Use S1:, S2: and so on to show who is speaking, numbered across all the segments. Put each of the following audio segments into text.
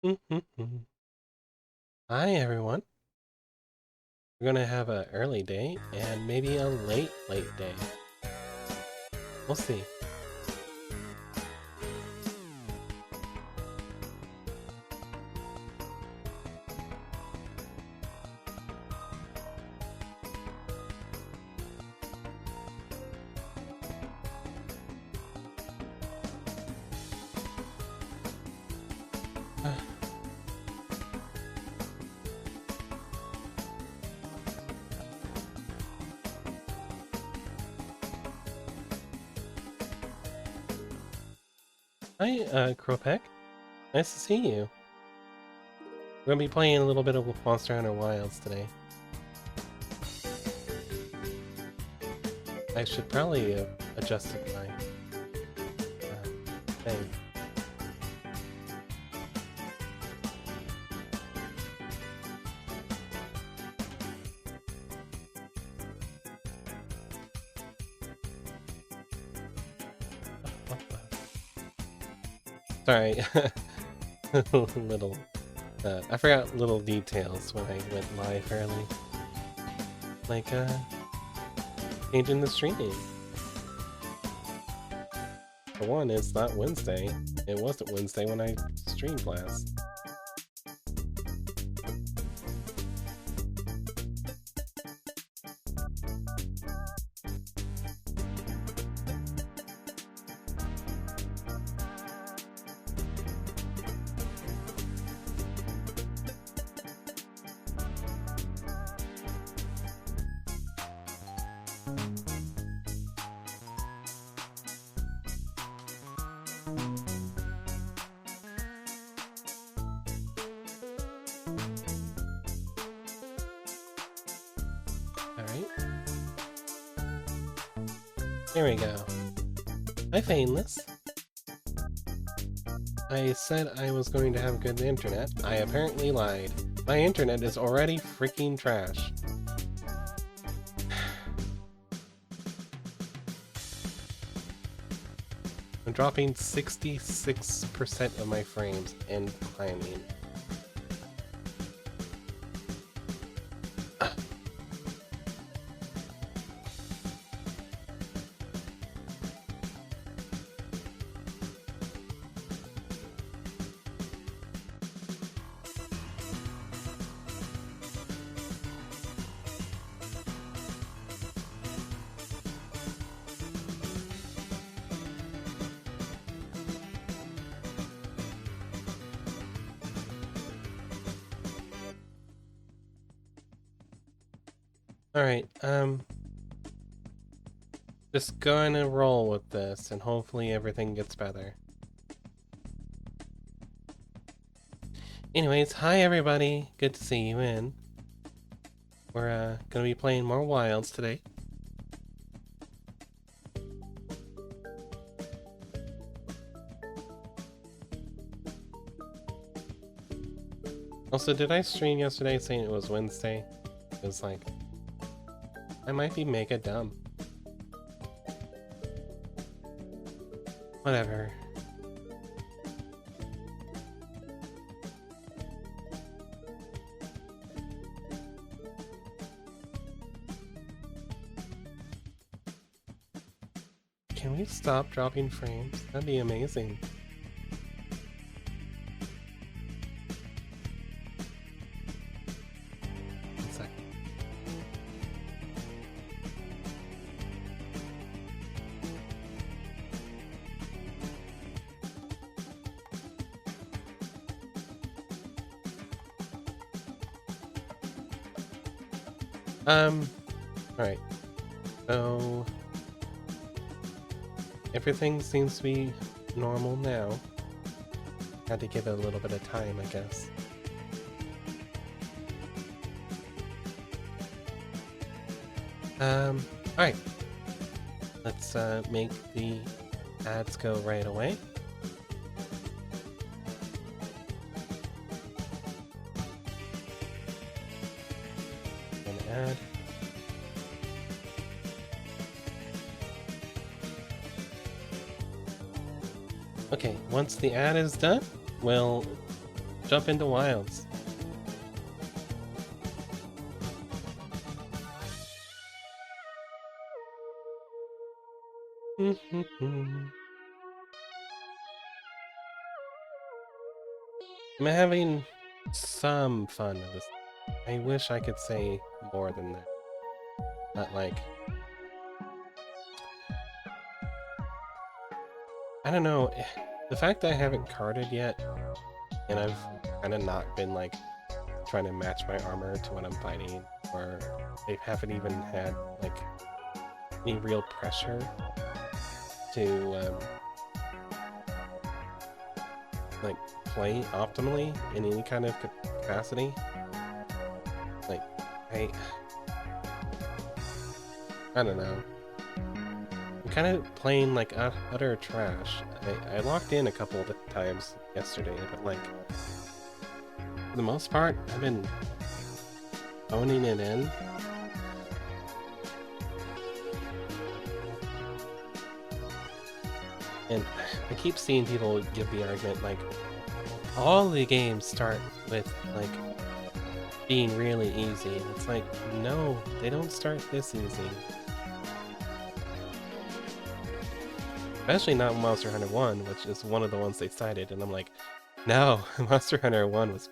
S1: Hi everyone. We're gonna have an early day and maybe a late day. We'll see. Hi, Kropek. Nice to see you. We're gonna be playing a little bit of Monster Hunter Wilds today. I should probably have adjusted my thing. Sorry. little. I forgot little details when I went live early. Like, changing the stream name. For one, it's not Wednesday. It wasn't Wednesday when I streamed last. There we go. Hi, Fainless. I said I was going to have good internet. I apparently lied. My internet is already freaking trash. I'm dropping 66% of my frames and climbing. Alright, just gonna roll with this and hopefully everything gets better. Anyways, hi everybody, good to see you in. We're gonna be playing more Wilds today. Also, did I stream yesterday saying it was Wednesday? It was like, I might be mega dumb. Whatever. Can we stop dropping frames? That'd be amazing. One sec. Alright. So everything seems to be normal now. Had to give it a little bit of time, I guess. Alright. Let's make the ads go right away. An ad. Okay, once the ad is done, we'll jump into wilds. I'm having some fun with this. I wish I could say more than that. But like, I don't know. The fact that I haven't carded yet, and I've kind of not been like trying to match my armor to what I'm fighting, or they haven't even had like any real pressure to like play optimally in any kind of capacity. Like, I don't know. I'm kind of playing like utter trash. I locked in a couple of times yesterday, but like for the most part, I've been phoning it in. And I keep seeing people give the argument like all the games start with like being really easy, and it's like, no, they don't start this easy. Especially not Monster Hunter 1, which is one of the ones they cited, and I'm like, no, Monster Hunter 1 was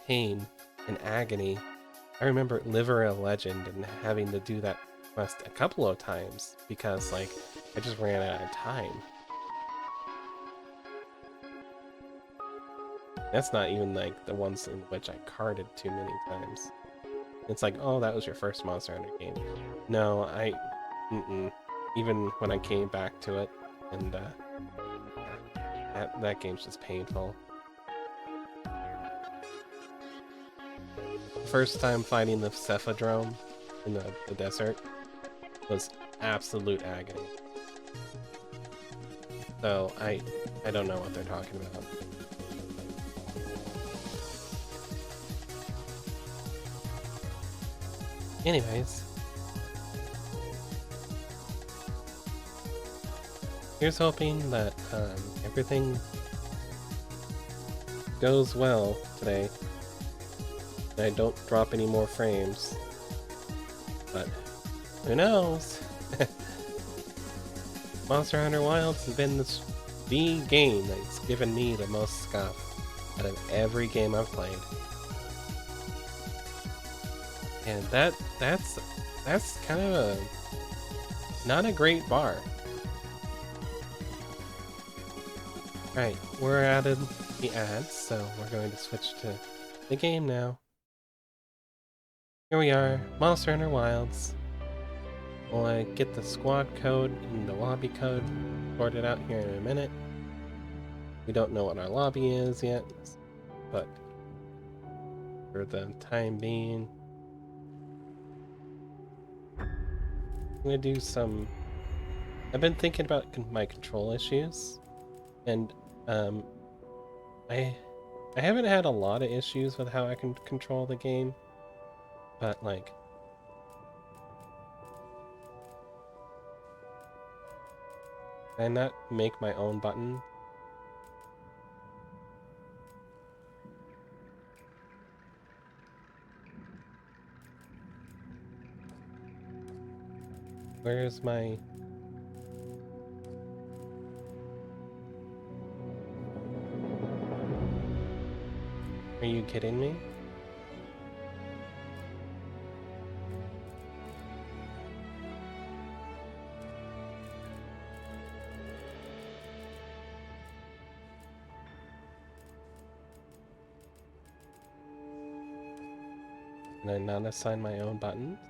S1: pain and agony. I remember Liver a Legend and having to do that quest a couple of times because like I just ran out of time. That's not even like the ones in which I carded too many times. It's like, oh, that was your first Monster Hunter game. No, even when I came back to it, and that game's just painful. First time fighting the Cephadrome in the desert was absolute agony. So I don't know what they're talking about. Anyways, here's hoping that everything goes well today. I don't drop any more frames, but who knows? Monster Hunter Wilds has been the game that's given me the most scuff out of every game I've played. And that's kind of not a great bar. Right, we're out of the ads, so we're going to switch to the game now. Here we are, Monster Hunter Wilds. We'll get the squad code and the lobby code sorted out here in a minute. We don't know what our lobby is yet, but for the time being, I'm gonna do some... I've been thinking about my control issues, and I haven't had a lot of issues with how I can control the game, but like, can I not make my own button? Where's my... Are you kidding me? Can I not assign my own buttons?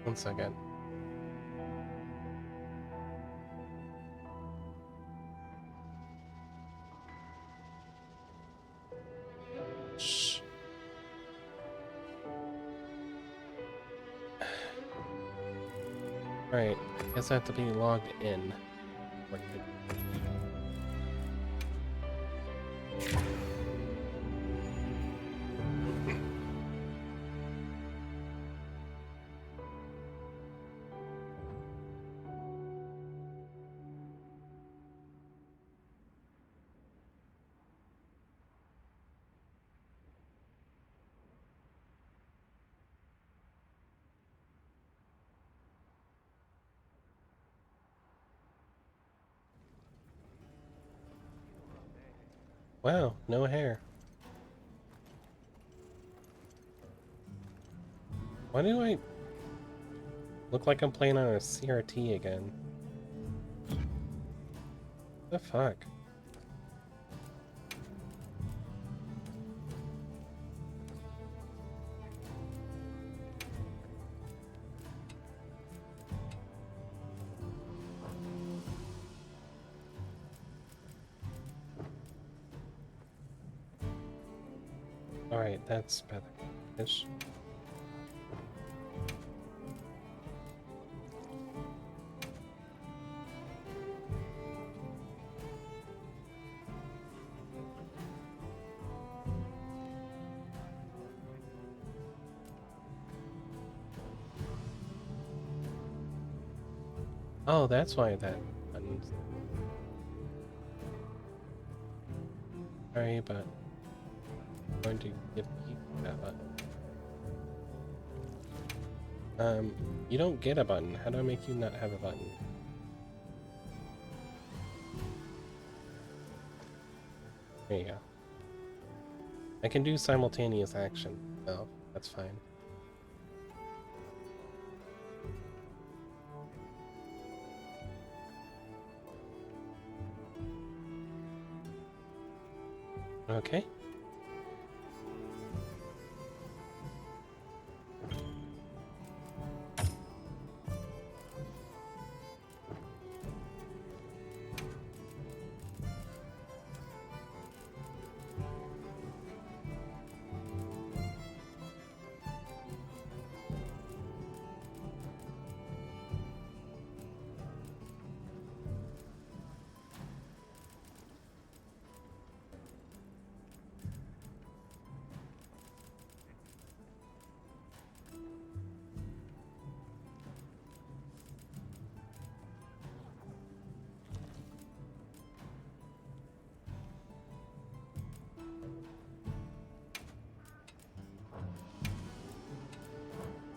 S1: One second. Shh. Alright, I guess I have to be logged in. Wow, no hair. Why do I look like I'm playing on a CRT again? The fuck? Alright, that's better. Ish. Oh, that's why that button's... Sorry, but I'm going to give you that button. You don't get a button. How do I make you not have a button? There you go. I can do simultaneous action. Oh, that's fine. Okay.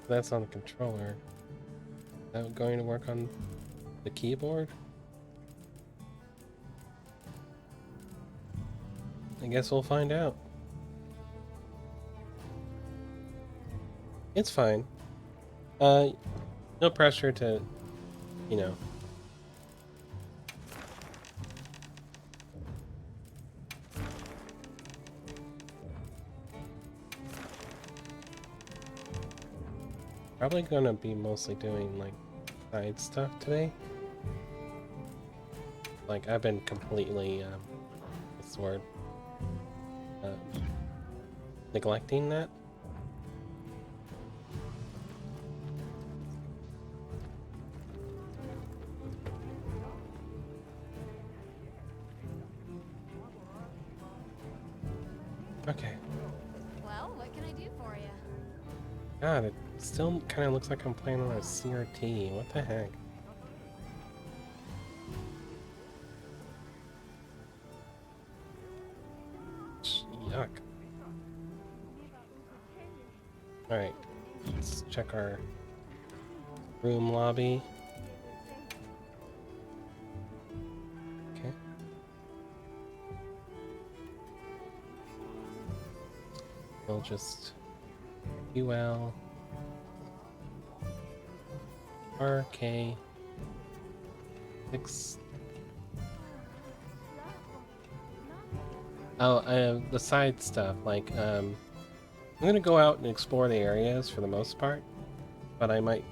S1: That's on the controller. Is that going to work on the keyboard? I guess we'll find out. It's fine. No pressure to, you know. Probably gonna be mostly doing like side stuff today. Like I've been completely, what's the word? Neglecting that. Okay.
S2: Well, what can I do for you?
S1: God, it still kind of looks like I'm playing on a CRT. What the heck? Yuck. Alright, let's check our room lobby. Okay. We'll just UL RK 6. Oh, the side stuff, like, I'm gonna go out and explore the areas for the most part, but I might,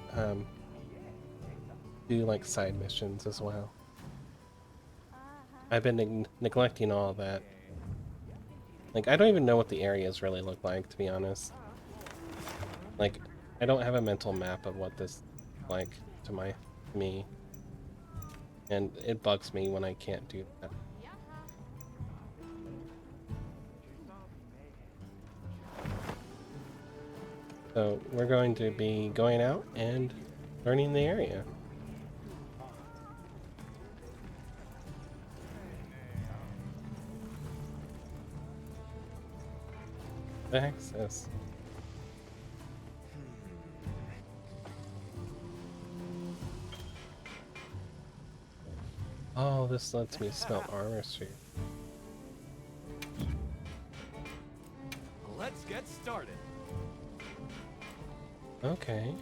S1: do, like, side missions as well. I've been neglecting all of that. Like, I don't even know what the areas really look like, to be honest. Like, I don't have a mental map of what this like to me. And it bugs me when I can't do that. So we're going to be going out and learning the area. The heck's this? Oh, this lets me smelt armor suit.
S3: Let's get started.
S1: Okay.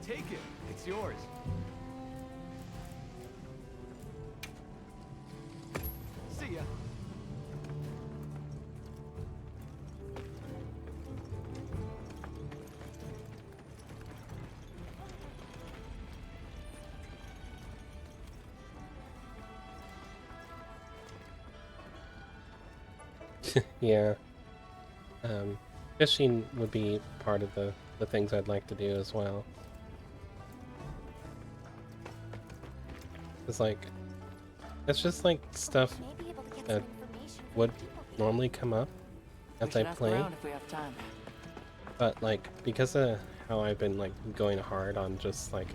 S3: Take it. It's yours. See ya.
S1: Yeah. Fishing would be part of the things I'd like to do as well. It's like, it's just like stuff
S2: May be able to get
S1: that
S2: some information from
S1: would
S2: the people here.
S1: normally come up
S4: We
S1: as I
S4: should ask
S1: play,
S4: around if we have time.
S1: but like because of how I've been like going hard on just like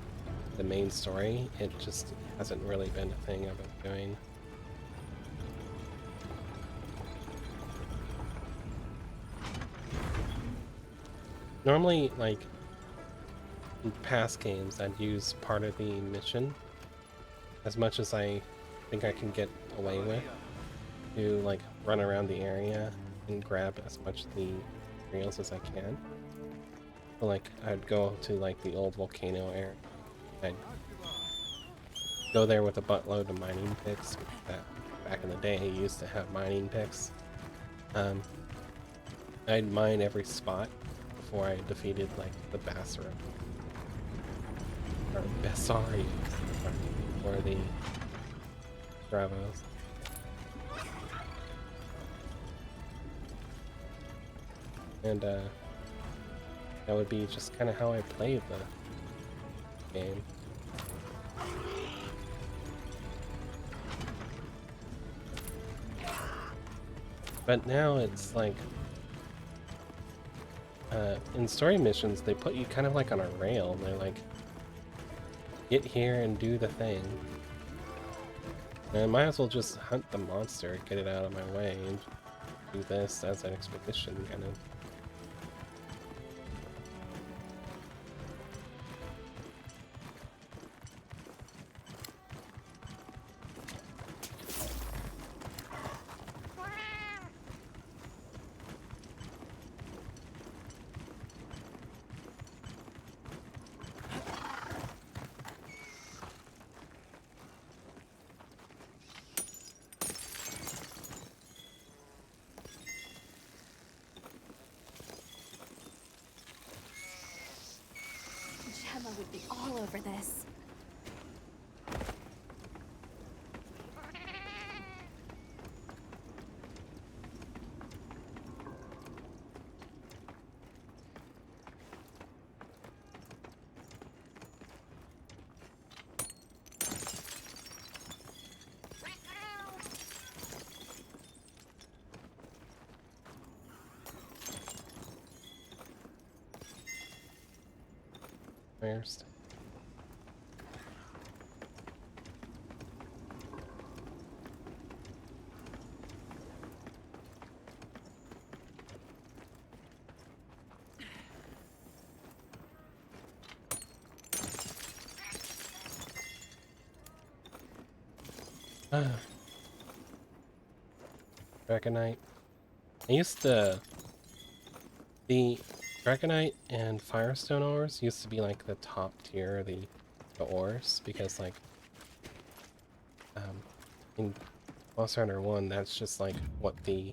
S1: the main story, it just hasn't really been a thing I've been doing. Normally, like in past games, I'd use part of the mission as much as I think I can get away with to like run around the area and grab as much of the materials as I can. So, like I'd go to like the old volcano area. I'd go there with a buttload of mining picks. That back in the day, I used to have mining picks. I'd mine every spot before I defeated like the Basra or Bessari or the Bravos. And that would be just kind of how I played the game. But now it's like in story missions, they put you kind of like on a rail. They're like, get here and do the thing. And I might as well just hunt the monster, get it out of my way, and do this as an expedition, kind of.
S2: Gemma would be all over this.
S1: First. Dragonite. I used to... The Dragonite and Firestone ores used to be like the top tier of the ores, because like in Monster Hunter 1, that's just like what the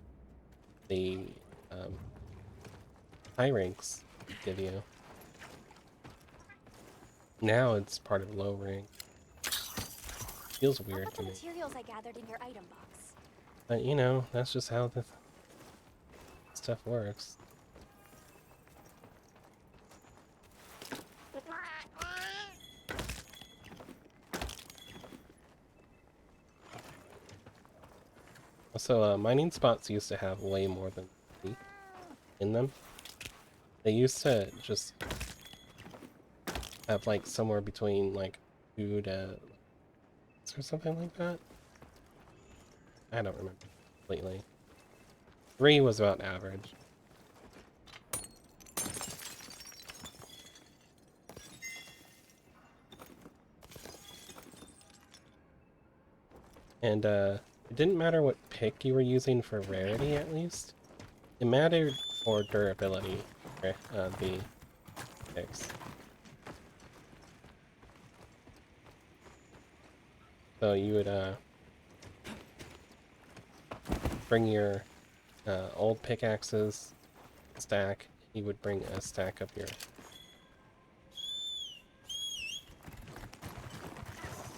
S1: high ranks give you. Now it's part of low rank. Feels
S2: I'll
S1: weird
S2: put
S1: to
S2: the
S1: me.
S2: materials I gathered in your item box.
S1: But you know, that's just how the stuff works. Also, mining spots used to have way more than 3 in them. They used to just have like somewhere between like 2 to or something like that. I don't remember completely. 3 was about average. And it didn't matter what pick you were using for rarity, at least. It mattered for durability, the picks. So you would bring your old pickaxes stack. You would bring a stack of your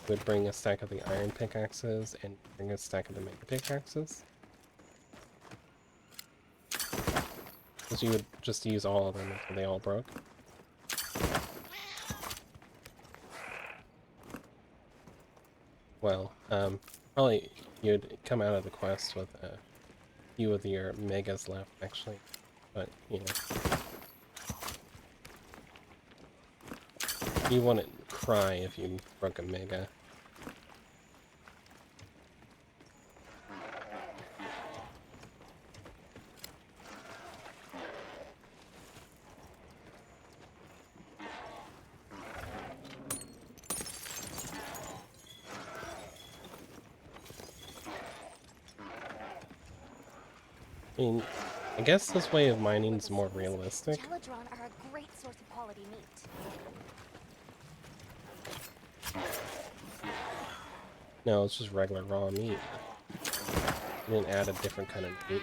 S1: would bring a stack of the iron pickaxes and bring a stack of the mega pickaxes. Because you would just use all of them until they all broke. Well, probably you'd come out of the quest with a few of your megas left, actually. But, you know. You wouldn't cry if you broke a mega. I mean, I guess this way of mining is more realistic.
S2: Chalodron are a great source of quality meat.
S1: No, it's just regular raw meat. You didn't add a different kind of meat.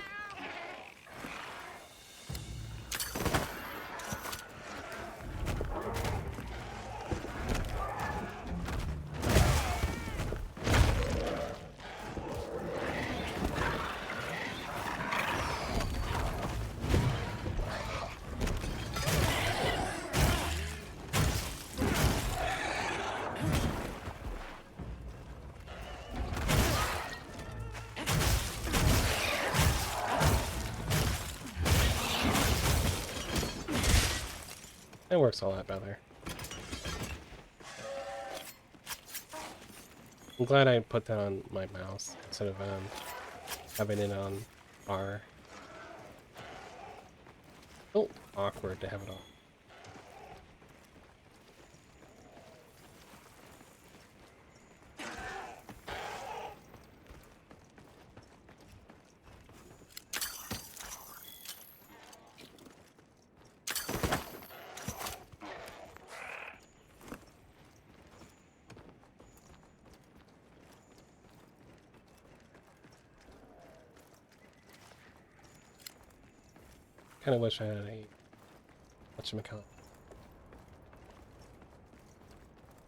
S1: It works a lot better. I'm glad I put that on my mouse instead of having it on R. Oh, awkward to have it on. Kind of wish I had a whatchamacallit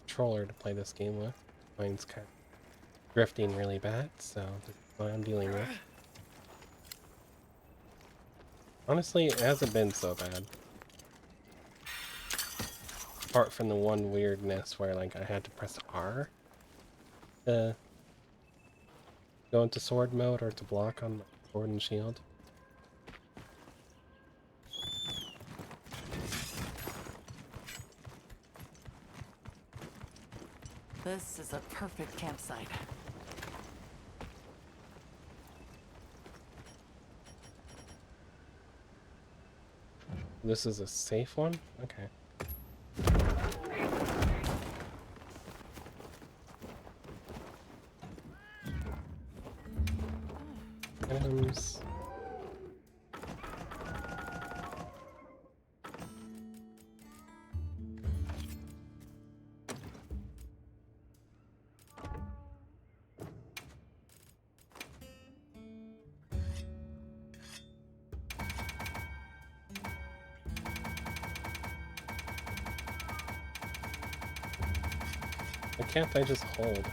S1: controller to play this game with. Mine's kind of drifting really bad, so that's what I'm dealing with. Honestly, it hasn't been so bad. Apart from the one weirdness where like I had to press R to go into sword mode or to block on my sword and shield.
S4: This is a perfect campsite.
S1: This is a safe one? Okay. Items. Why can't I just hold?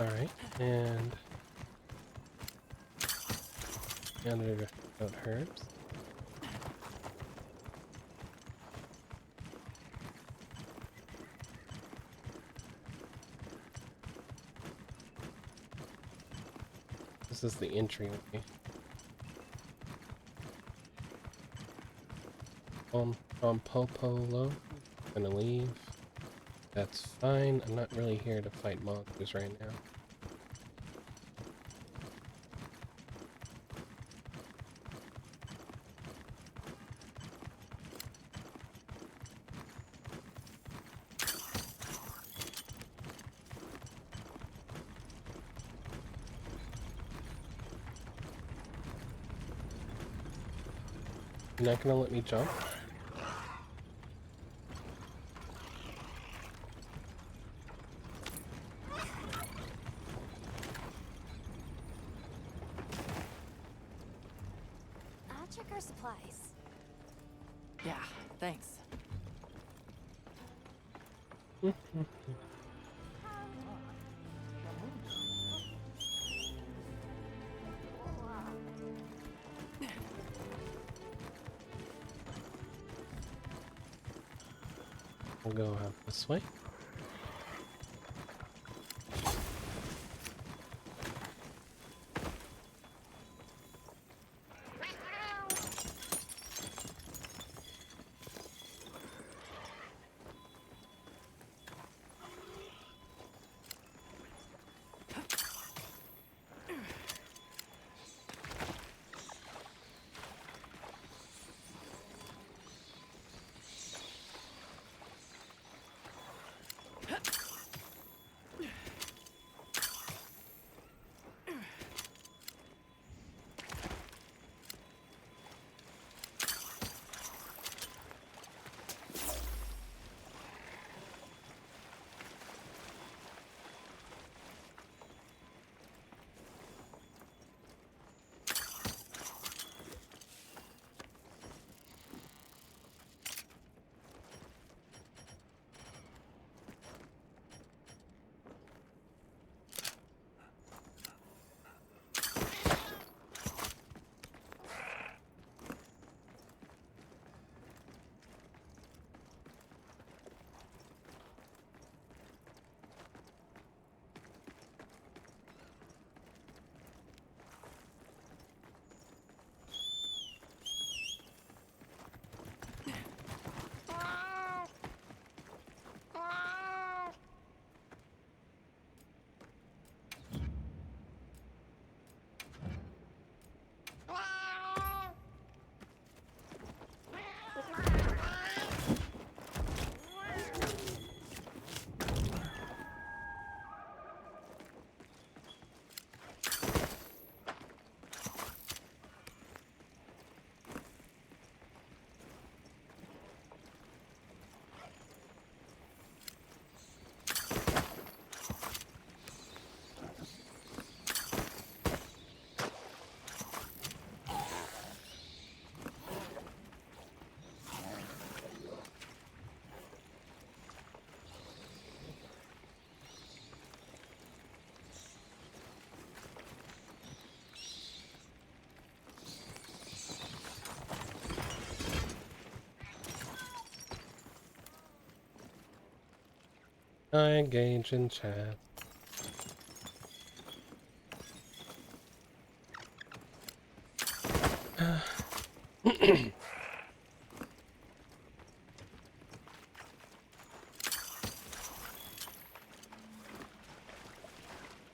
S1: Alright, and Underground herbs. This is the entryway. On Popolo, gonna leave. That's fine. I'm not really here to fight monsters right now. You're not gonna let me jump?
S2: I'll check our supplies.
S4: Yeah, thanks.
S1: We'll go out this way. I engage in chat.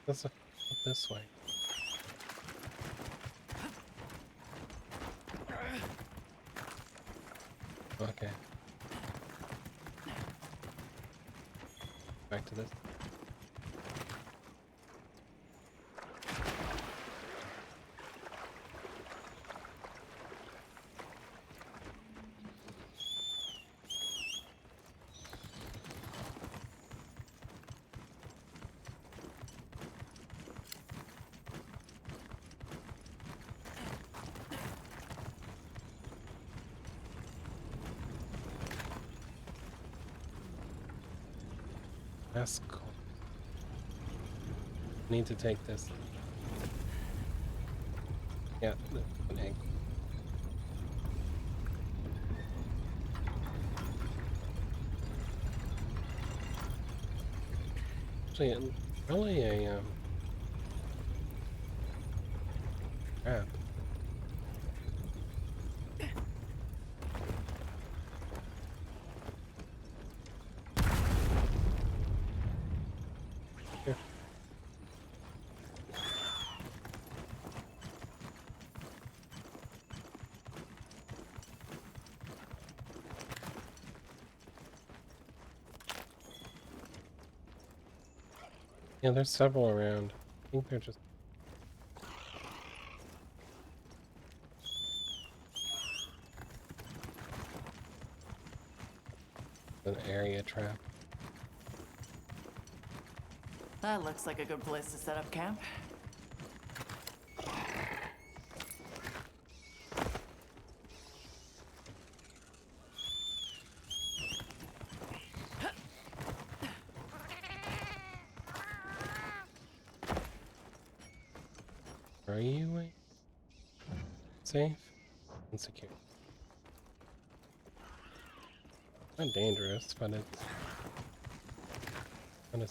S1: Let's look this way. Okay. Back to this. That's cool. Need to take this. Yeah, an egg. Actually, probably a trap. Here. Yeah, there's several around. I think they're just an area trap.
S4: That looks like a good place to set up camp.
S1: Are you safe and secure? Not dangerous, but it's kind of.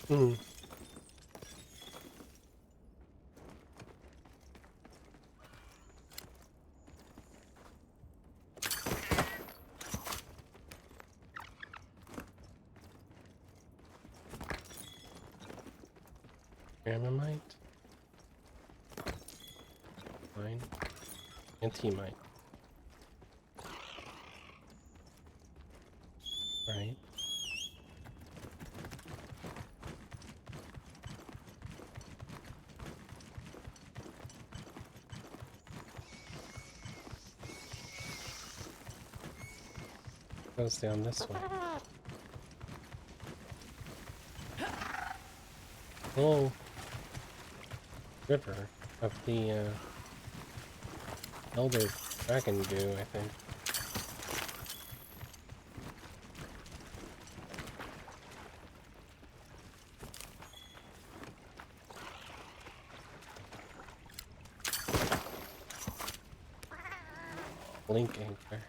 S1: Hmm. Ammonite? Mine? Anti-mine. Right. Goes down this way. Oh, river of the Elder Dragon Dew, I think. Blink anchor.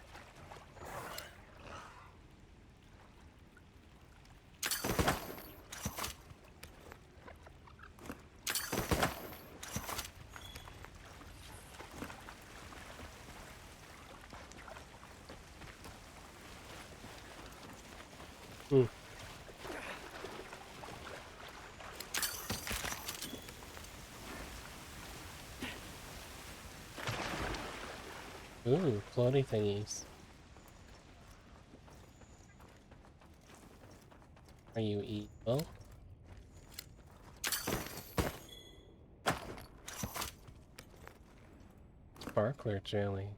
S1: Hmm. Ooh, floaty thingies. Are you evil? Sparkler jelly.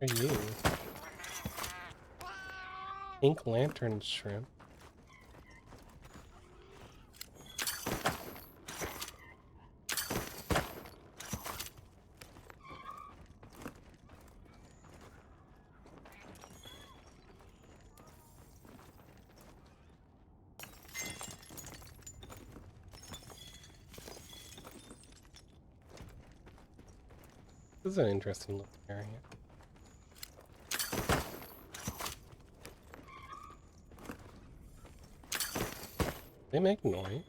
S1: Are you? Pink lantern shrimp. This is an interesting looking area. They make noise.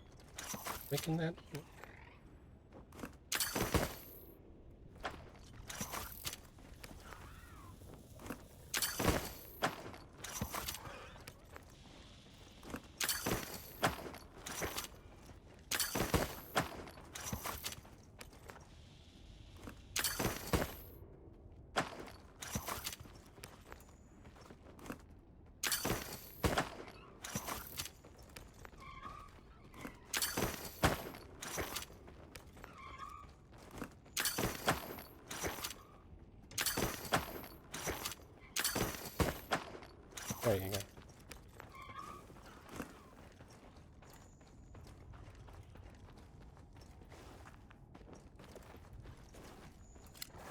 S1: Making that. There you go.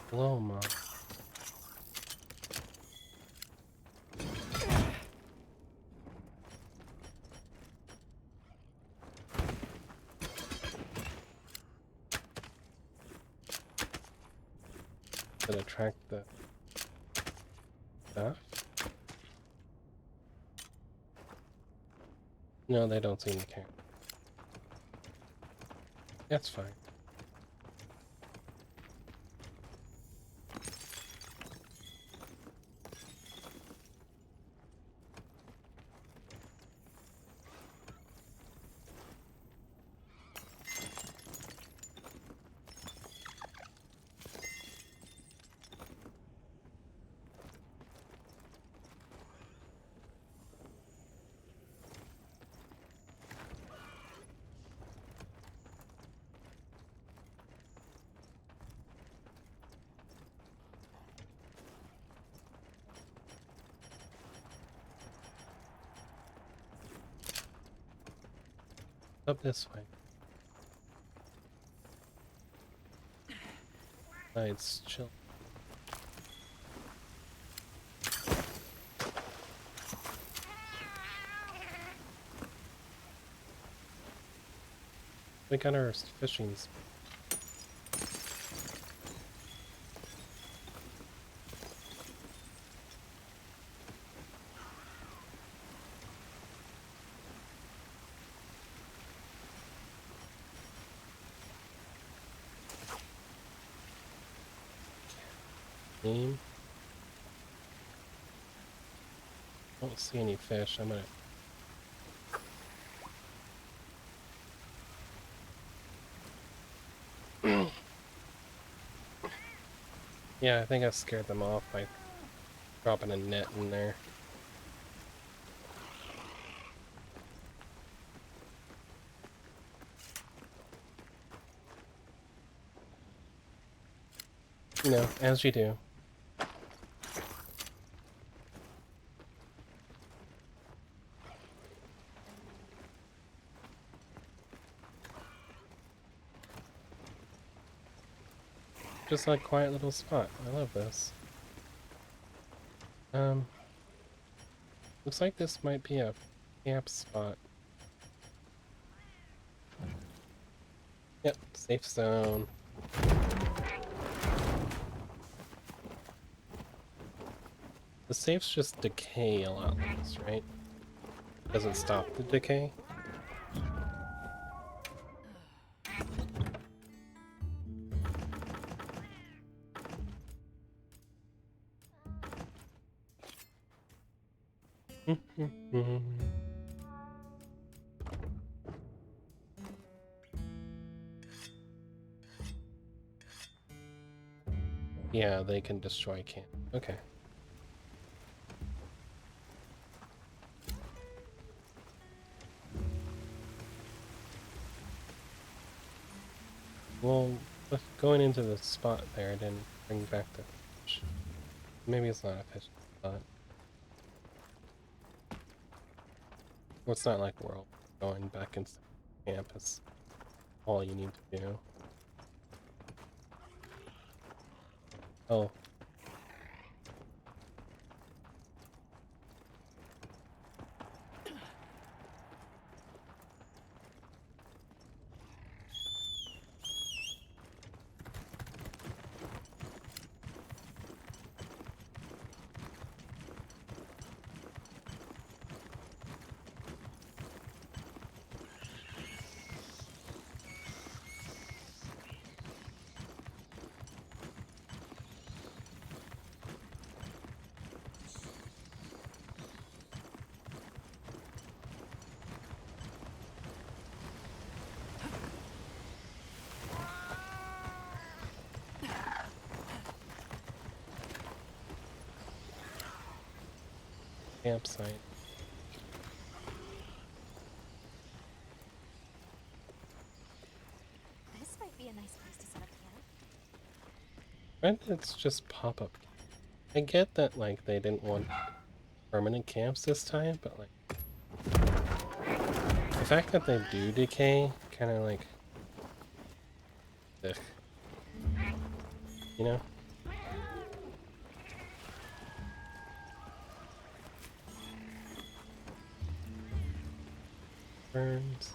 S1: Hello, Mom. That attract the stuff? No, they don't seem to care. That's fine. Up this way. It's chill. We got our fishing spot. Game. Don't see any fish. I'm gonna. Yeah, I think I scared them off by dropping a net in there. You know, as you do. Just like quiet little spot. I love this. Looks like this might be a camp spot. Yep, safe zone. The safes just decay a lot less, right? Doesn't stop the decay. Yeah, they can destroy camp. Okay. Well, going into the spot there didn't bring back the fish. Maybe it's not a fish spot. Well, it's not like we're all going back into camp is all you need to do. Oh. Campsite.
S2: This might be a nice place to set up camp.
S1: Why did it's just pop up? I get that like they didn't want permanent camps this time, but like the fact that they do decay kind of like, ugh, you know? Burns.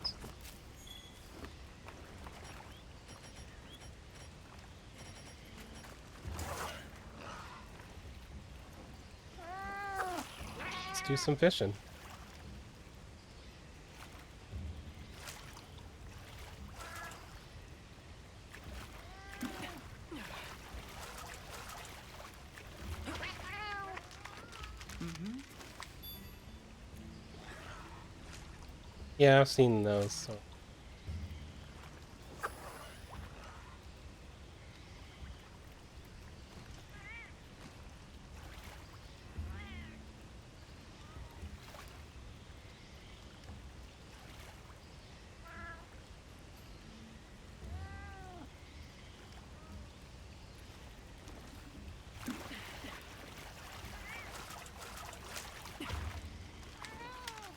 S1: Let's do some fishing. Yeah, I've seen those. So.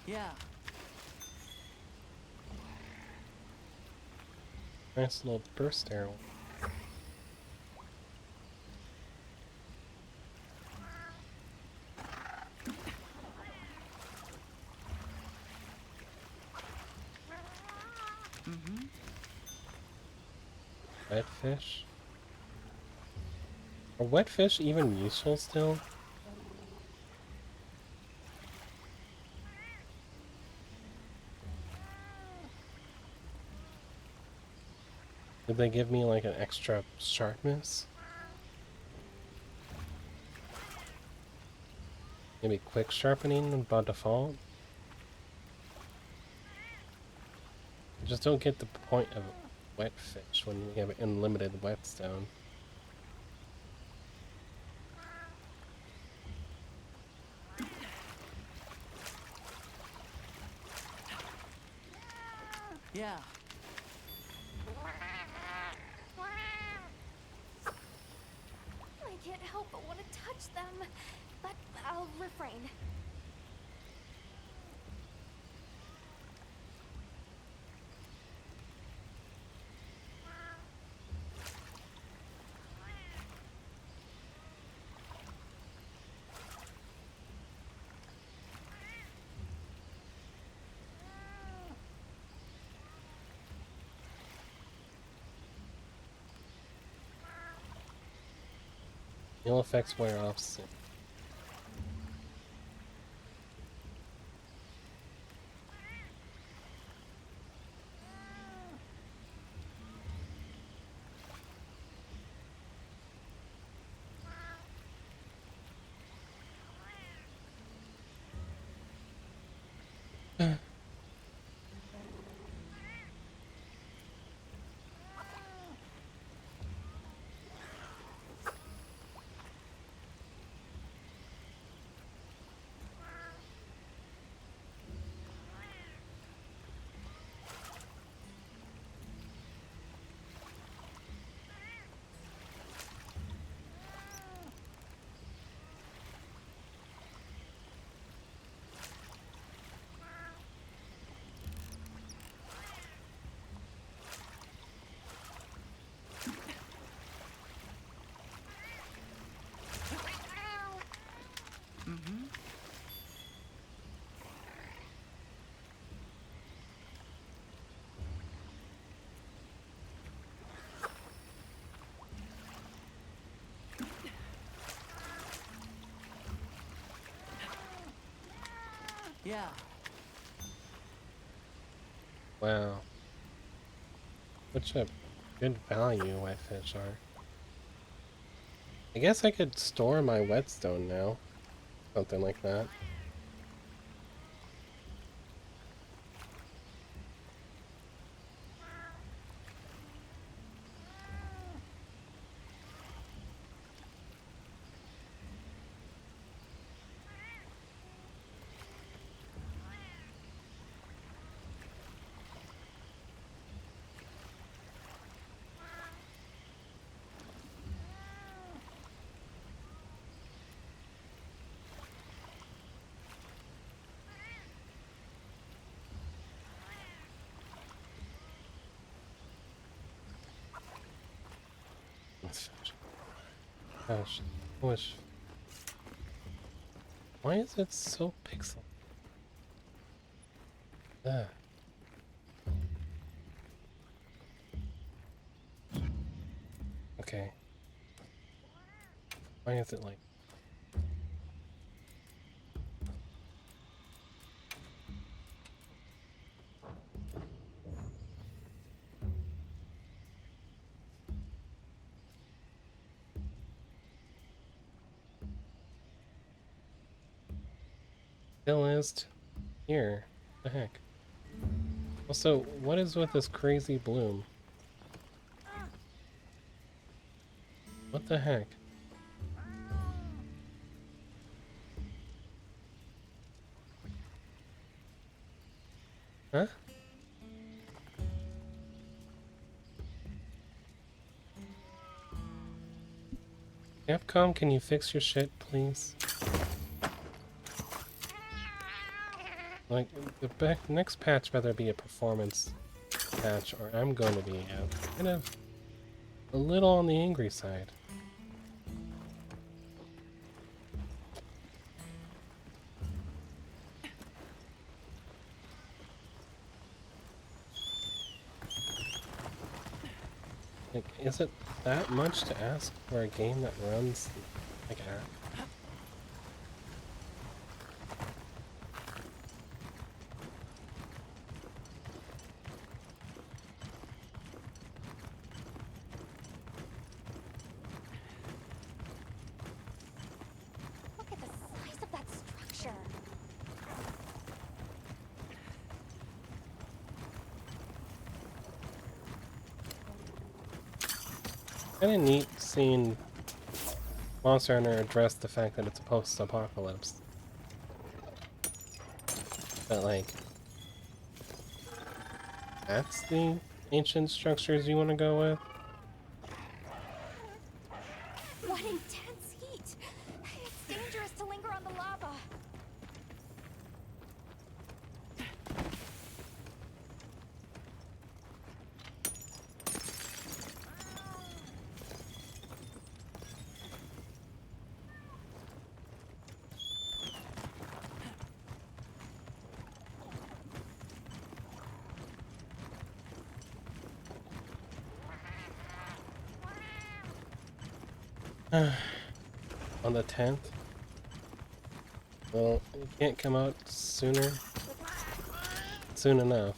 S4: Yeah.
S1: Nice little burst arrow. Wetfish? Are wetfish even useful still? Did they give me like an extra sharpness? Maybe quick sharpening by default? I just don't get the point of wetfish when you have unlimited whetstone.
S4: Yeah.
S2: I can't help but want to touch them, but I'll refrain.
S1: Ill effects wear off soon.
S4: Yeah.
S1: Wow. Such a good value wetfish are. I guess I could store my whetstone now. Something like that. Gosh, wish. Why is it so pixel? Ah. Okay. Why is it like? Still is here. What the heck? Also, what is with this crazy bloom? What the heck? Huh? Capcom, can you fix your shit, please? Like, the next patch better be a performance patch, or I'm going to be kind of a little on the angry side. Like, is it that much to ask for a game that runs like that?
S2: Look at the size of that structure.
S1: Kinda neat seeing Monster Hunter address the fact that it's a post-apocalypse. But like, that's the ancient structures you want to go with?
S2: What intense heat! It's dangerous to linger on the lava.
S1: On the 10th? Well, it can't come out soon enough.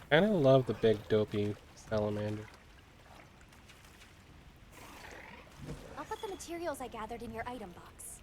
S1: I kinda love the big dopey salamander.
S2: I'll put the materials I gathered in your item box.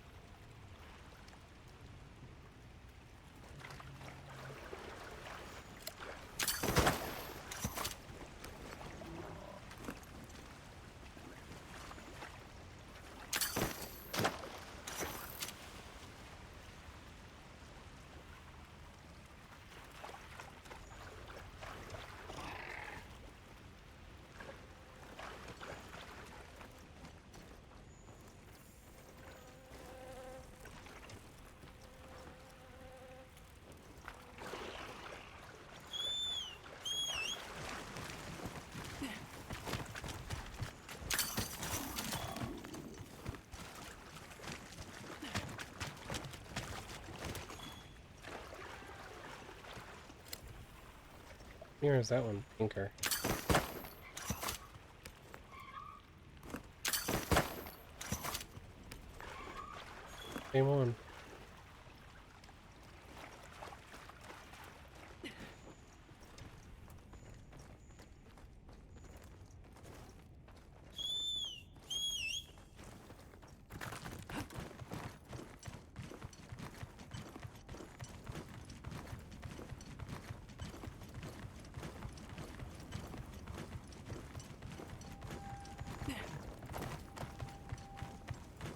S1: Here is that one, pinker. Game on.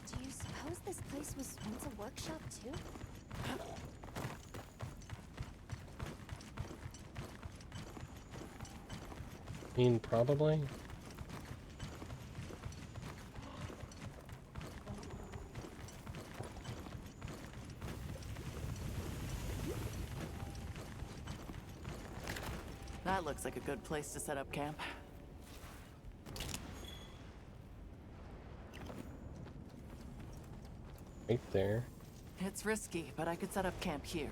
S2: Do you suppose this place was once a workshop too?
S1: I mean, probably.
S4: That looks like a good place to set up camp.
S1: Right there.
S4: It's risky, but I could set up camp here.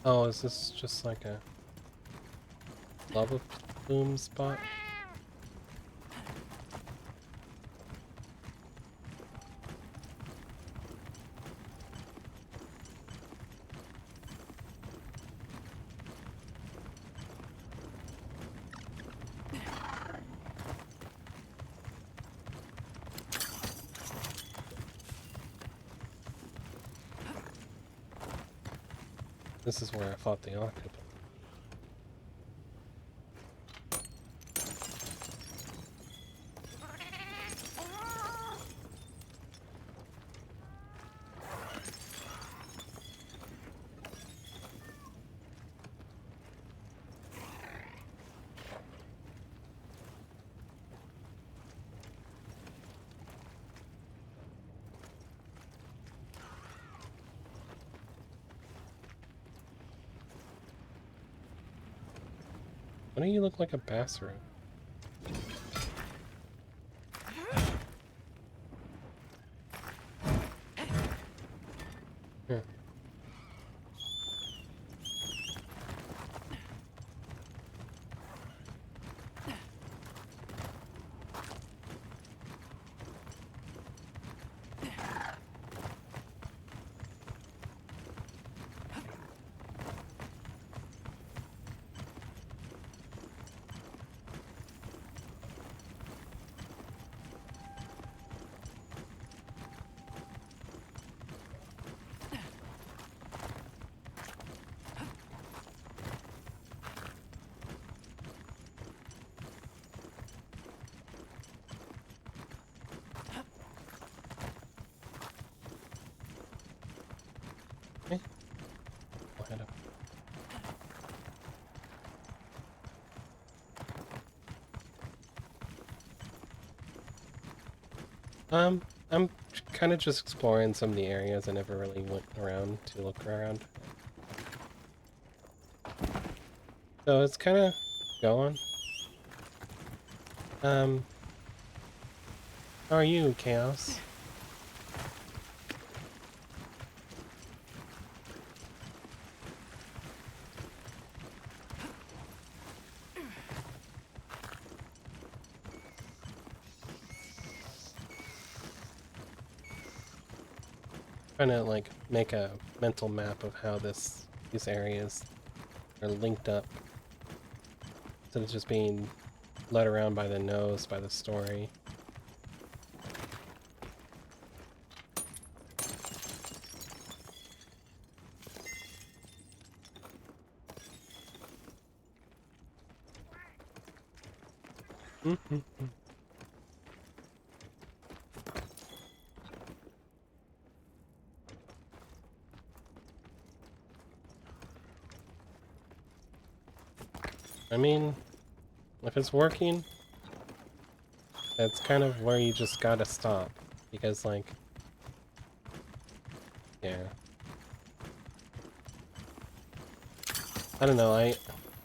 S1: Oh, is this just like a lava plume spot? This is where I fought the octopus. Why do you look like a bassroom? Here. Okay. I'll head up. I'm kind of just exploring some of the areas I never really went around to look around. So it's kind of going. How are you, Chaos? Trying to like make a mental map of how these areas are linked up instead of just being led around by the nose by the story. I mean, if it's working, that's kind of where you just gotta stop. Because, like, yeah. I don't know, I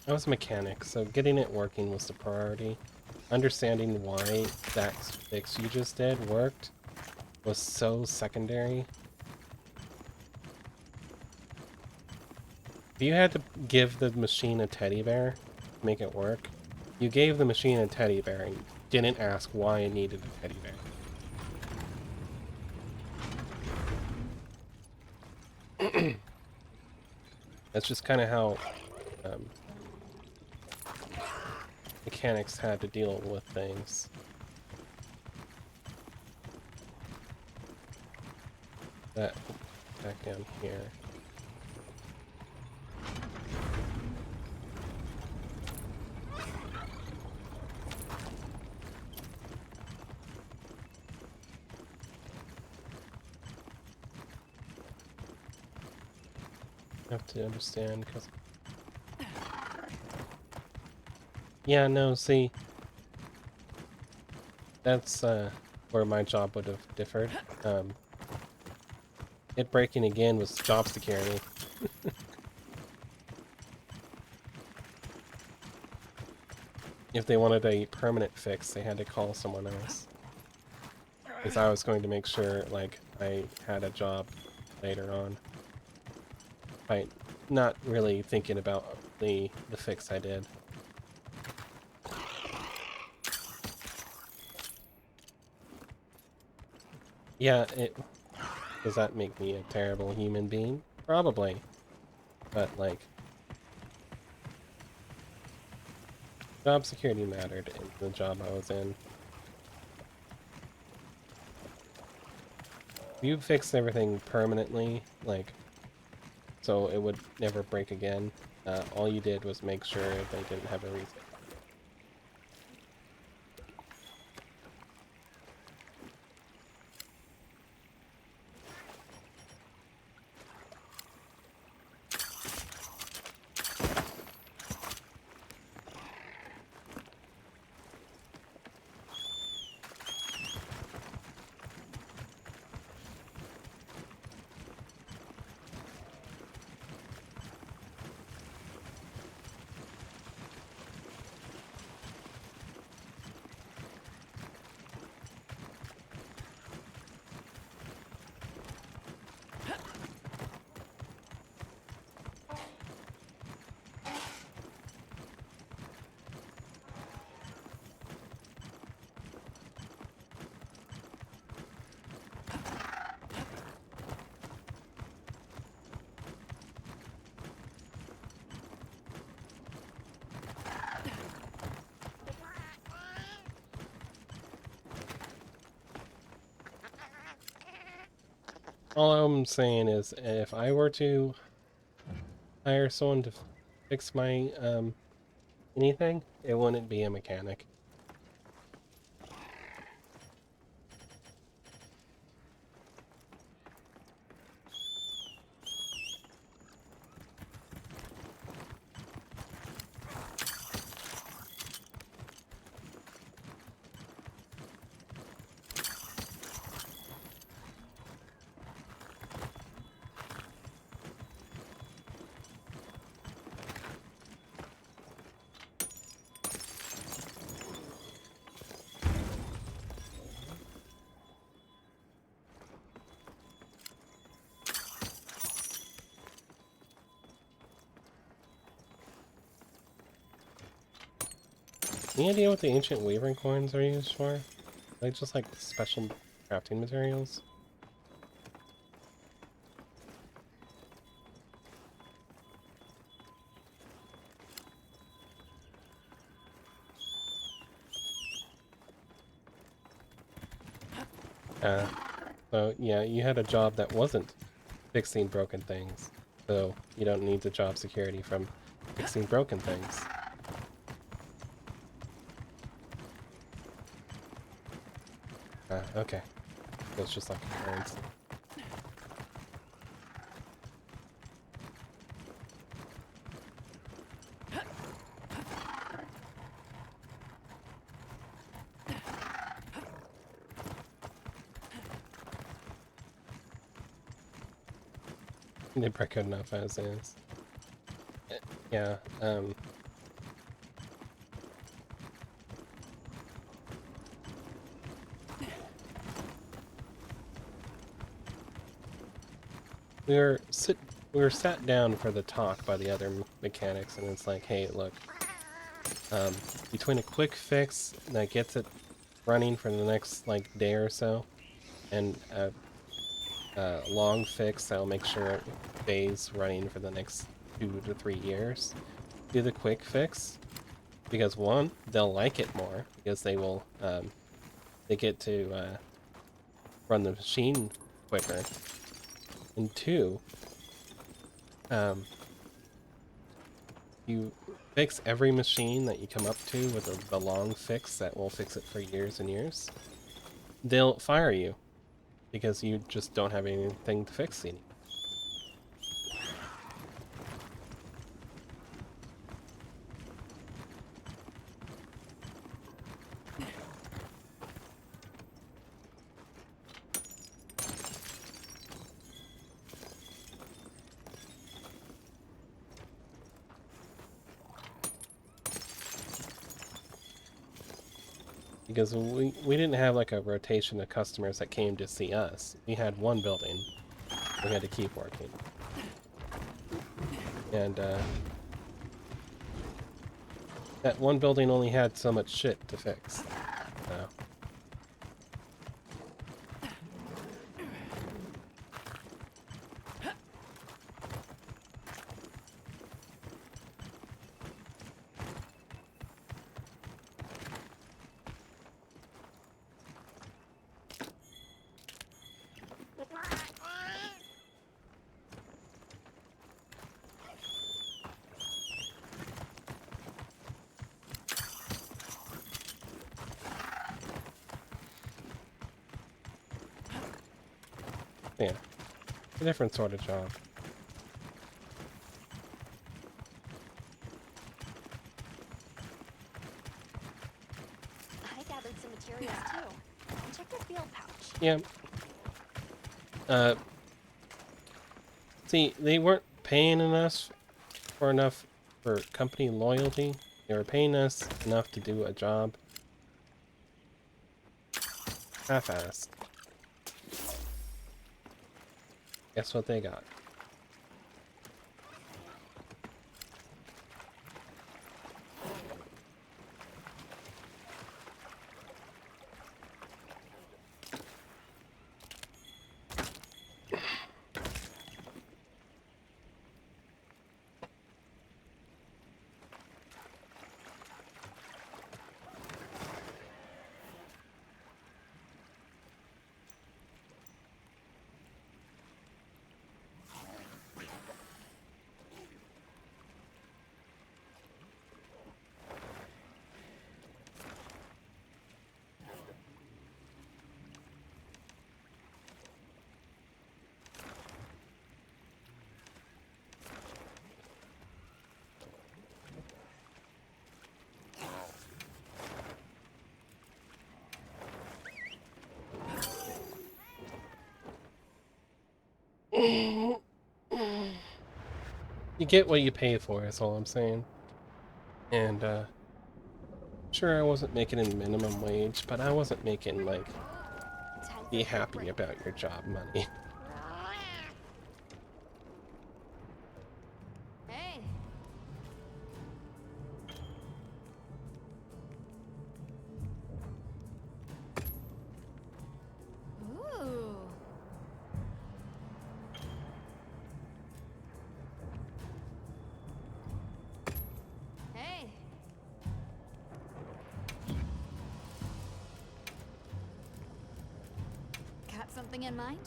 S1: was a mechanic, so getting it working was the priority. Understanding why that fix you just did worked was so secondary. If you had to give the machine a teddy bear to make it work, you gave the machine a teddy bear and didn't ask why it needed a teddy bear. That's just kind of how um, mechanics had to deal with things. That back down here. I have to understand because yeah, no, see, that's where my job would have differed. It breaking again was job security. If they wanted a permanent fix, they had to call someone else. Because I was going to make sure, like, I had a job later on. By not really thinking about the fix I did. Yeah, does that make me a terrible human being? Probably. But, like, job security mattered in the job I was in. If you fixed everything permanently, like, so it would never break again, all you did was make sure they didn't have a reason. All I'm saying is, if I were to hire someone to fix my, anything, it wouldn't be a mechanic. Any idea what the ancient Wyvern coins are used for? Like just like special crafting materials? So yeah, you had a job that wasn't fixing broken things, so you don't need the job security from fixing broken things. Okay. It's just like parents. They break good enough as is. Yeah, we were sat down for the talk by the other mechanics, and it's like, hey, look, between a quick fix that gets it running for the next like day or so, and a long fix that'll make sure it stays running for the next 2 to 3 years, do the quick fix, because one, they'll like it more because they get to run the machine quicker, and two, you fix every machine that you come up to with the long fix that will fix it for years and years, they'll fire you because you just don't have anything to fix anymore. Because we didn't have like a rotation of customers that came to see us. We had one building. We had to keep working. And that one building only had so much shit to fix. So. Yeah, a different sort of job.
S2: I gathered some materials too. Check the field pouch.
S1: Yeah. See, they weren't paying us for company loyalty. They were paying us enough to do a job half-assed. Guess what they got? You get what you pay for, is all I'm saying. And, sure, I wasn't making a minimum wage, but I wasn't making, like,
S2: Time
S1: be
S2: for a quick
S1: happy
S2: break.
S1: about your job money.
S2: Hey. Ooh. Hey. Got something in mind?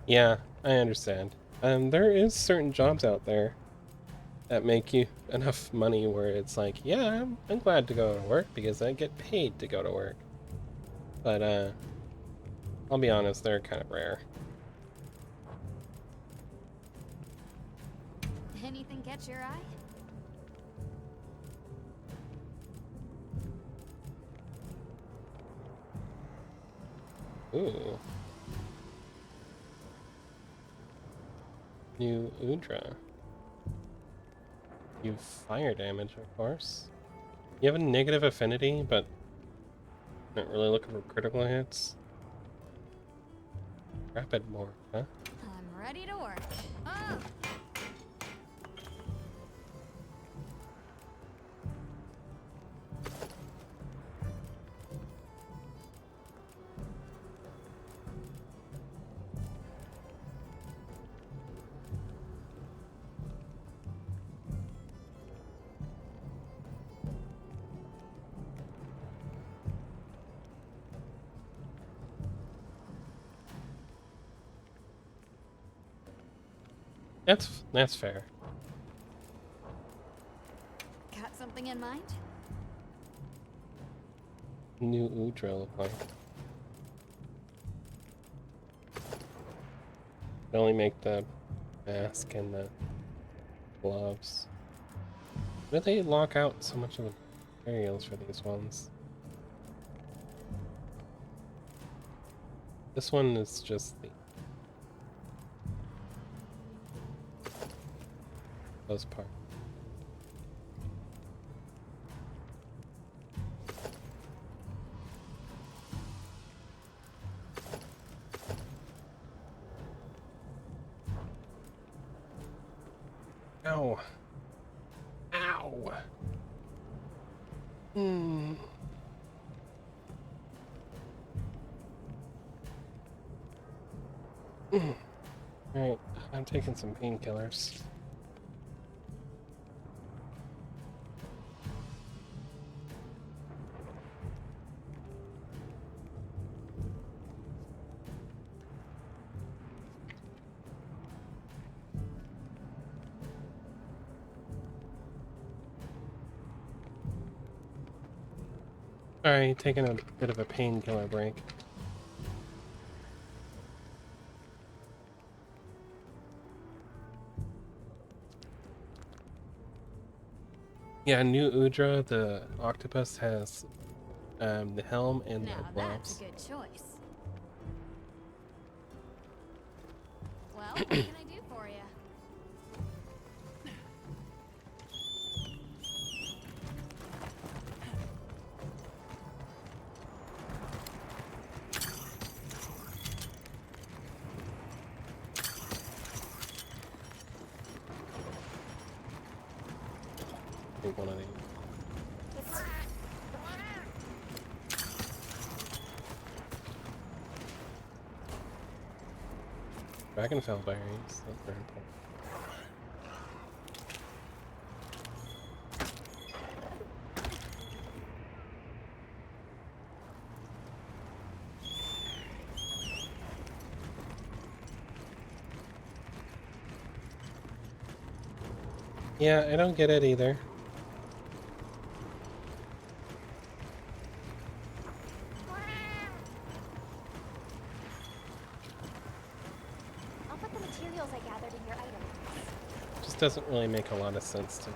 S1: Yeah, I understand. There is certain jobs out there that make you enough money where it's like, yeah, I'm glad to go to work because I get paid to go to work. But, I'll be honest, they're kind of rare.
S2: Anything catch your eye?
S1: Ooh. New Udra. You fire damage, of course. You have a negative affinity, but not really looking for critical hits. Rapid morph, huh?
S2: I'm ready to work. Oh!
S1: That's fair.
S2: Got something in mind?
S1: New Udra look like. They only make the mask and the gloves. Why do they lock out so much of the materials for these ones? This one is just the those parts. Ow. Ow. Hmm. Alright, I'm taking some painkillers. Alright, taking a bit of a painkiller break. Yeah, new Udra, the octopus has the helm and the
S2: Now
S1: gloves.
S2: that's a good choice. Well, what can I do for you?
S1: Take one of these. Dragonfell berries, that's very important. Yeah, I don't get it either.
S2: I'll put the materials I gathered in your item.
S1: Just doesn't really make a lot of sense to.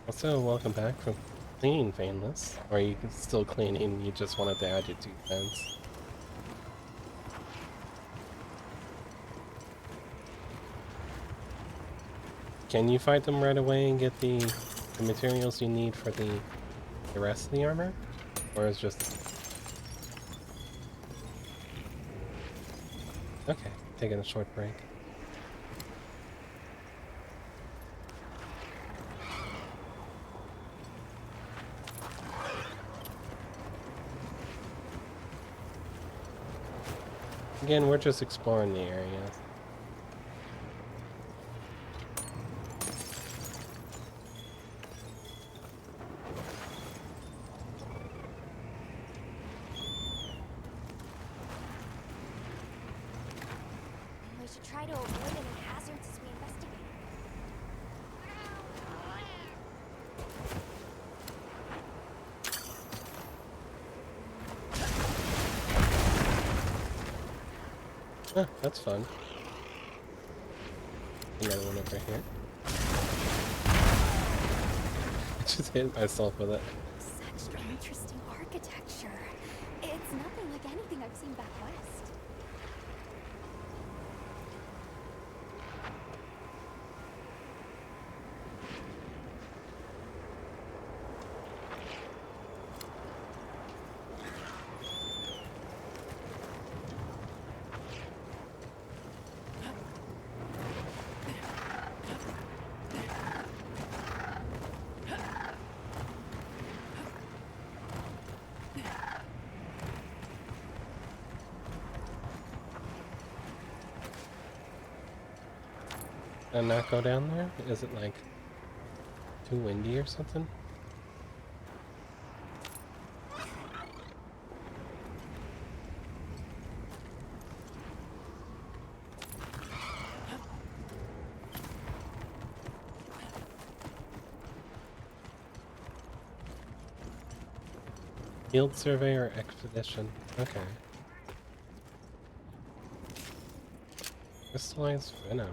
S1: Also, welcome back from cleaning, Fanless. Or you can still cleaning, you just wanted to add your 2 cents. Can you fight them right away and get the materials you need for the rest of the armor? Or is just... Okay, taking a short break. Again, we're just exploring the area.
S2: We should try to avoid any hazards as we investigate.
S1: Ah, that's fun. Another one over here. I just hit myself with it.
S2: Such interesting architecture. It's nothing like anything I've seen back west.
S1: And not go down there? Is it like too windy or something? Field survey or expedition? Okay. Crystallized venom.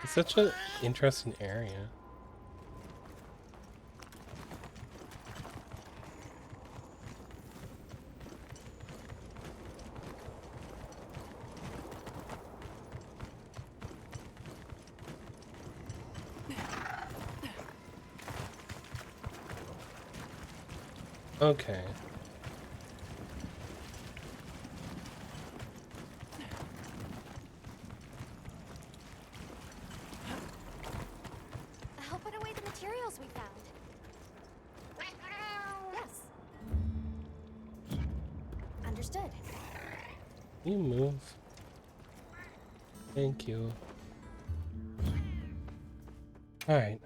S1: It's such an interesting area. Okay.
S2: I'll put away the materials we found. Yes. Understood.
S1: You move. Thank you. Alright.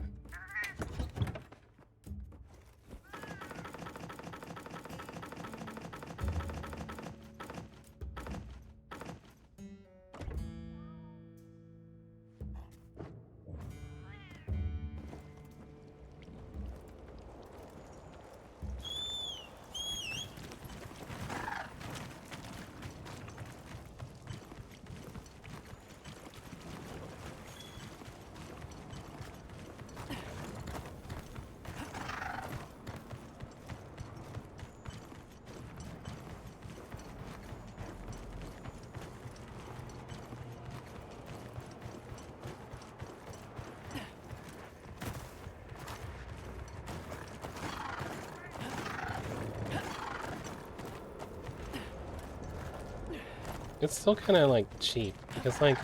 S1: It's still kind of like cheap because like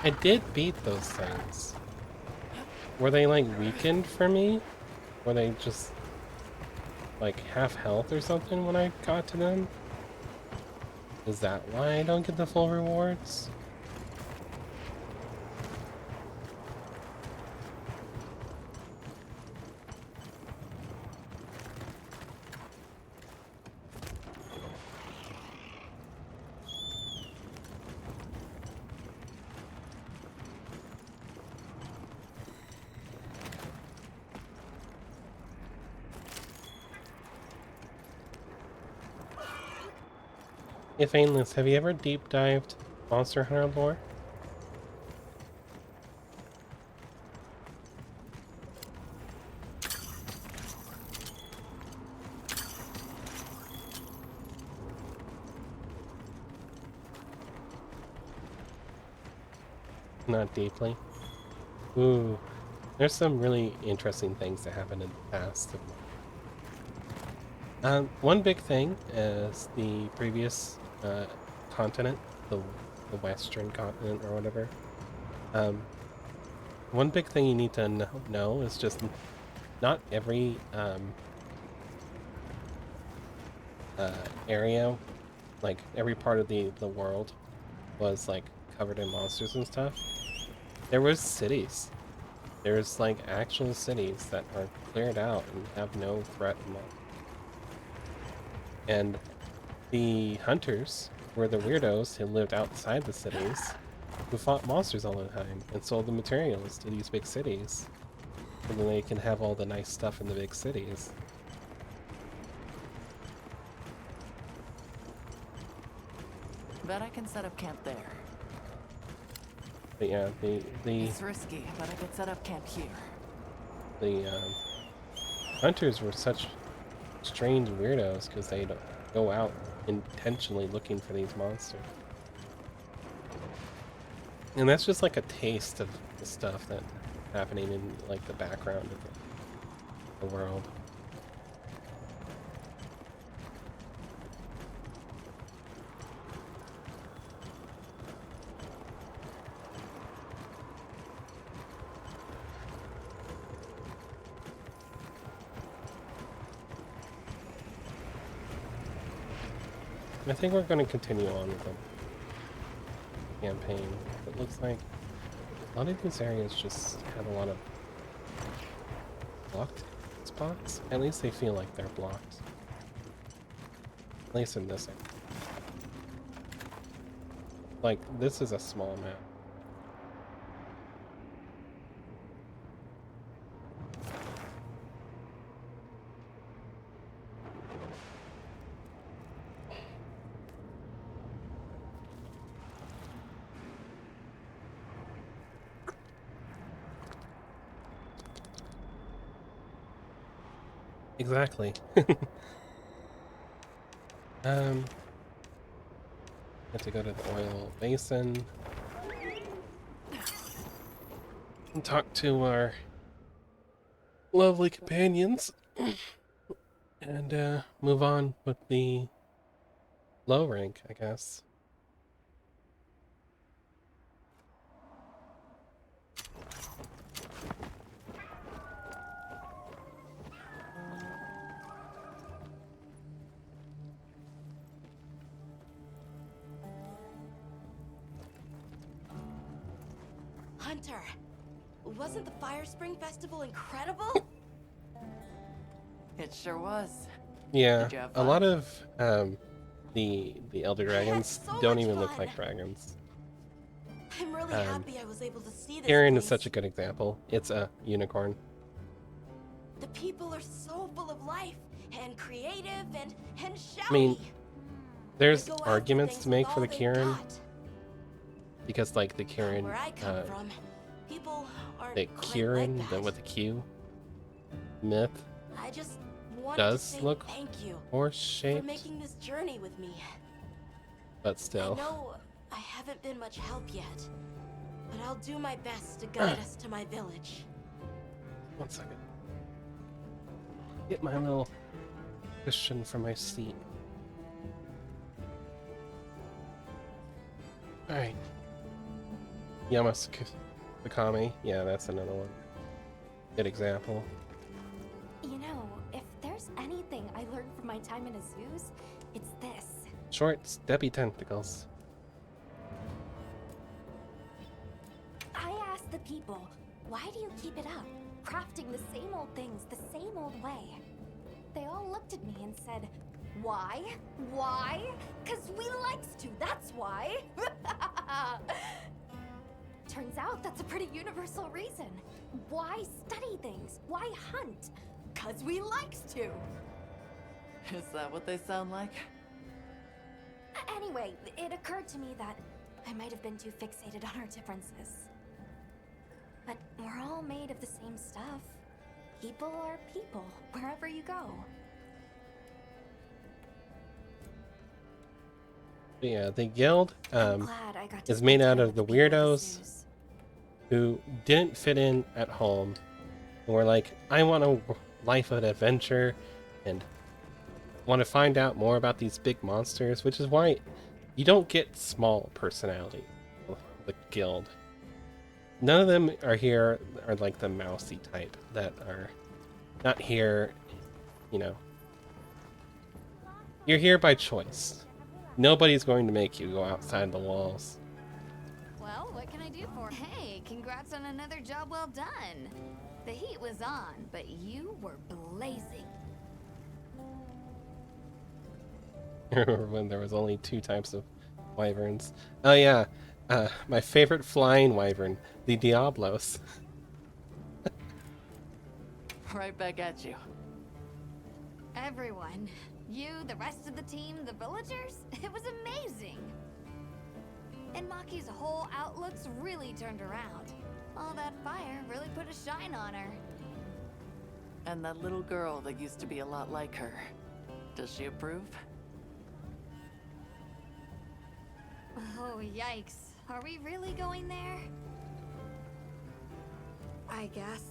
S1: I did beat those things. Were they like weakened for me? Were they just like half health or something when I got to them? Is that why I don't get the full rewards? If Aimless, have you ever deep dived Monster Hunter lore? Not deeply. Ooh, there's some really interesting things that happened in the past. One big thing is the previous continent, the the Western continent or whatever. One big thing you need to know is just not every area, like every part of the world was like covered in monsters and stuff. There was cities. There's like actual cities that are cleared out and have no threat in them. And the hunters were the weirdos who lived outside the cities, who fought monsters all the time and sold the materials to these big cities. And then they can have all the nice stuff in the big cities.
S4: Bet I can set up camp there.
S1: But yeah, the
S4: It's risky, but I could set up camp here.
S1: hunters were such strange weirdos because they'd go out intentionally looking for these monsters. And that's just like a taste of the stuff that's happening in like the background of the world. I think we're going to continue on with the campaign. It looks like a lot of these areas just have a lot of blocked spots. At least they feel like they're blocked. At least in this area. Like, this is a small map. Exactly. Have to go to the oil basin and talk to our lovely companions and move on with the low rank, I guess.
S5: Hunter, wasn't the Fire Spring Festival incredible?
S4: It sure was.
S1: Yeah,
S4: Did you have
S1: a
S4: fun?
S1: lot of the Elder
S5: I had
S1: Dragons
S5: so
S1: don't
S5: much
S1: even look
S5: fun.
S1: like dragons.
S5: I'm really happy I was able to see this
S1: Kieran is
S5: place.
S1: such a good example. It's a unicorn.
S5: The people are so full of life and creative and shouty.
S1: I mean, there's
S5: They go after
S1: arguments
S5: things
S1: to make
S5: with
S1: for the
S5: all they've
S1: Kieran
S5: got.
S1: because, like, the Kieran,
S5: Where I come from, people aren't
S1: the
S5: quite
S1: Kieran,
S5: like
S1: the
S5: that.
S1: with the Q myth
S5: I just wanted
S1: does
S5: to say
S1: look
S5: thank you
S1: horse
S5: for
S1: shaped,
S5: making this journey with me.
S1: but still.
S5: I know I haven't been much help yet, but I'll do my best to guide us to my village.
S1: 1 second. Get my little cushion from my seat. Alright. Yamasukami. Yeah, that's another one. Good example.
S2: You know, if there's anything I learned from my time in Azuz, it's this.
S1: Short, steppy tentacles.
S2: I asked the people, why do you keep it up? Crafting the same old things the same old way. They all looked at me and said, why? Why? 'Cause we likes to, that's why. Turns out that's a pretty universal reason. Why study things? Why hunt? 'Cause we likes to.
S4: Is that what they sound like?
S2: Anyway, it occurred to me that I might have been too fixated on our differences. But we're all made of the same stuff. People are people, wherever you go.
S1: But yeah, the guild
S2: I'm glad I got to
S1: is
S2: spend
S1: made out
S2: time
S1: of
S2: with
S1: the
S2: people at
S1: weirdos
S2: Azuz.
S1: who didn't fit in at home and were like, I want a life of adventure and want to find out more about these big monsters, which is why You don't get small personality, the guild. None of them are here are like the mousy type that are not here, you know. You're here by choice. Nobody's going to make you go outside the walls.
S2: Well, what can I do for? Hey, congrats on another job well done. The heat was on, but you were blazing.
S1: Remember when there was only 2 types of wyverns? Oh yeah, my favorite flying wyvern, the Diablos.
S4: Right back at you.
S2: Everyone. You, the rest of the team, the villagers? It was amazing! And Maki's whole outlook's really turned around. All that fire really put a shine on her.
S4: And that little girl that used to be a lot like her. Does she approve?
S2: Oh, yikes. Are we really going there? I guess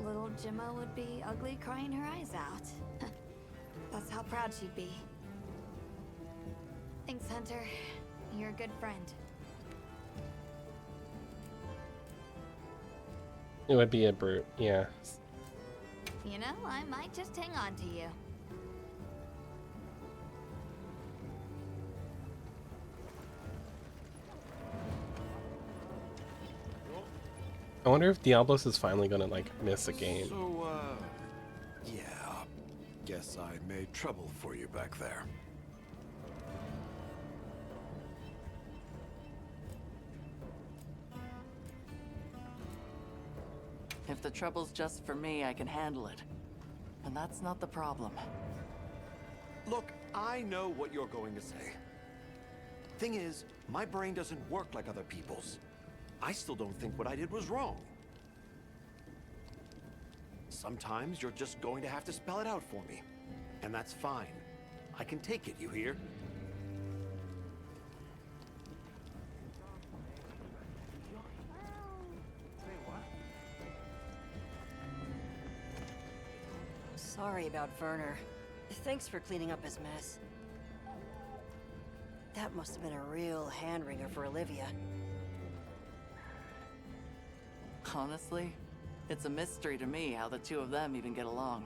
S2: little Gemma would be ugly crying her eyes out. That's how proud she'd be. Thanks, Hunter. You're a good friend.
S1: It would be a brute, yeah.
S2: You know, I might just hang on to you.
S1: I wonder if Diablos is finally gonna like miss a game.
S6: So, yeah. Guess I made trouble for you back there.
S4: If the trouble's just for me, I can handle it. And that's not the problem.
S6: Look, I know what you're going to say. Thing is, my brain doesn't work like other people's. I still don't think what I did was wrong. Sometimes you're just going to have to spell it out for me. And that's fine. I can take it, you hear?
S7: Sorry about Werner. Thanks for cleaning up his mess. That must have been a real hand-wringer for Olivia.
S4: Honestly, it's a mystery to me how the two of them even get along.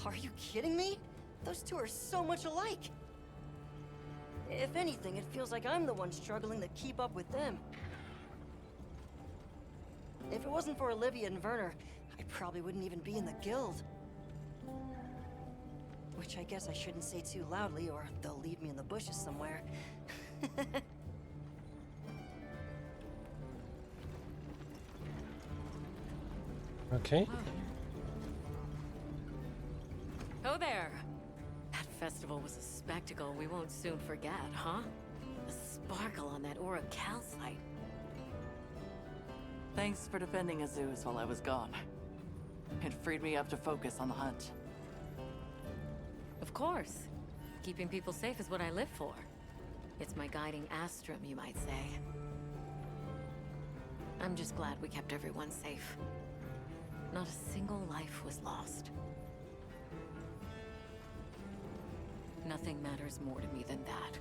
S7: Are you kidding me? Those two are so much alike. If anything, it feels like I'm the one struggling to keep up with them. If it wasn't for Olivia and Werner, I probably wouldn't even be in the guild. Which I guess I shouldn't say too loudly, or they'll leave me in the bushes somewhere.
S1: Okay.
S8: Oh there! That festival was a spectacle we won't soon forget, huh? The sparkle on that Aura calcite.
S4: Thanks for defending Azuz while I was gone. It freed me up to focus on the hunt.
S8: Of course. Keeping people safe is what I live for. It's my guiding astrum, you might say. I'm just glad we kept everyone safe. Not a single life was lost. Nothing matters more to me than that.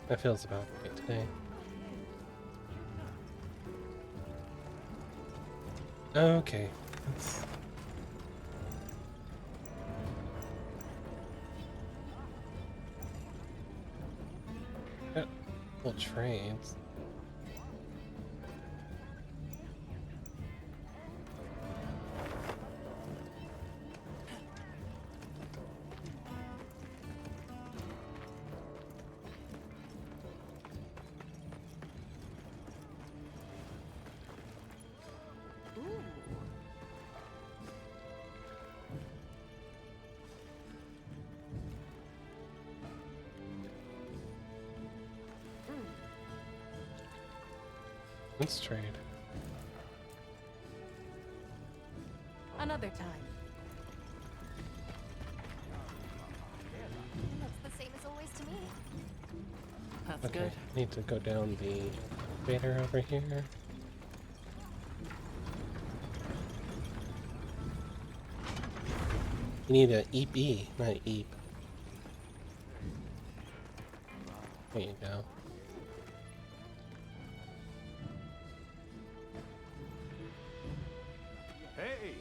S1: That feels about right today. Okay. Let's... Well, trades. Let's trade.
S8: Another time.
S2: Looks the same as always to me.
S4: That's
S1: Okay,
S4: good.
S1: need to go down the elevator over here. You need a EP, not eep. There you go.
S3: Hey!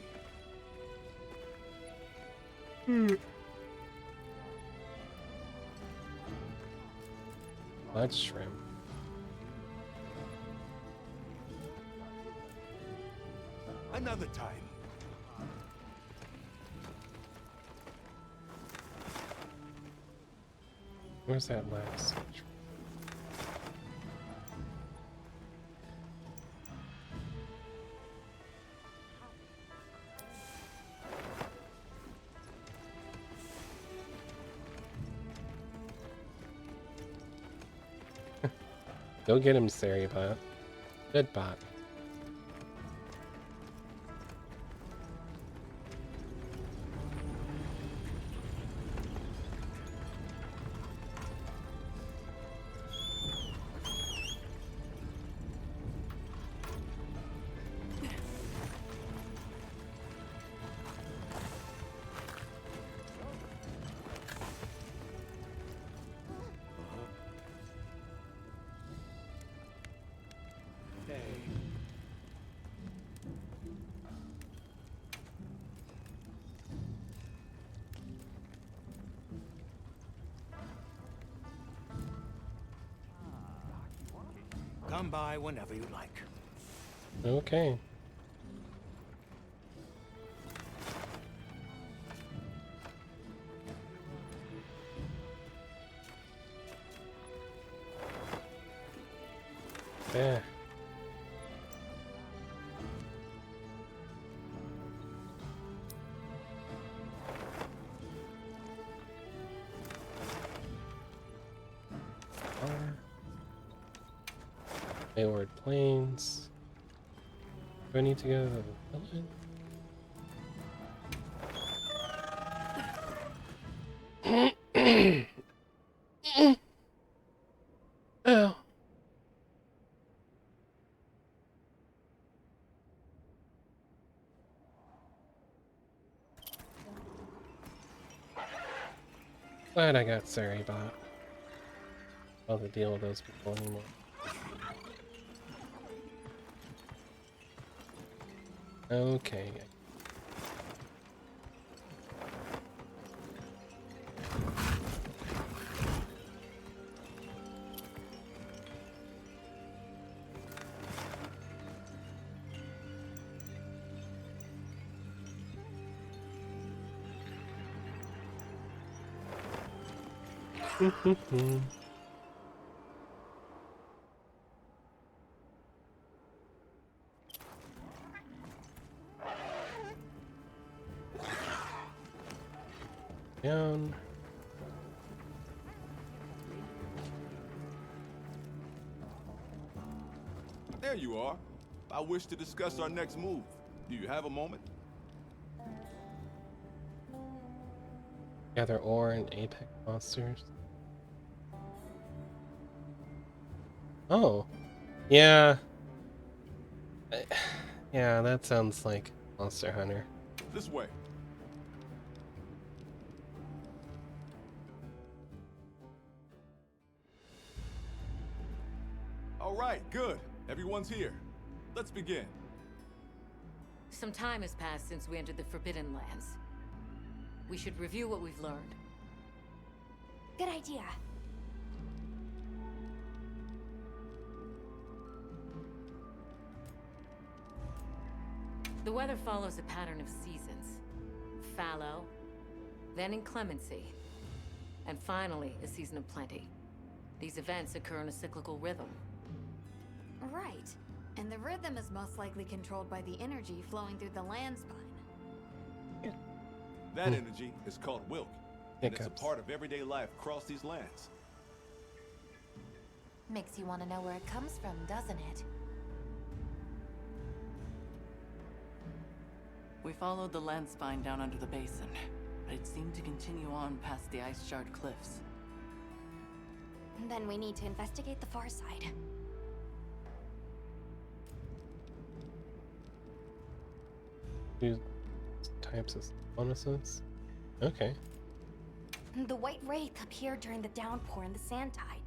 S1: Blood shrimp.
S3: Another time.
S1: Where's that last? Go get him, Saribot. Good bot.
S3: Come by whenever you like.
S1: Okay. There. Wayward Plains. Do I need to go to the village? Oh. Glad I got Saribot. I'll have to deal with those people anymore. Okay. Down.
S9: There you are. I wish to discuss our next move. Do you have a moment?
S1: Gather ore and apex monsters. Oh. Yeah. Yeah, that sounds like Monster Hunter.
S9: This way. All right, good. Everyone's here. Let's begin.
S8: Some time has passed since we entered the Forbidden Lands. We should review what we've learned.
S2: Good idea.
S8: The weather follows a pattern of seasons. Fallow, then inclemency, and finally a season of plenty. These events occur in a cyclical rhythm.
S2: Right. And the rhythm is most likely controlled by the energy flowing through the land spine.
S9: That energy is called Wilk, and it's a
S1: Hiccups.
S9: part of everyday life across these lands.
S2: Makes you want to know where it comes from, doesn't it?
S4: We followed the land spine down under the basin, but it seemed to continue on past the ice shard cliffs.
S2: Then we need to investigate the far side.
S1: Two types of bonuses. Okay.
S2: The white wraith appeared during the downpour in the sand tide.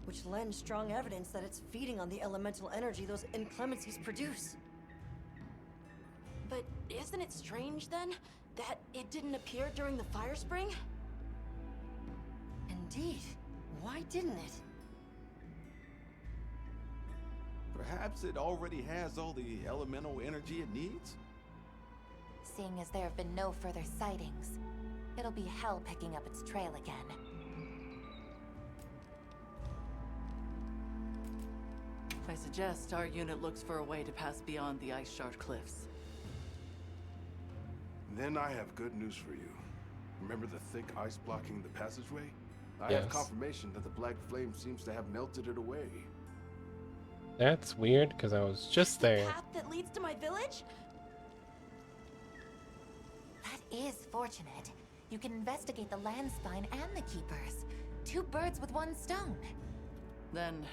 S7: Which lends strong evidence that it's feeding on the elemental energy those inclemencies produce.
S5: But isn't it strange then that it didn't appear during the fire spring?
S7: Indeed. Why didn't it?
S9: Perhaps it already has all the elemental energy it needs?
S2: Seeing as there have been no further sightings, it'll be hell picking up its trail again.
S4: I suggest our unit looks for a way to pass beyond the Ice Shard Cliffs.
S10: Then I have good news for you. Remember the thick ice blocking the passageway? I
S1: Yes.
S10: have confirmation that the black flame seems to have melted it away.
S1: That's weird, because I was just
S5: The
S1: there.
S5: path that leads to my village?
S2: That is fortunate. You can investigate the land spine and the keepers. 2 birds with 1 stone.
S4: Then,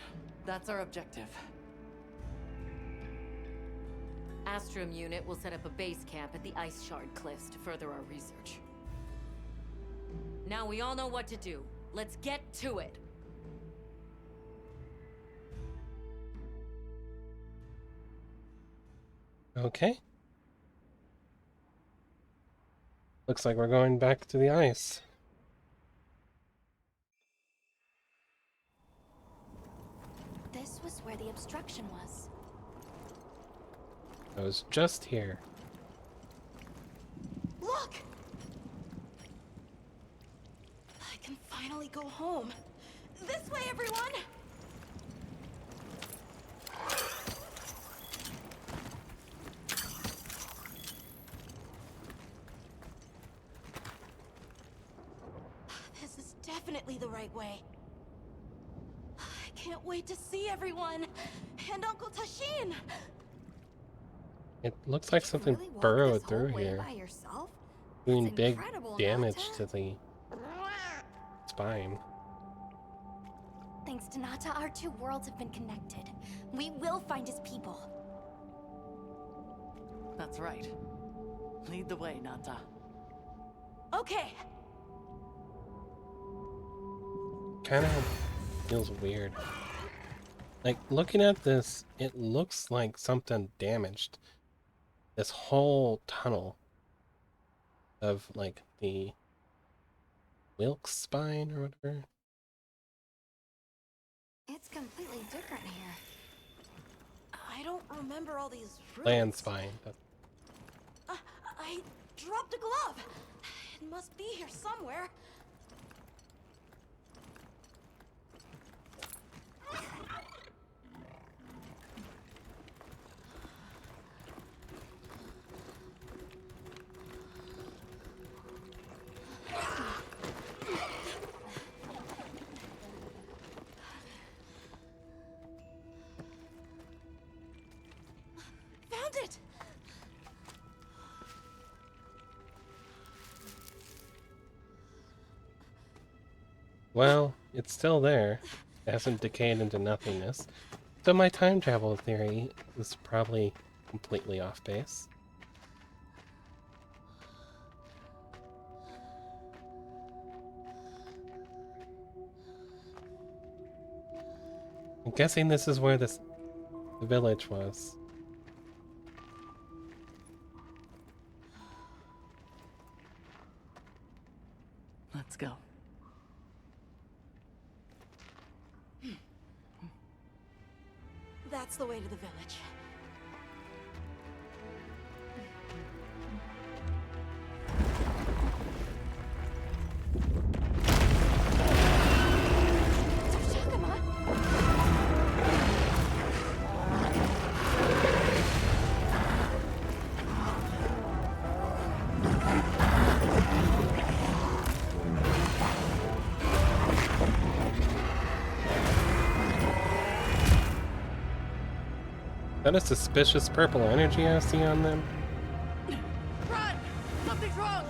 S4: that's our objective.
S8: Astrum unit will set up a base camp at the Ice Shard Cliffs to further our research. Now we all know what to do. Let's get to it.
S1: Okay. Looks like we're going back to the ice.
S2: This was where the obstruction was.
S1: I was just here.
S5: Look! I can finally go home. This way, everyone! This is definitely the right way. I can't wait to see everyone! And Uncle Tashin!
S1: It looks like something
S2: Really walked
S1: burrowed
S2: this whole
S1: through
S2: way
S1: here,
S2: by yourself?
S1: doing
S2: That's
S1: big
S2: incredible,
S1: damage
S2: Nata.
S1: to the spine.
S2: Thanks to Nata, our 2 worlds have been connected. We will find his people.
S4: That's right. Lead the way, Nata.
S5: Okay,
S1: Kind of feels weird. Like, looking at this, it looks like something damaged this whole tunnel of, like, the Wilkes spine or whatever.
S2: It's completely different here.
S5: I don't remember all these roots.
S1: Land spine.
S5: I dropped a glove. It must be here somewhere. Found it!
S1: Well, it's still there. It hasn't decayed into nothingness. So my time travel theory is probably completely off base. I'm guessing this is where the village was.
S4: Let's go.
S5: That's the way to the village.
S2: Takuma!
S1: Is that a suspicious purple energy I see on them?
S4: Run! Something's wrong!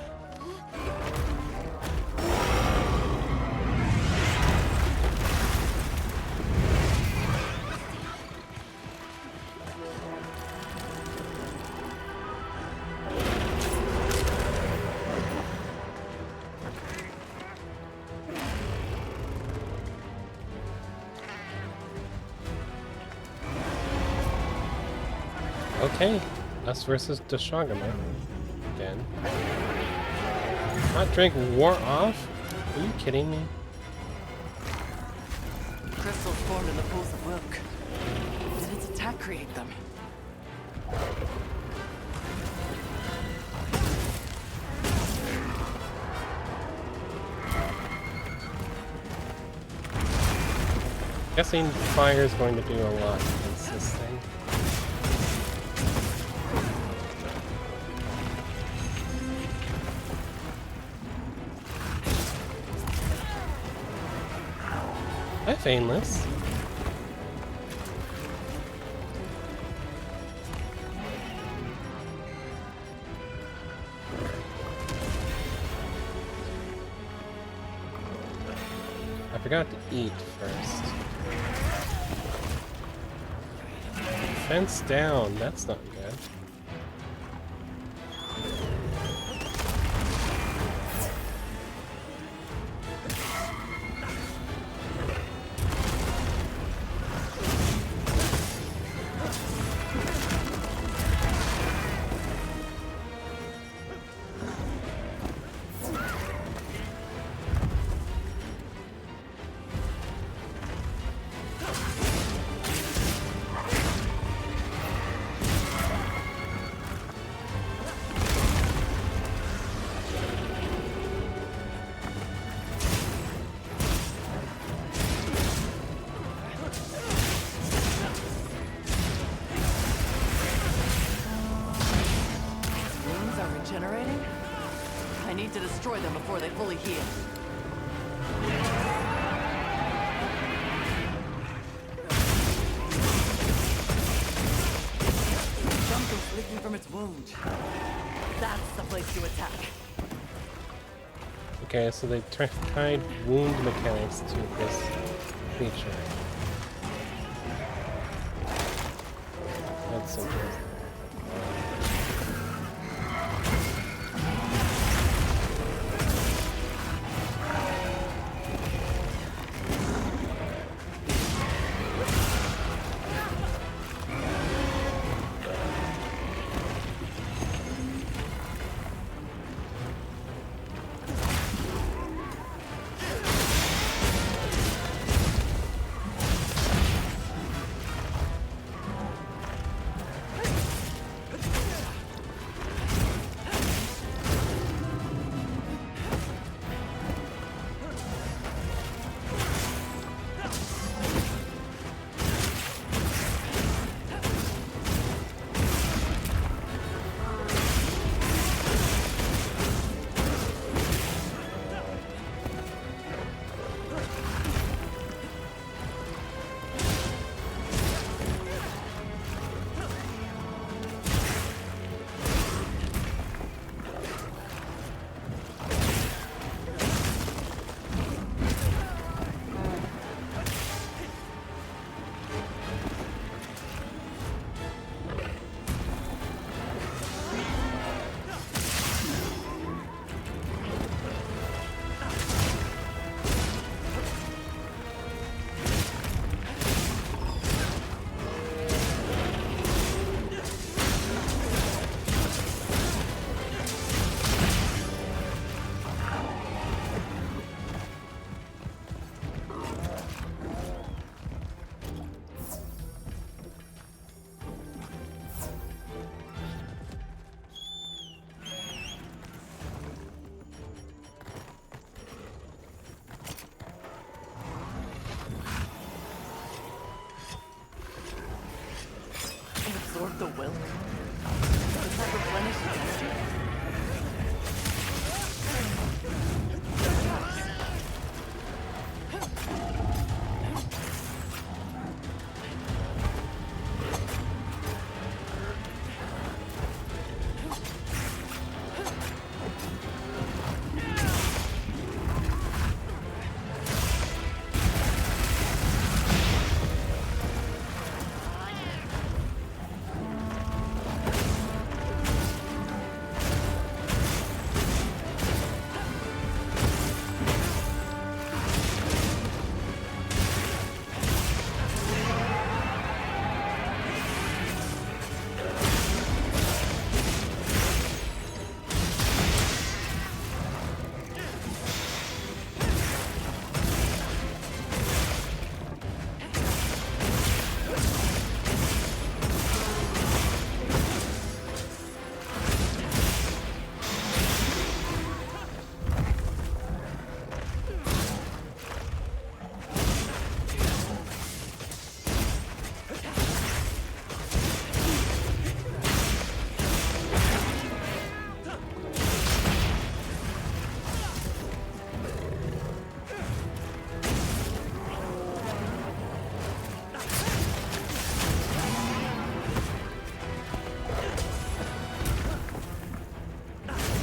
S1: Okay, us versus Deshagama. Again. Hot drink wore off? Are you kidding me?
S4: Crystals formed in the pools of Wilk. Did its attack create them?
S1: Guessing fire is going to do a lot against this thing. Hi, Fainless. I forgot to eat first. Fence down, that's not good.
S4: Wounds are regenerating? I need to destroy them before they fully heal. Something's leaking from its wound. That's the place to attack.
S1: Okay, so they tied wound mechanics to this creature. That's interesting.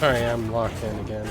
S1: Sorry, I'm locked in again.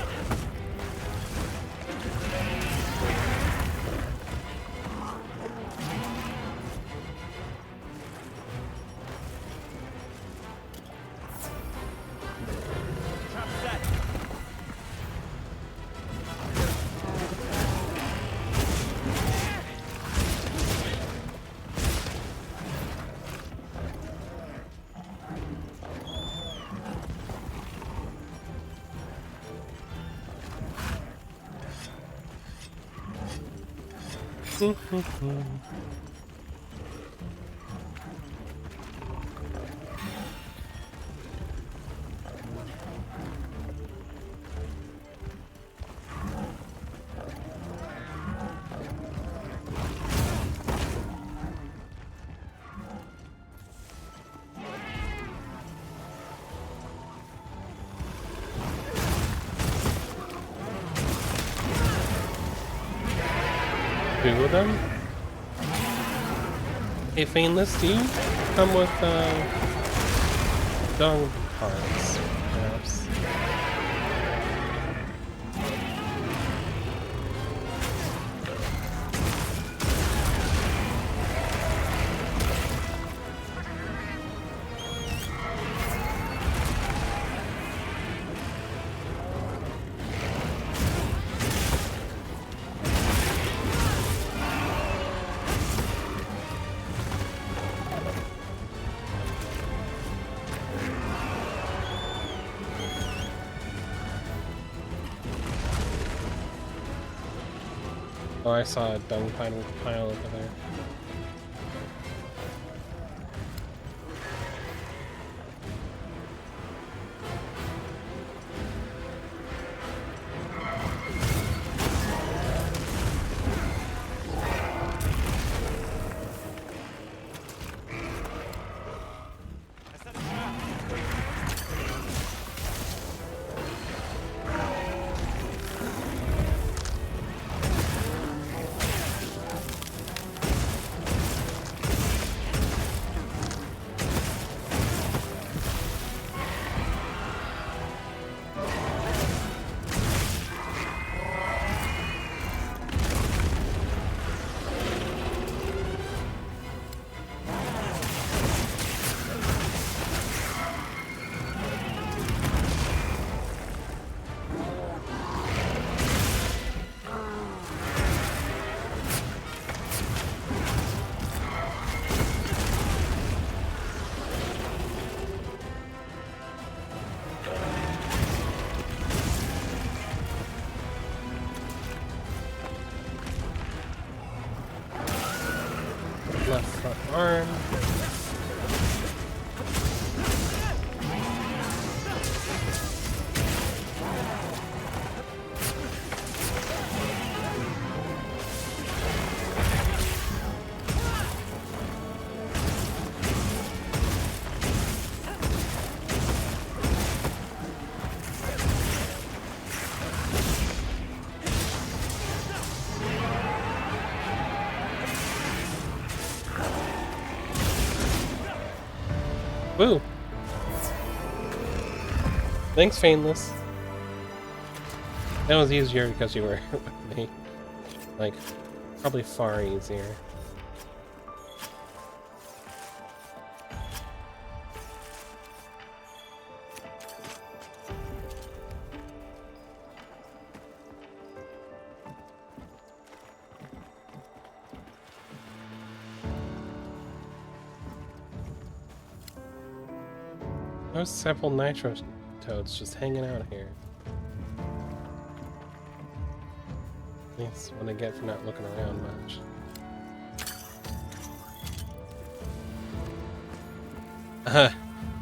S1: Two of them? Hey, Fainless, do you come with, dog parts, perhaps? Oh, I saw a dung pile over there. Left front arm. Woo! Thanks, Fainless. That was easier because you were with me. Like, probably far easier. There's several nitro toads just hanging out here. That's what I get for not looking around much.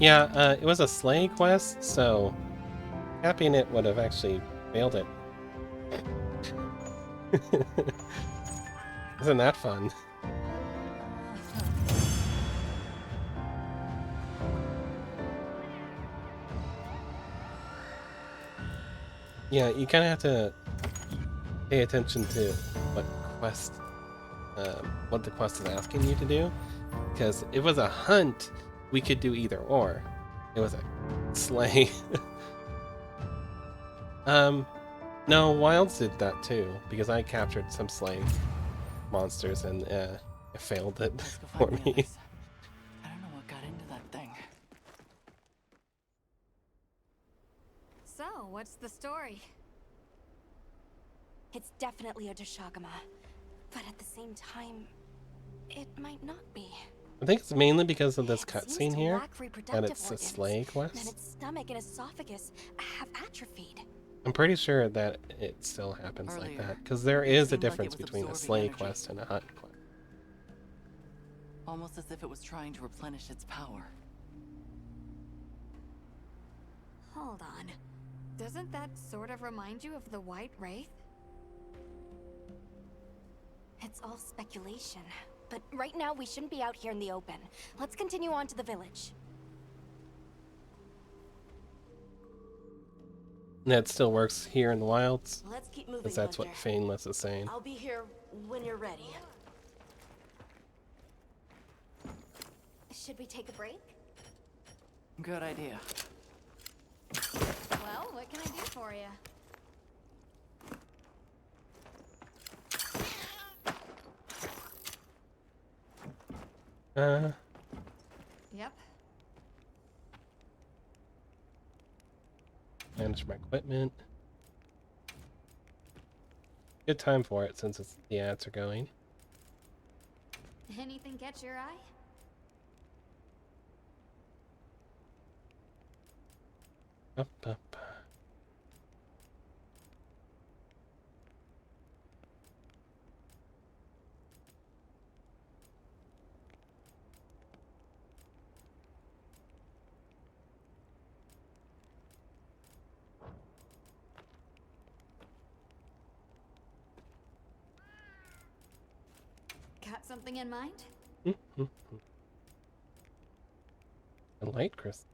S1: Yeah, it was a sleigh quest, so capping it would have actually failed it. Isn't that fun? Yeah, you kind of have to pay attention to what the quest is asking you to do. Because if it was a hunt, we could do either or. It was a sleigh. No, Wilds did that too, because I captured some slave monsters and it failed it
S4: Let's go
S1: for
S4: find the
S1: me.
S4: others. I don't know what got into that thing.
S2: So, what's the story? It's definitely a Deshagama, but at the same time, it might not be.
S1: I think it's mainly because of this
S2: It seems
S1: cutscene
S2: to
S1: here,
S2: lack
S1: that
S2: reproductive
S1: it's a
S2: organs,
S1: sleigh
S2: and
S1: quest.
S2: its stomach and esophagus have atrophied.
S1: I'm pretty sure that it still happens like
S4: Earlier,
S1: that, because there
S4: it
S1: is a
S4: seemed like it
S1: difference
S4: was
S1: between a
S4: absorbing
S1: sleigh
S4: energy.
S1: quest and a hunt quest.
S4: Almost as if it was trying to replenish its power.
S2: Hold on. Doesn't that sort of remind you of the White Wraith? It's all speculation. But right now we shouldn't be out here in the open. Let's continue on to the village.
S1: And that still works here in the wilds,
S7: Let's keep moving,
S1: because that's what
S7: Hunter.
S1: Fainless is saying.
S7: I'll be here when you're ready.
S2: Should we take a break?
S4: Good idea.
S2: Well, what can I do for you? Yep.
S1: Manage my equipment. Good time for it since the ads are going.
S2: Anything catch your eye?
S1: Up, up.
S2: Got something in mind?
S1: A light crystal.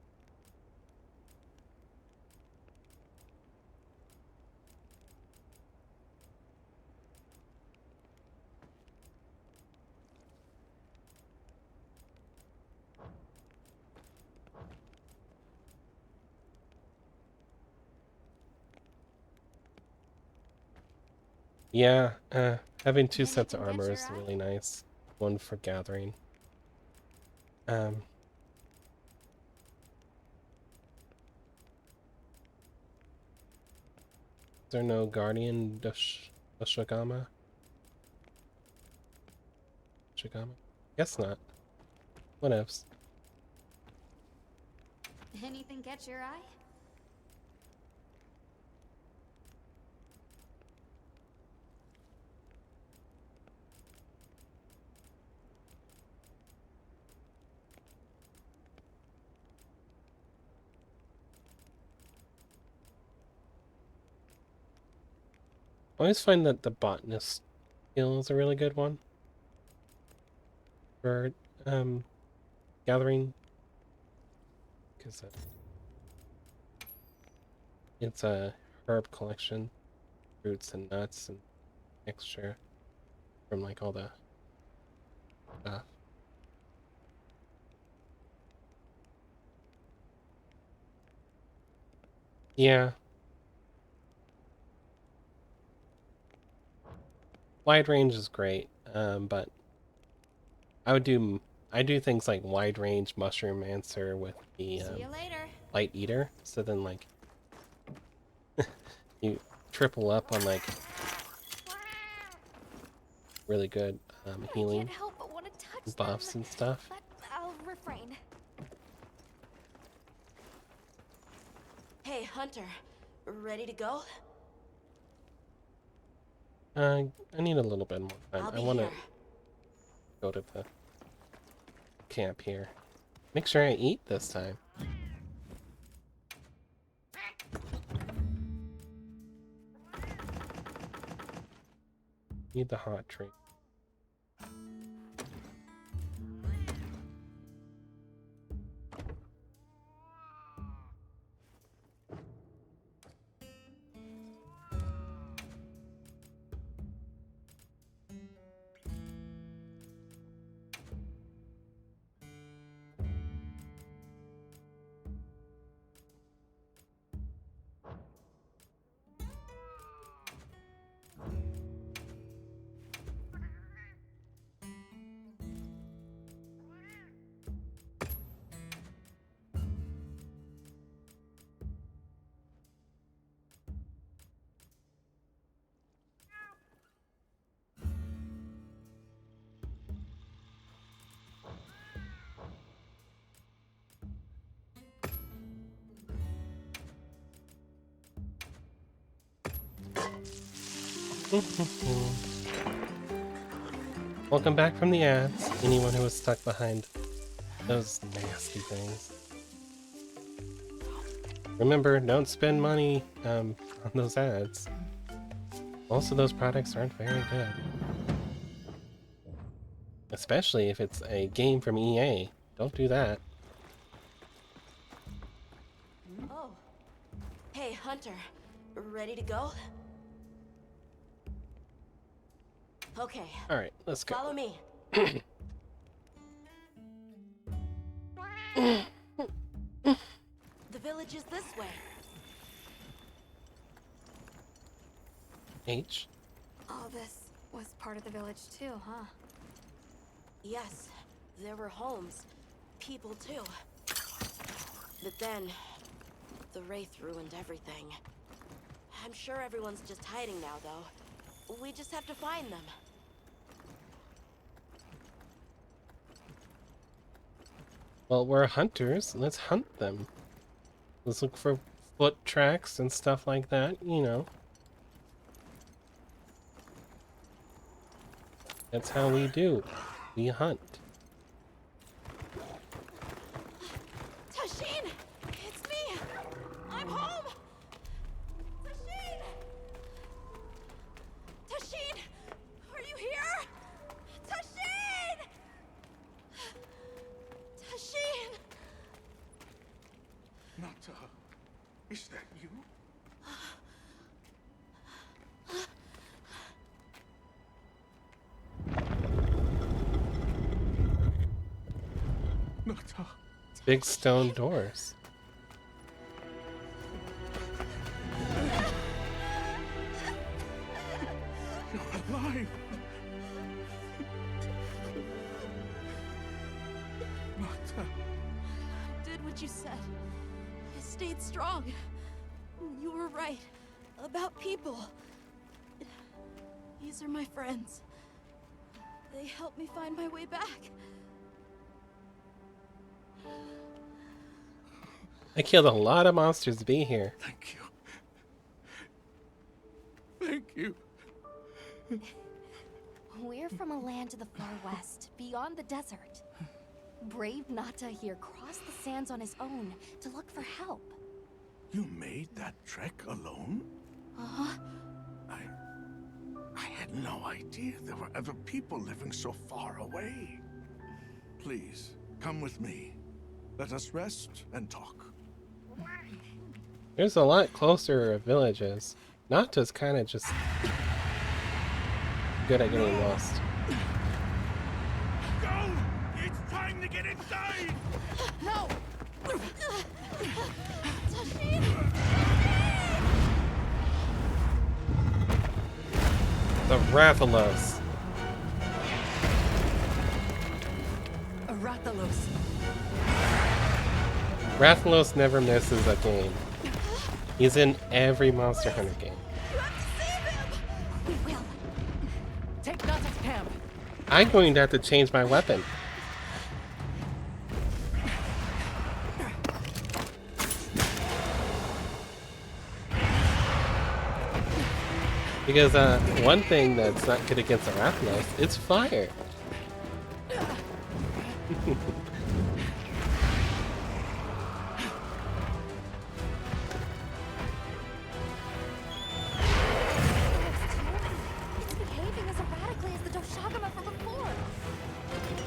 S1: Yeah, having two sets of
S2: Anything catch
S1: armor
S2: your
S1: is
S2: eye?
S1: really nice. One for gathering. Is there no Guardian Deshagama? Deshagama? Guess not. Whatevs.
S2: Anything catch your eye?
S1: I always find that the botanist skill is a really good one for gathering, because it's a herb collection, fruits and nuts and mixture from like all the stuff. Yeah. Wide range is great, but I do things like wide range mushroom answer with the
S2: See you later.
S1: light eater, so then like you triple up on like really good
S2: I
S1: healing
S2: can't help but want to touch
S1: buffs
S2: them,
S1: and stuff.
S2: but I'll refrain.
S7: Hey, Hunter. Ready to go?
S1: I need a little bit more time.
S7: I'll
S1: I
S7: be
S1: want to
S7: here.
S1: go to the camp here. Make sure I eat this time. Need the hot drink. Welcome back from the ads, anyone who was stuck behind those nasty things. Remember, don't spend money on those ads. Most of those products aren't very good. Especially if it's a game from EA. Don't do that.
S5: Oh. Hey, Hunter. Ready to go? Okay.
S1: Alright, let's go.
S5: Follow me. The village is this way.
S1: H.
S2: All this was part of the village too, huh?
S5: Yes, there were homes. People too. But then, the Wraith ruined everything. I'm sure everyone's just hiding now, though. We just have to find them.
S1: Well, we're hunters. Let's hunt them. Let's look for foot tracks and stuff like that, you know. That's how we do. We hunt.
S5: Tashin! It's me! I'm home! Tashin! Tashin! Are you here? Tashin! Tashin!
S10: Nata, is that you? Nata.
S1: Big stone doors.
S10: You're alive! Nata.
S5: Did what you said. I stayed strong. You were right. About people. These are my friends. They helped me find my way back.
S1: I killed a lot of monsters to be here.
S10: Thank you. Thank you.
S2: We're from a land to the far west, beyond the desert. Brave Nata here crossed the sands on his own to look for help.
S10: You made that trek alone?
S5: Uh-huh.
S10: I had no idea there were other people living so far away. Please, come with me. Let us rest and talk.
S1: There's a lot closer villages. Nata's kind of just good at getting lost.
S3: Go! It's time to get inside!
S5: No!
S1: The Rathalos.
S4: Rathalos.
S1: Rathalos never misses a game. He's in every Monster Hunter game.
S2: We will.
S4: Take Nata's camp.
S1: I'm going to have to change my weapon. Because one thing that's not good against the Rathalos is fire.
S2: It's behaving as erratically as the Doshagama from before.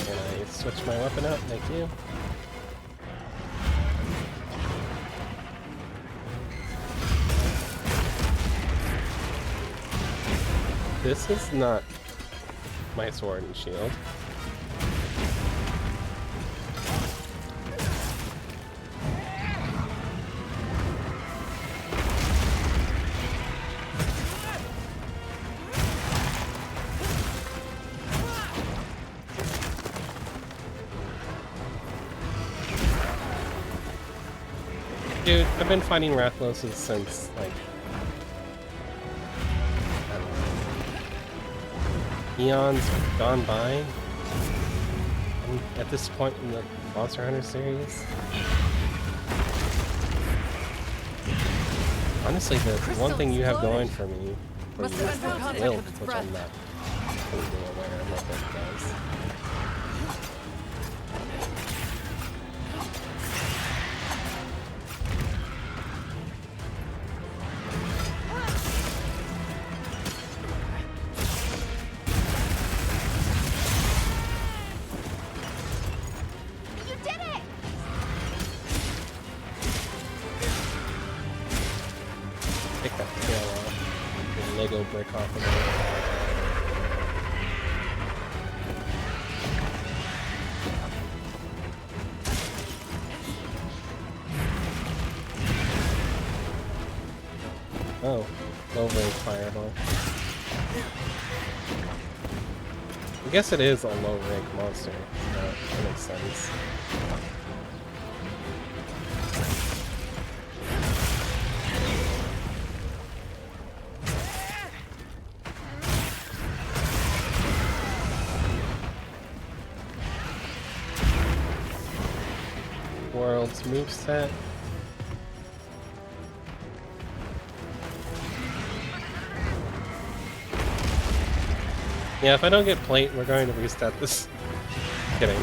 S1: Can I switch my weapon out? Thank you. This is not my sword and shield. Dude, I've been fighting Rathaloses since, like, I don't know, eons gone by. I'm at this point in the Monster Hunter series. Honestly, the one thing you have going for me or
S4: Must
S1: use
S4: have been
S1: the
S4: contact
S1: will,
S4: with its
S1: which
S4: breath.
S1: I'm not completely aware of what that does.
S2: You did it!
S1: Take that tail off. The Lego brick off of it. Oh, low range fireball. I guess it is a low rank monster. That makes sense. World's moveset. Yeah, if I don't get plate, we're going to reset this. Kidding.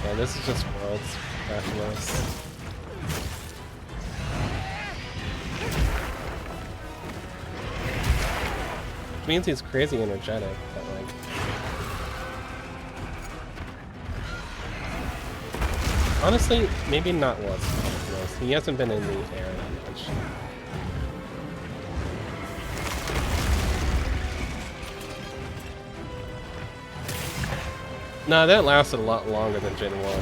S1: Yeah, this is just worlds after this. Which means he's crazy energetic, but like... Honestly, maybe not what's most. He hasn't been in the air that much. No, that lasted a lot longer than Gen 1.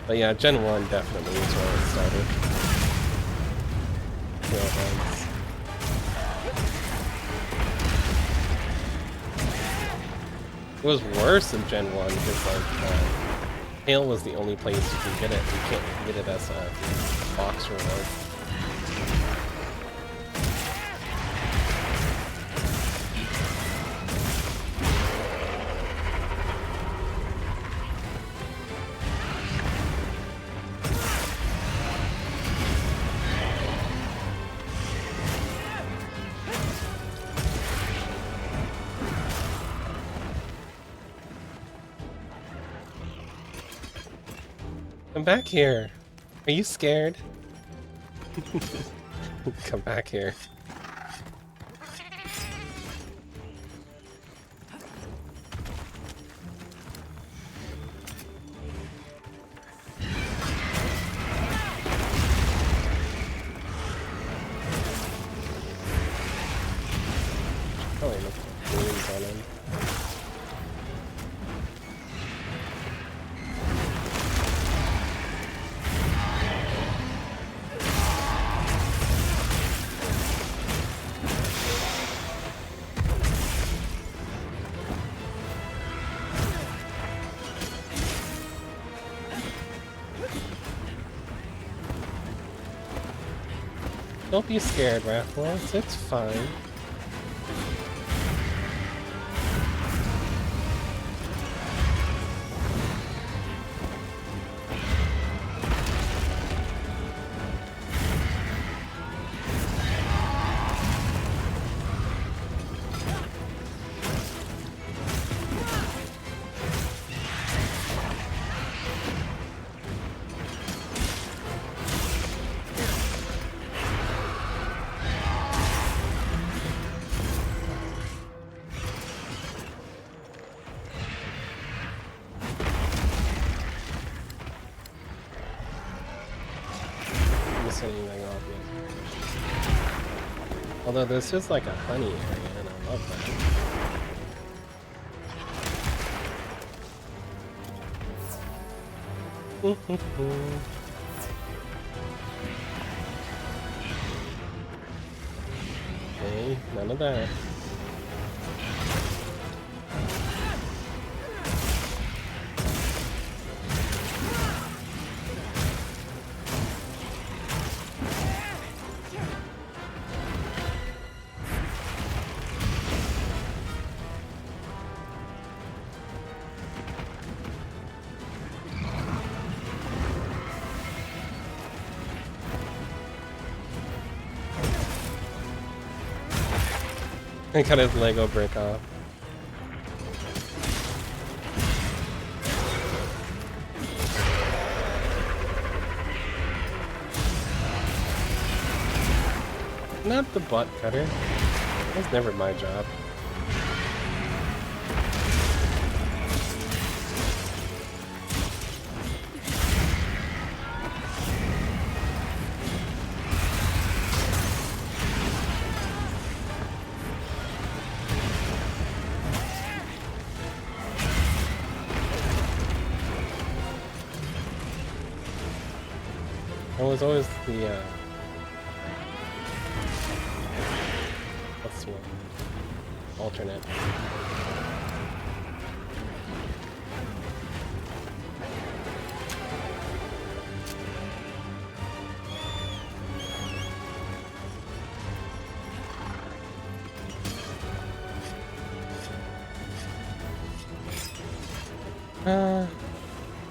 S1: But yeah, Gen 1 definitely is where it started. It was worse in Gen 1 because like Hail was the only place you can get it. You can't get it as a box reward. Come back here. Are you scared? Come back here. Probably look at wounds on him. Don't be scared, Rathalos. It's fine. Anything obvious. Although this is like a honey area, and I love that. Okay, none of that. And cut his Lego brick off. Not the butt cutter. That's never my job. I was always the what's the one? Alternate.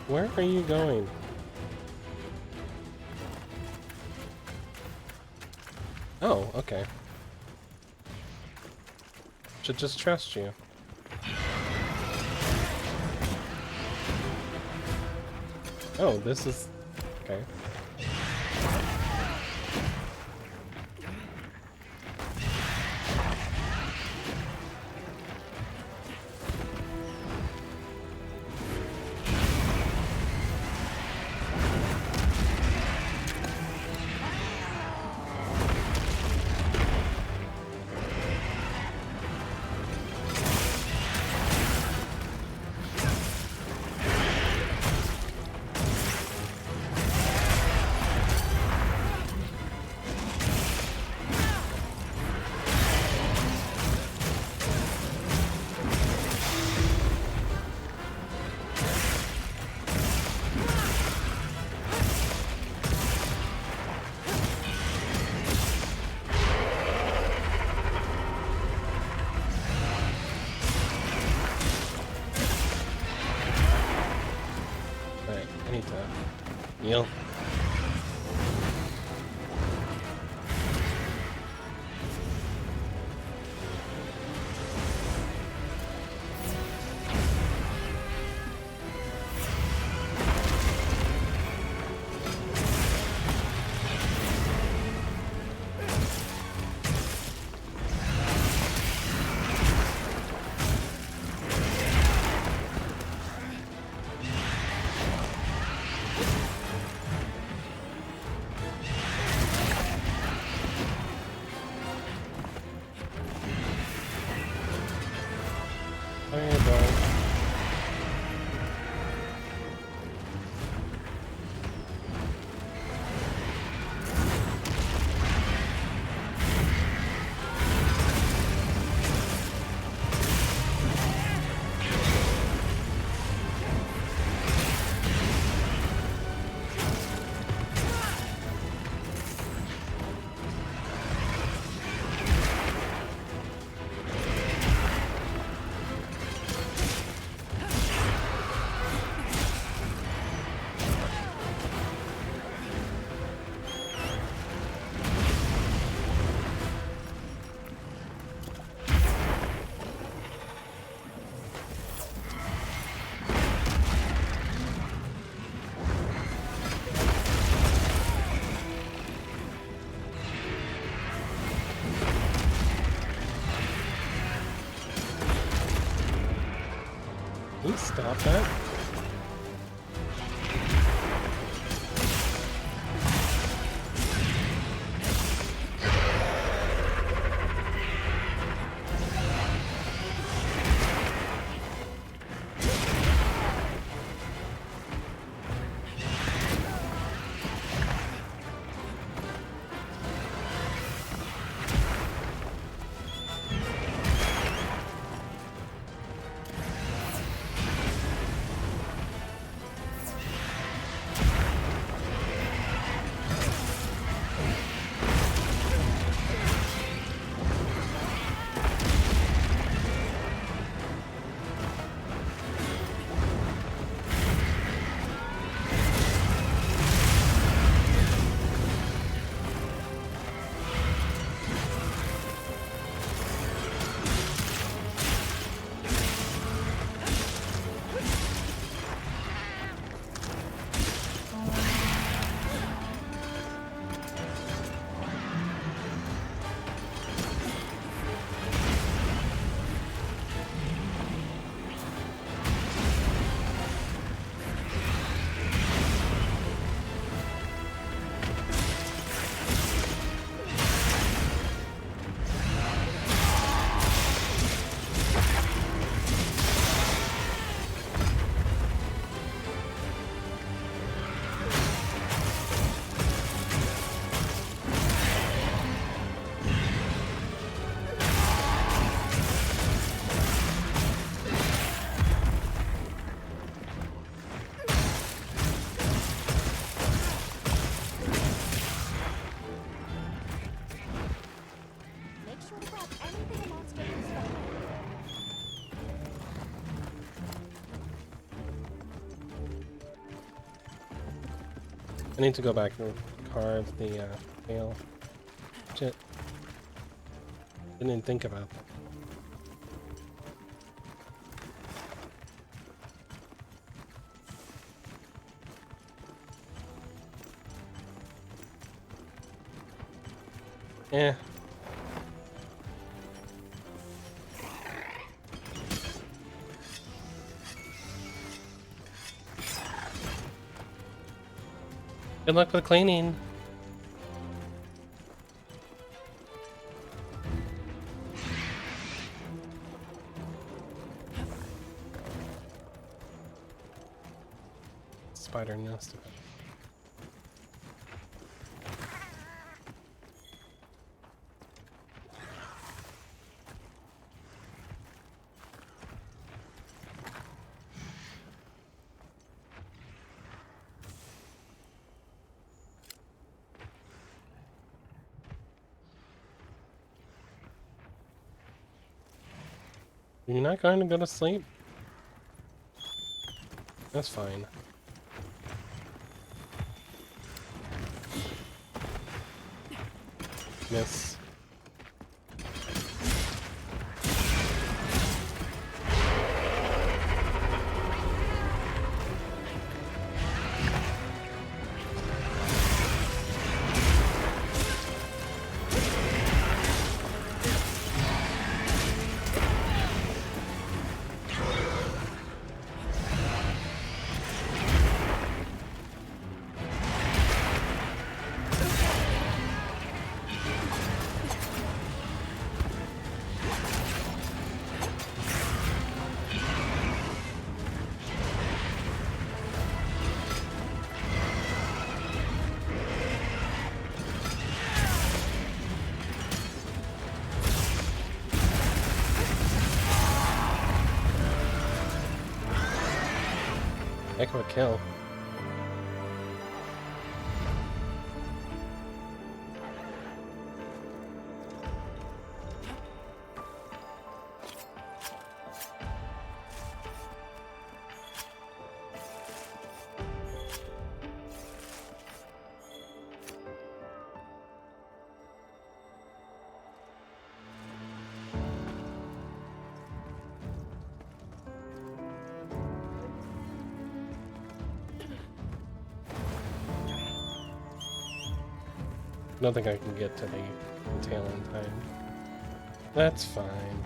S1: Where are you going? Oh, okay. Should just trust you. Oh, this is... okay. Neil. Can you stop that? I need to go back and carve the tail. Shit. Didn't even think about that. Yeah. Good luck with cleaning. Spider nest. You're not going to go to sleep? That's fine. Miss. Heck of a kill. I don't think I can get to the tail in time. That's fine.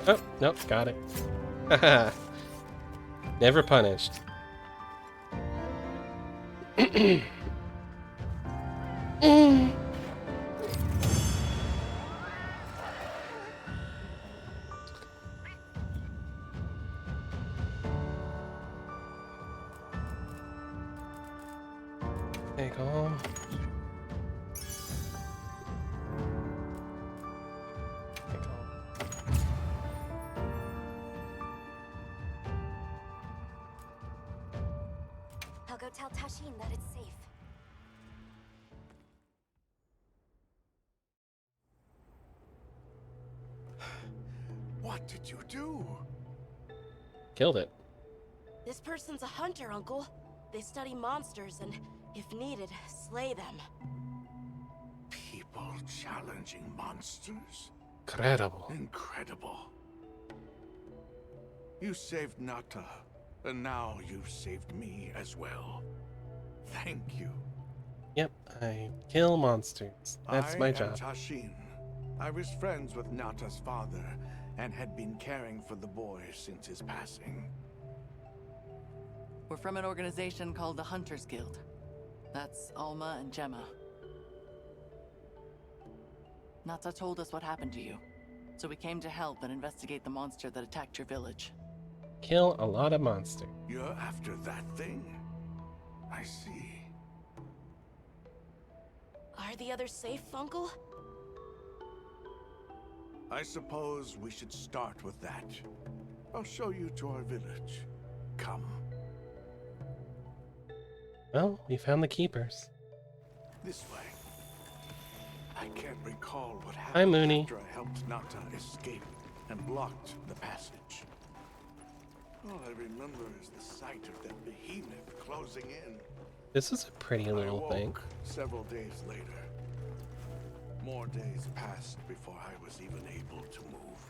S1: Oh, nope, got it. Haha. Never punished. Take home. Take home.
S2: I'll go tell Tashin that it's safe.
S10: What did you do?
S1: Killed it.
S5: This person's a hunter, Uncle. They study monsters and, if needed, slay them.
S10: People challenging monsters?
S1: Incredible.
S10: Incredible. You saved Nata, and now you've saved me as well. Thank you.
S1: Yep, I kill monsters. That's my job.
S10: I am Tashin. I was friends with Nata's father, and had been caring for the boy since his passing.
S4: We're from an organization called the Hunters Guild. That's Alma and Gemma. Nata told us what happened to you, so we came to help and investigate the monster that attacked your village.
S1: Kill a lot of monsters.
S10: You're after that thing? I see.
S5: Are the others safe, Uncle?
S10: I suppose we should start with that. I'll show you to our village. Come.
S1: Well, we found the keepers.
S10: This way. I can't recall what happened
S1: Hi, Mooney.
S10: after I helped Nata escape. and blocked the passage. All I remember is the sight of that behemoth closing in.
S1: This is a pretty little
S10: I
S1: thing.
S10: awoke several days later. More days passed before I was even able to move.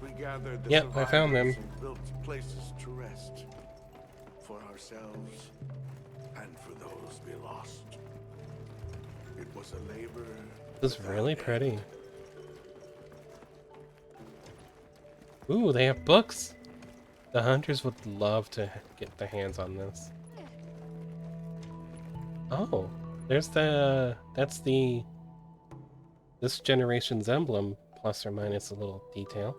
S10: We gathered the
S1: Yep, I found them.
S10: survivors and built places to rest. For ourselves and for those we lost. It was a labor.
S1: This is
S10: without
S1: really
S10: end.
S1: pretty. Ooh, they have books. The hunters would love to get their hands on this. Oh, there's this generation's emblem, plus or minus a little detail.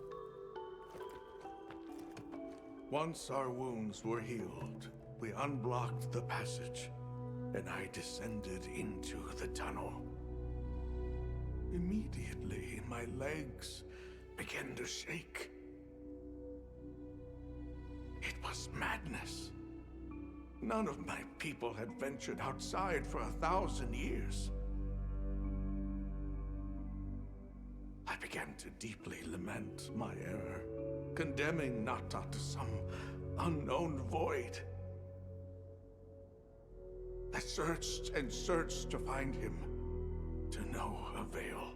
S10: Once our wounds were healed, we unblocked the passage, and I descended into the tunnel. Immediately, my legs began to shake. It was madness. None of my people had ventured outside for 1,000 years. I began to deeply lament my error, condemning Nata to some unknown void. I searched and searched to find him, to no avail.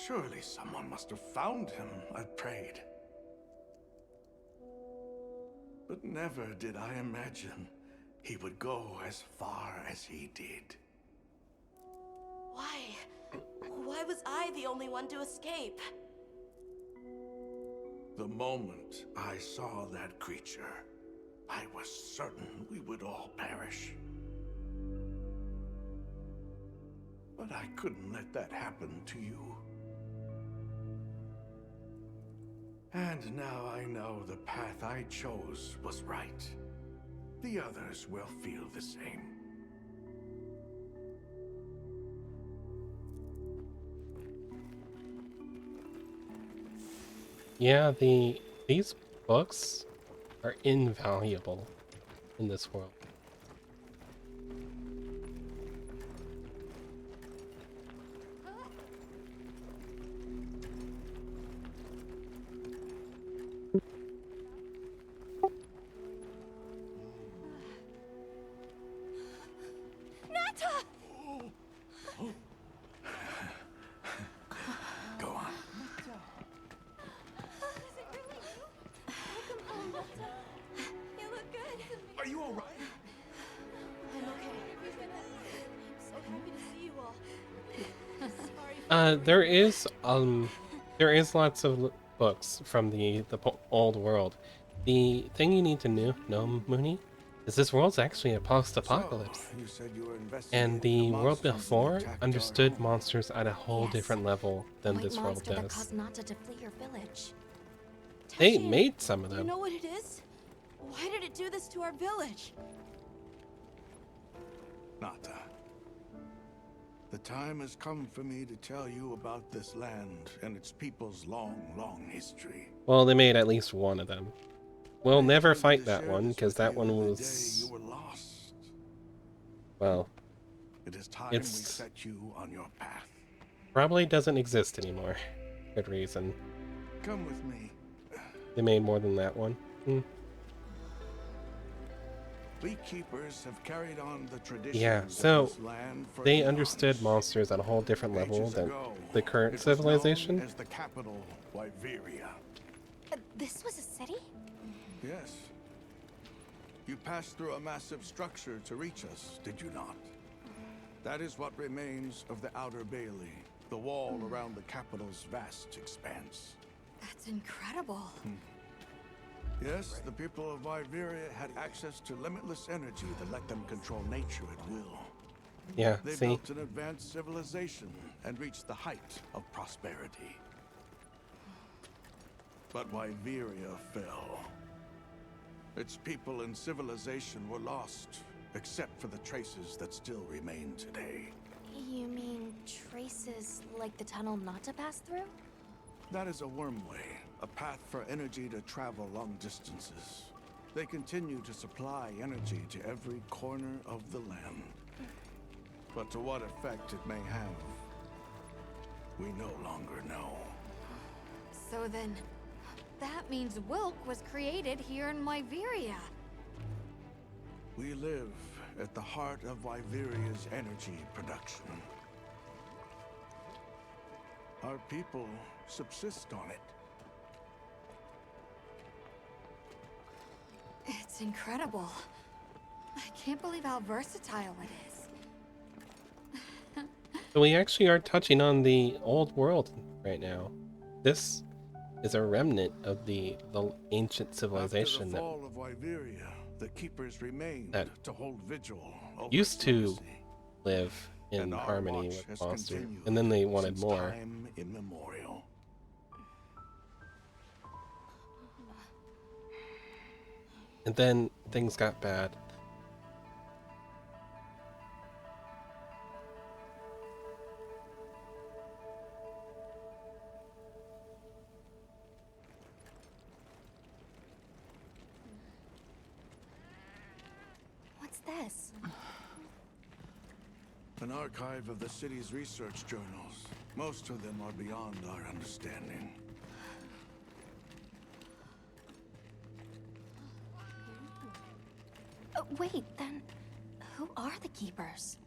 S10: Surely someone must have found him, I prayed. But never did I imagine he would go as far as he did.
S5: Why? Why was I the only one to escape?
S10: The moment I saw that creature, I was certain we would all perish. But I couldn't let that happen to you. And now I know the path I chose was right. The others will feel the same.
S1: Yeah, these books are invaluable in this world.
S2: Nata!
S10: Go on.
S2: Is it really you? Welcome home, Nata. You look good.
S6: Are you all right?
S5: I'm okay. I'm so happy to see you all. Sorry.
S1: There is lots of books from the old world. The thing you need to know, Mooney, is this world's actually a post-apocalypse.
S10: So, you said you were investigating
S1: And the world
S10: monsters that
S1: before
S10: attacked
S1: understood
S10: our home.
S1: monsters at a whole
S2: Yes.
S1: different level than
S2: White
S1: this world
S2: monster that
S1: does.
S2: caused Nata to flee your village.
S1: They
S5: Tashi,
S1: made some of
S5: You
S1: them.
S5: know what it is? Why did it do this to our village?
S10: Nata. The time has come for me to tell you about this land and its people's long, long history.
S1: Well, they made at least one of them. We'll
S10: I
S1: never
S10: came
S1: fight
S10: to
S1: that
S10: share
S1: one,
S10: this
S1: because
S10: with
S1: that
S10: you
S1: one
S10: the
S1: was...
S10: day you were lost.
S1: Well,
S10: It is time we
S1: it's...
S10: set you on your path.
S1: probably doesn't exist anymore. Good reason.
S10: Come with me.
S1: They made more than that one.
S10: Beekeepers have carried on the traditions
S1: Yeah,
S10: of
S1: so
S10: this land for
S1: they
S10: eons.
S1: understood monsters at a whole different level
S10: Ages
S1: than
S10: ago,
S1: the current
S10: it was known
S1: civilization.
S10: as the capital, Wyveria.
S2: This was a city?
S10: Yes. You passed through a massive structure to reach us, did you not? That is what remains of the Outer Bailey, the wall around the capital's vast expanse.
S2: That's incredible.
S10: Yes, the people of Wyveria had access to limitless energy that let them control nature at will.
S1: Yeah,
S10: They
S1: see?
S10: built an advanced civilization and reached the height of prosperity. But Wyveria fell. Its people and civilization were lost, except for the traces that still remain today.
S2: You mean traces like the tunnel Nata passed through?
S10: That is a wormway, a path for energy to travel long distances. They continue to supply energy to every corner of the land. But to what effect it may have, we no longer know.
S11: So then, that means Wilk was created here in Wyveria.
S10: We live at the heart of Wyveria's energy production. Our people subsist on it.
S11: It's incredible. I can't believe how versatile it is.
S1: So we actually are touching on the old world right now. This is a remnant of the ancient civilization
S10: After the
S1: that
S10: fall of Wyveria, the Keepers remained to hold vigil over
S1: used
S10: its
S1: to
S10: legacy.
S1: live in
S10: And our
S1: harmony
S10: watch
S1: with
S10: has
S1: Monster,
S10: continued
S1: and then they wanted
S10: since
S1: more.
S10: time immemorial.
S1: And then things got bad.
S2: What's this?
S10: An archive of the city's research journals. Most of them are beyond our understanding.
S2: Wait, then who are the Keepers?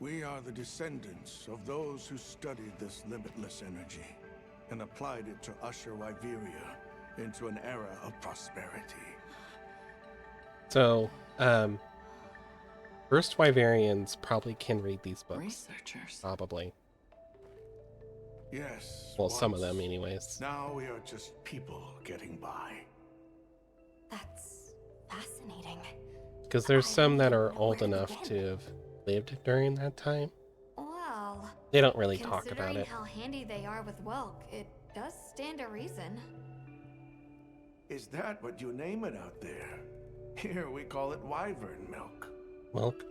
S10: We are the descendants of those who studied this limitless energy and applied it to usher Wyveria into an era of prosperity.
S1: So, first Wyverians probably can read these books.
S4: Researchers.
S1: Probably.
S10: Yes.
S1: Well, some of
S10: once.
S1: them anyways.
S10: Now we are just people getting by.
S2: That's fascinating.
S1: Because there's some that are
S2: know
S1: old
S2: where to
S1: enough
S2: begin.
S1: to have lived during that time.
S11: Well,
S1: They don't really talk about
S11: considering
S1: it.
S11: how handy they are with Wilk, it does stand to reason.
S10: Is that what you name it out there? Here we call it wyvern milk.
S1: Milk.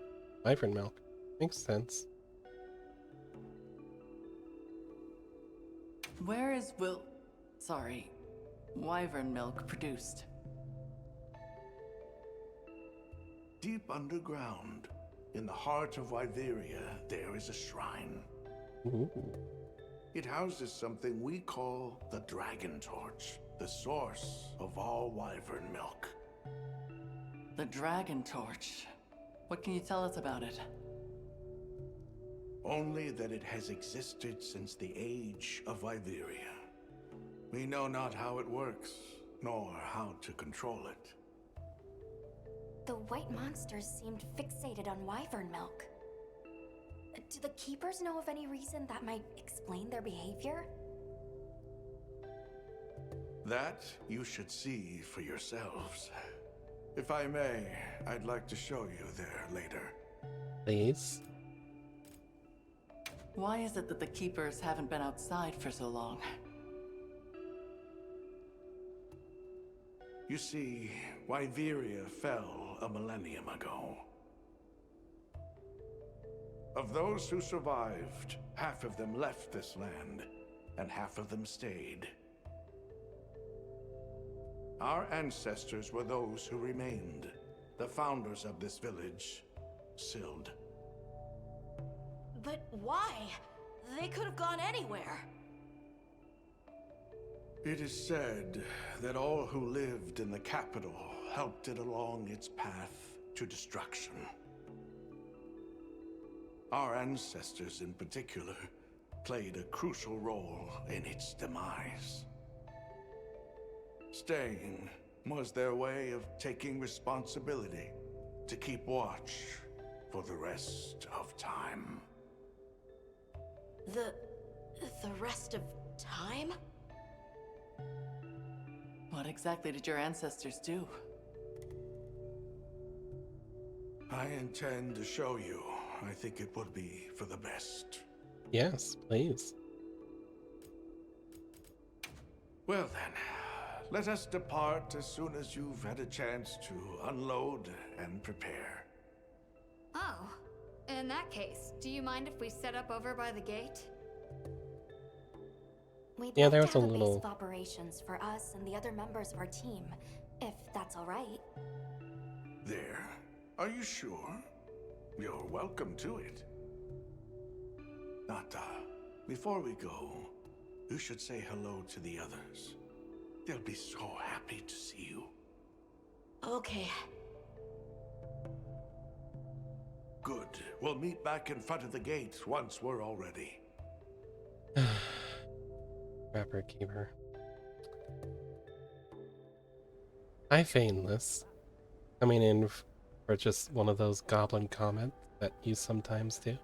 S1: Wyvern milk. Makes sense.
S4: Where is wyvern milk produced?
S10: Deep underground, in the heart of Wyveria, there is a shrine.
S1: Ooh.
S10: It houses something we call the Dragon Torch, the source of all wyvern milk.
S4: The Dragon Torch. What can you tell us about it?
S10: Only that it has existed since the age of Wyveria. We know not how it works, nor how to control it.
S2: The white monsters seemed fixated on wyvern milk. Do the Keepers know of any reason that might explain their behavior?
S10: That you should see for yourselves. If I may, I'd like to show you there later.
S1: Please.
S4: Why is it that the Keepers haven't been outside for so long?
S10: You see, Wyveria fell a millennium ago. Of those who survived, half of them left this land, and half of them stayed. Our ancestors were those who remained, the founders of this village, Sild.
S5: But why? They could have gone anywhere.
S10: It is said that all who lived in the capital helped it along its path to destruction. Our ancestors in particular played a crucial role in its demise. Staying was their way of taking responsibility to keep watch for the rest of time.
S5: The rest of time?
S4: What exactly did your ancestors do?
S10: I intend to show you. I think it would be for the best.
S1: Yes, please.
S10: Well then, let us depart as soon as you've had a chance to unload and prepare.
S11: Oh, in that case, do you mind if we set up over by the gate?
S2: We'd
S1: Yeah,
S2: love
S1: there
S2: to
S1: was a
S2: have
S1: little-
S2: base of operations for us and the other members of our team, if that's all right.
S10: There. Are you sure? You're welcome to it. Nata, before we go, you should say hello to the others. They'll be so happy to see you.
S5: Okay.
S10: Good. We'll meet back in front of the gates once we're all ready.
S1: Rapper Keeper. I feign this. Coming in for just one of those goblin comments that you sometimes do.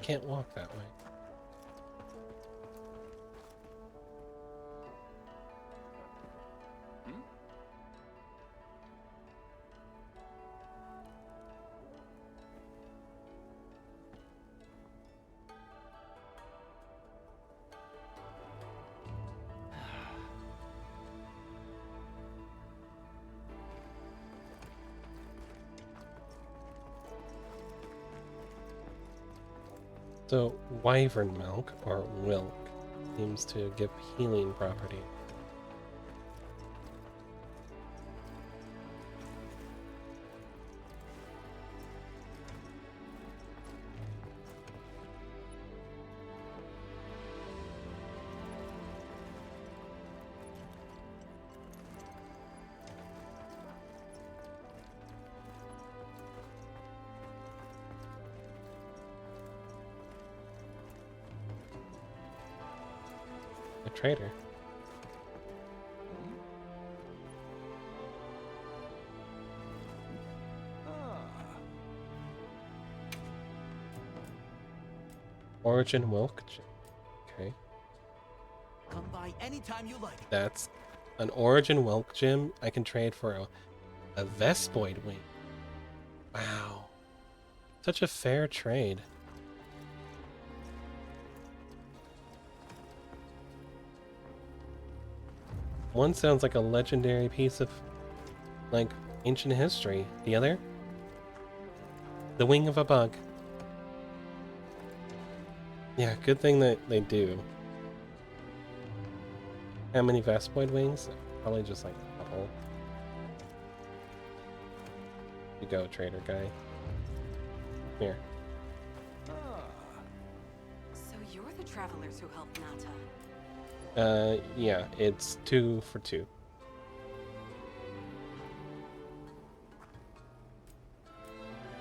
S1: Can't walk that way. So, wyvern milk, or wilk, seems to give healing property. A trader. Origin Wilk. Okay.
S3: Come by anytime you like.
S1: That's an Origin Wilk gem I can trade for a Vespoid wing. Wow. Such a fair trade. One sounds like a legendary piece of, like, ancient history. The other? The wing of a bug. Yeah, good thing that they do. How many Vespoid wings? Probably just like a couple. You go, trader guy. Here.
S5: So you're the travelers who helped Nata.
S1: Yeah, it's 2 for 2.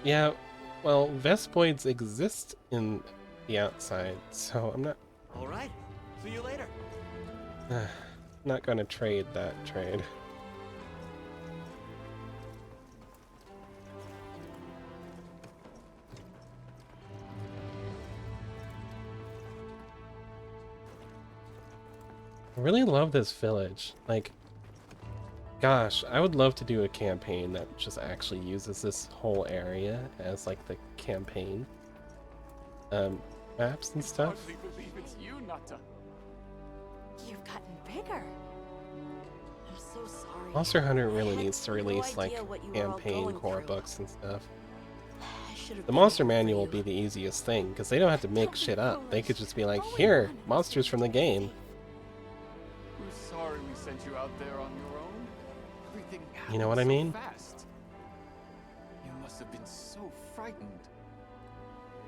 S1: Yeah, well, Vespoids exist in the outside, so I'm not...
S3: Alright, see you later.
S1: not gonna trade that trade. I really love this village. Like, gosh, I would love to do a campaign that just actually uses this whole area as like the campaign maps and stuff.
S12: Hardly believe it's you, Nata.
S5: You've gotten bigger. I'm so sorry.
S1: Monster Hunter really
S5: I had
S1: needs to
S5: no
S1: release like
S5: idea what you were all
S1: campaign
S5: going
S1: core
S5: through.
S1: books and stuff.
S5: I should have
S1: The
S5: been
S1: monster
S5: there for
S1: manual will
S5: you.
S1: be the easiest thing because they don't have to make
S5: Don't be
S1: shit up. They could
S5: foolish.
S1: just be like,
S5: All we
S1: here,
S5: want is
S1: monsters from the game.
S12: We're sorry we sent you out there on your own. Everything
S1: You know what I
S12: happened
S1: mean?
S12: so fast. You must have been so frightened.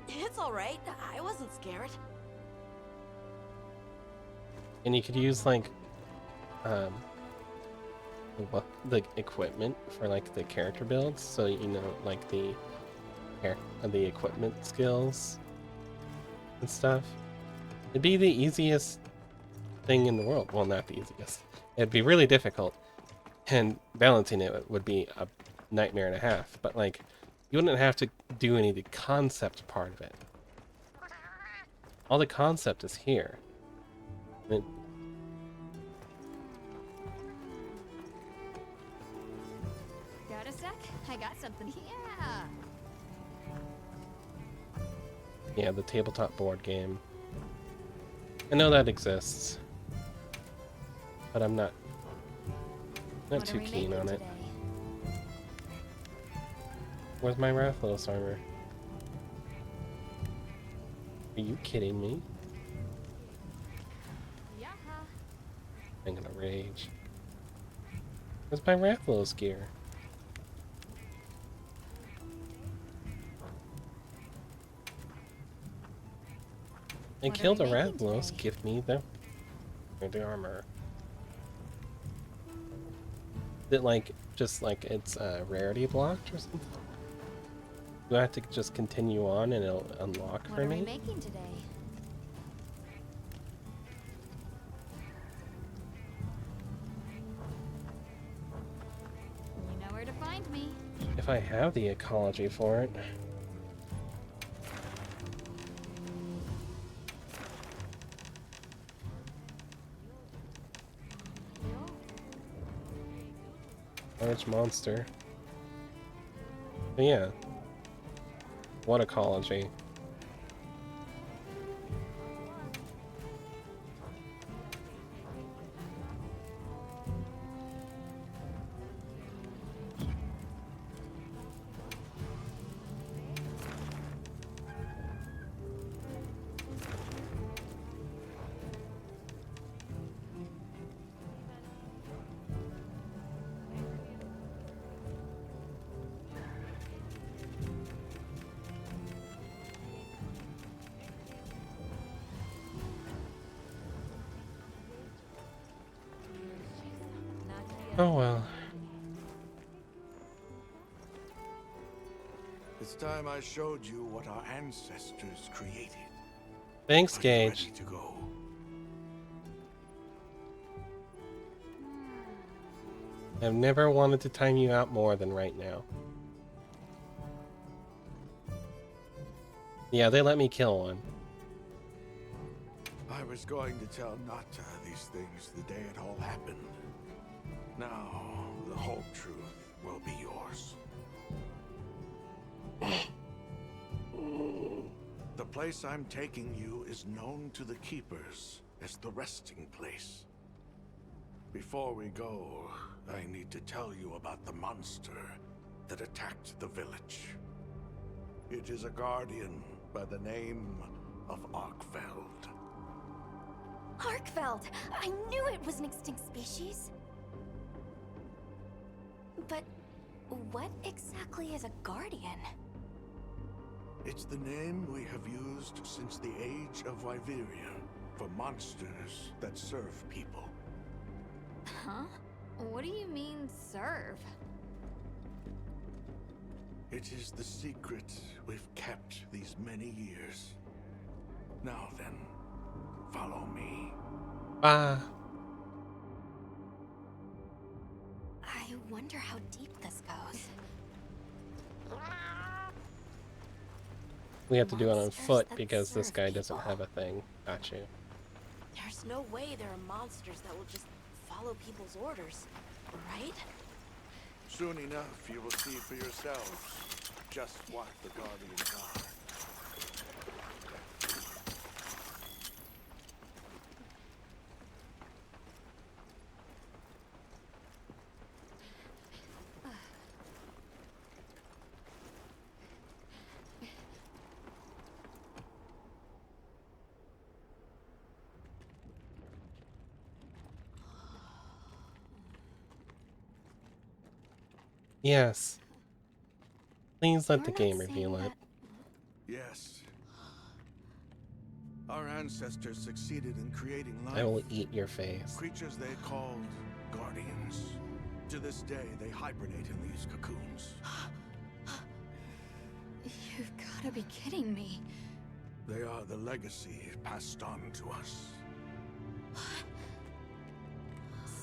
S5: It's all right. I wasn't scared.
S1: And you could use like the equipment for like the character builds, so you know like the equipment skills and stuff. It'd be the easiest thing in the world. Well, not the easiest. It'd be really difficult, and balancing it would be a nightmare and a half. But like, you wouldn't have to do any of the concept part of it. All the concept is here. And
S11: Got a sec? I got something. Yeah.
S1: yeah, the tabletop board game. I know that exists, but I'm not
S11: What are
S1: too
S11: we
S1: keen
S11: making
S1: on it.
S11: today?
S1: Where's my Rathalos armor? Are you kidding me? I'm gonna rage. Where's my Rathalos gear? I
S11: What are
S1: killed a
S11: we making
S1: Rathalos.
S11: today?
S1: Give me the armor. Is it like just like it's rarity blocked or something? Do I have to just continue on and it'll unlock
S11: What
S1: for
S11: are we
S1: me?
S11: making today? You know where to find me.
S1: If I have the ecology for it. Large monster. But yeah. What ecology? Oh well.
S10: It's time I showed you what our ancestors created.
S1: Thanks,
S10: Are you
S1: Gage.
S10: ready to go?
S1: I've never wanted to time you out more than right now. Yeah, they let me kill one.
S10: I was going to tell Nata these things the day it all happened. Now, the whole truth will be yours. The place I'm taking you is known to the Keepers as the resting place. Before we go, I need to tell you about the monster that attacked the village. It is a guardian by the name of Arkfeld.
S2: Arkfeld! I knew it was an extinct species. But what exactly is a guardian?
S10: It's the name we have used since the age of Wyveria for monsters that serve people.
S11: Huh? What do you mean, serve?
S10: It is the secret we've kept these many years. Now then, follow me.
S2: I wonder how deep this goes.
S1: We have to do it on
S2: Monsters
S1: foot
S2: that
S1: because this
S2: serve
S1: guy doesn't
S2: people.
S1: have a thing. Got you.
S5: There's no way there are monsters that will just follow people's orders, right?
S10: Soon enough, you will see for yourselves just what the Guardians are.
S1: Yes. Please let
S2: You're
S1: the
S2: not
S1: game
S2: saying
S1: reveal it.
S2: that-
S10: Yes. Our ancestors succeeded in creating life.
S1: I will eat your face.
S10: Creatures they called guardians. To this day, they hibernate in these cocoons.
S11: You've gotta be kidding me.
S10: They are the legacy passed on to us.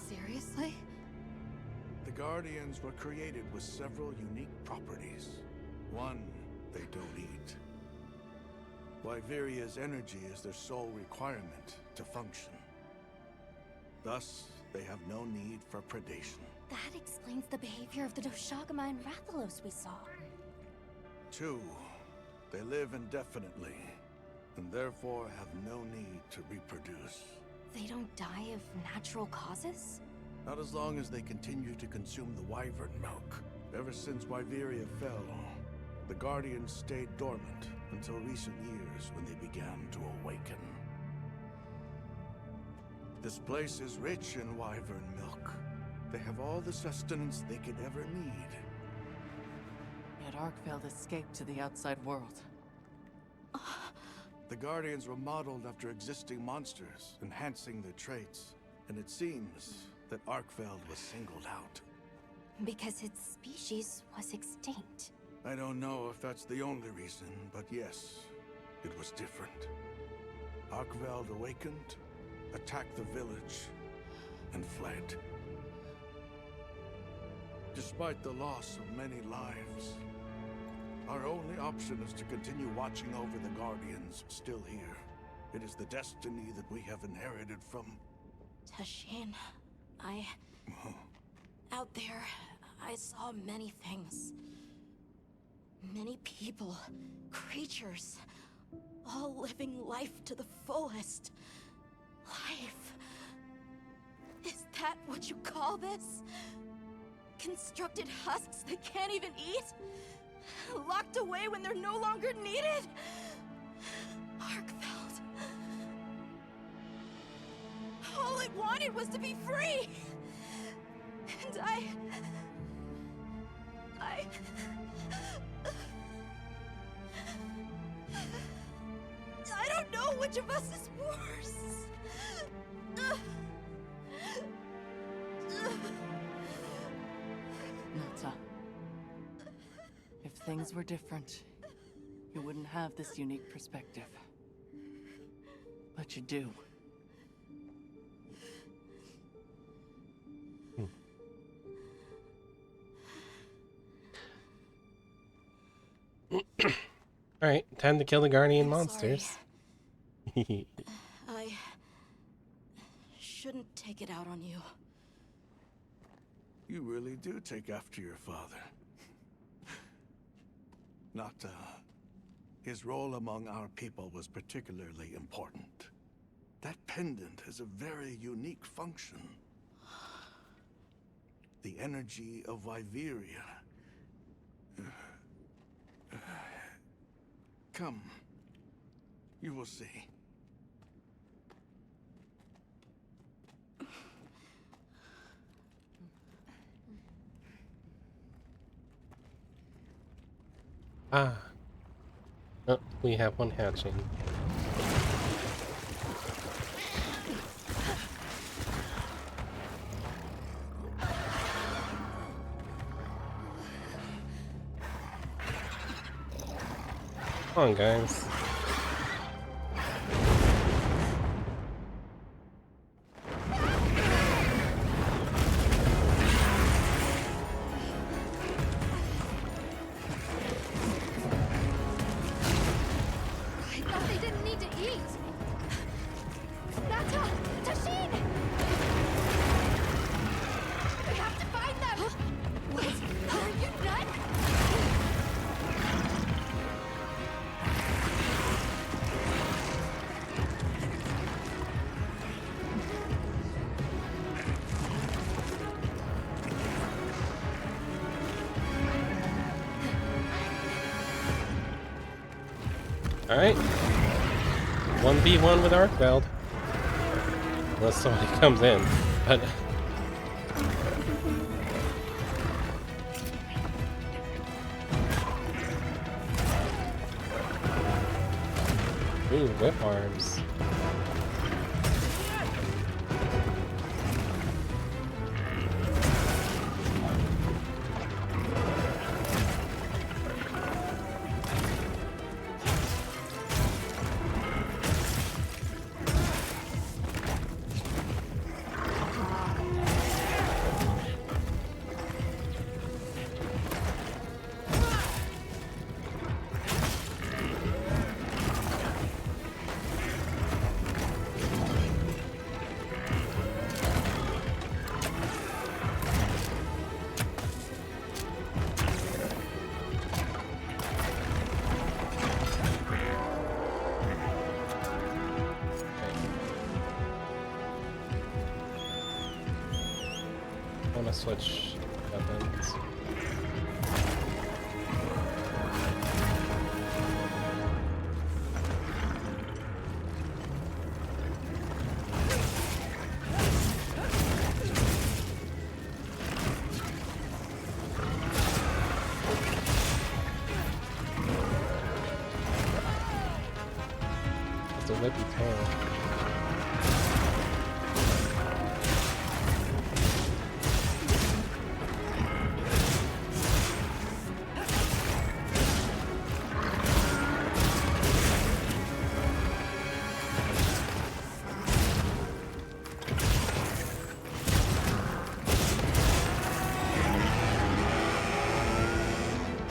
S11: Seriously?
S10: The Guardians were created with several unique properties. One, they don't eat. Wyveria's energy is their sole requirement to function. Thus, they have no need for predation.
S2: That explains the behavior of the Doshagama and Rathalos we saw.
S10: Two, they live indefinitely, and therefore have no need to reproduce.
S2: They don't die of natural causes?
S10: Not as long as they continue to consume the wyvern milk. Ever since Wyveria fell, the Guardians stayed dormant until recent years when they began to awaken. This place is rich in wyvern milk. They have all the sustenance they could ever need.
S4: Yet Arkfeld escaped to the outside world.
S10: The Guardians were modeled after existing monsters, enhancing their traits. And it seems that Arkfeld was singled out.
S2: Because its species was extinct.
S10: I don't know if that's the only reason, but yes, it was different. Arkveld awakened, attacked the village, and fled. Despite the loss of many lives, our only option is to continue watching over the Guardians still here. It is the destiny that we have inherited from...
S5: Tashin, out there, I saw many things. Many people, creatures, all living life to the fullest. Life. Is that what you call this? Constructed husks that can't even eat? Locked away when they're no longer needed? Arkfeld. All I wanted was to be free! And I don't know which of us is worse.
S4: Nata. If things were different, you wouldn't have this unique perspective. But you do.
S1: Alright, time to kill the Guardian
S5: I'm
S1: monsters.
S5: I shouldn't take it out on you.
S10: You really do take after your father. Nata. His role among our people was particularly important. That pendant has a very unique function. The energy of Wyveria. Come. You will see.
S1: Ah. Oh, we have one hatching. Come on, guys.
S11: I thought they didn't need to eat. Nata! Tashin! We have to find them! What? Are you done?
S1: Alright. 1v1 with Arkfeld. Unless somebody comes in. But ooh, whip arms. I want to switch weapons. whippy tail.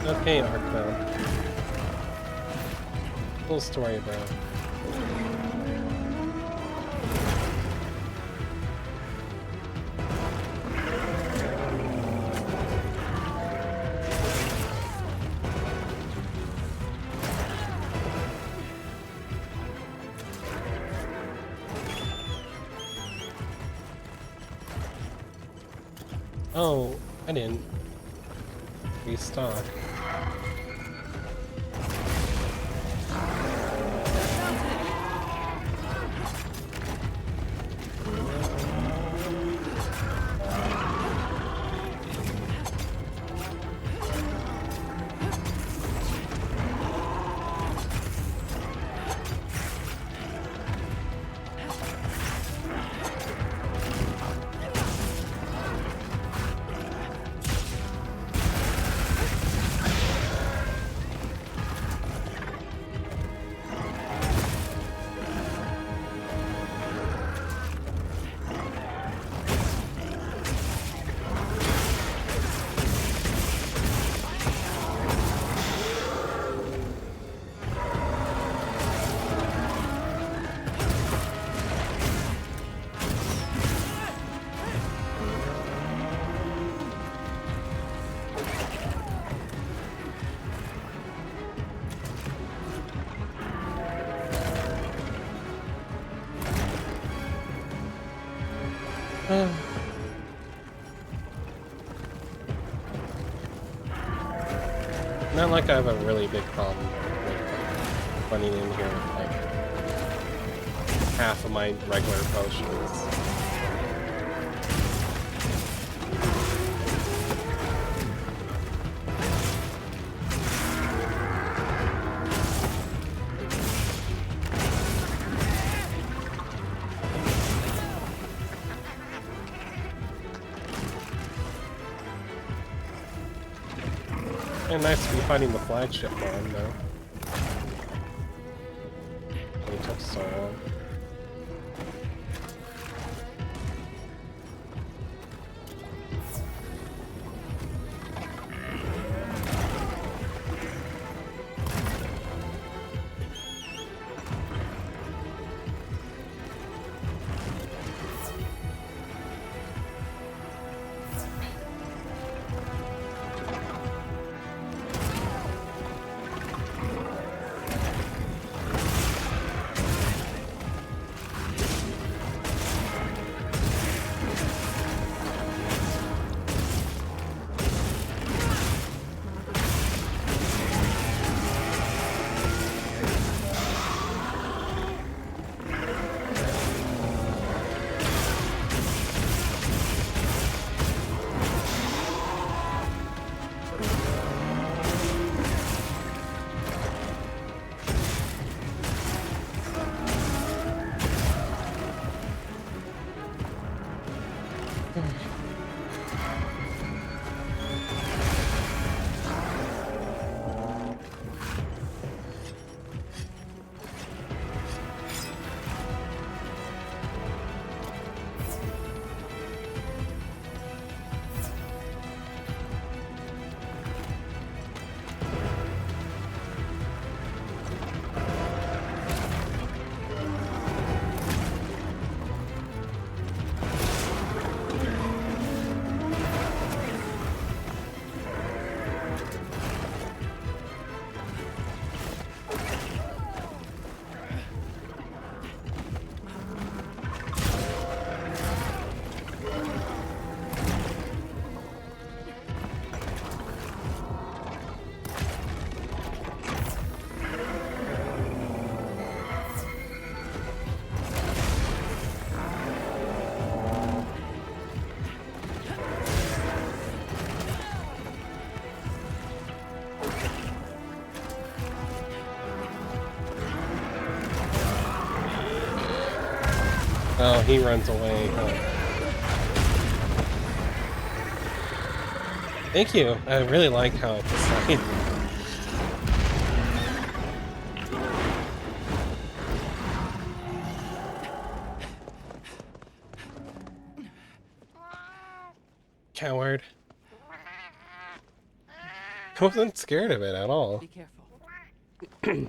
S1: Okay, Arcbound. Cool story, bro. Oh, I didn't restock. Not like I have a really big problem with running in here with like half of my regular potions. And nice to be fighting the flagship one, though. It took so long. Oh, he runs away, huh? Thank you. I really like how it's like... Coward. I wasn't scared of it at all.
S4: Be careful.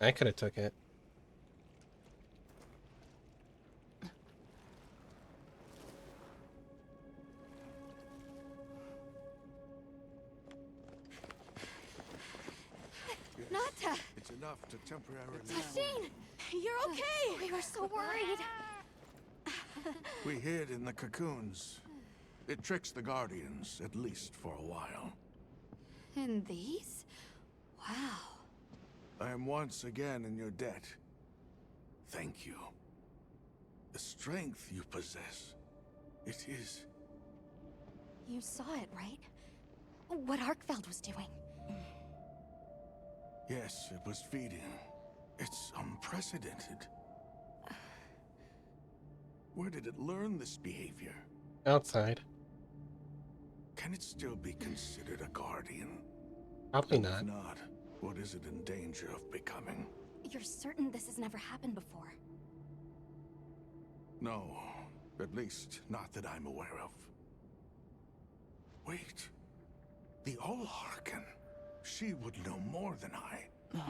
S1: I could have took it.
S11: Nata!
S10: It's enough to temporarily...
S11: Tashine!
S5: You're okay!
S2: We were so worried.
S10: We hid in the cocoons. It tricks the Guardians, at least for a while.
S11: And these? Wow.
S10: I am once again in your debt. Thank you. The strength you possess, it is...
S2: You saw it, right? What Arkfeld was doing.
S10: Yes, it was feeding. It's unprecedented. Where did it learn this behavior?
S1: Outside.
S10: Can it still be considered a Guardian?
S1: Probably
S10: If
S1: not.
S10: not, what is it in danger of becoming?
S2: You're certain this has never happened before?
S10: No, at least not that I'm aware of. Wait, the Allharken. She would know more than I.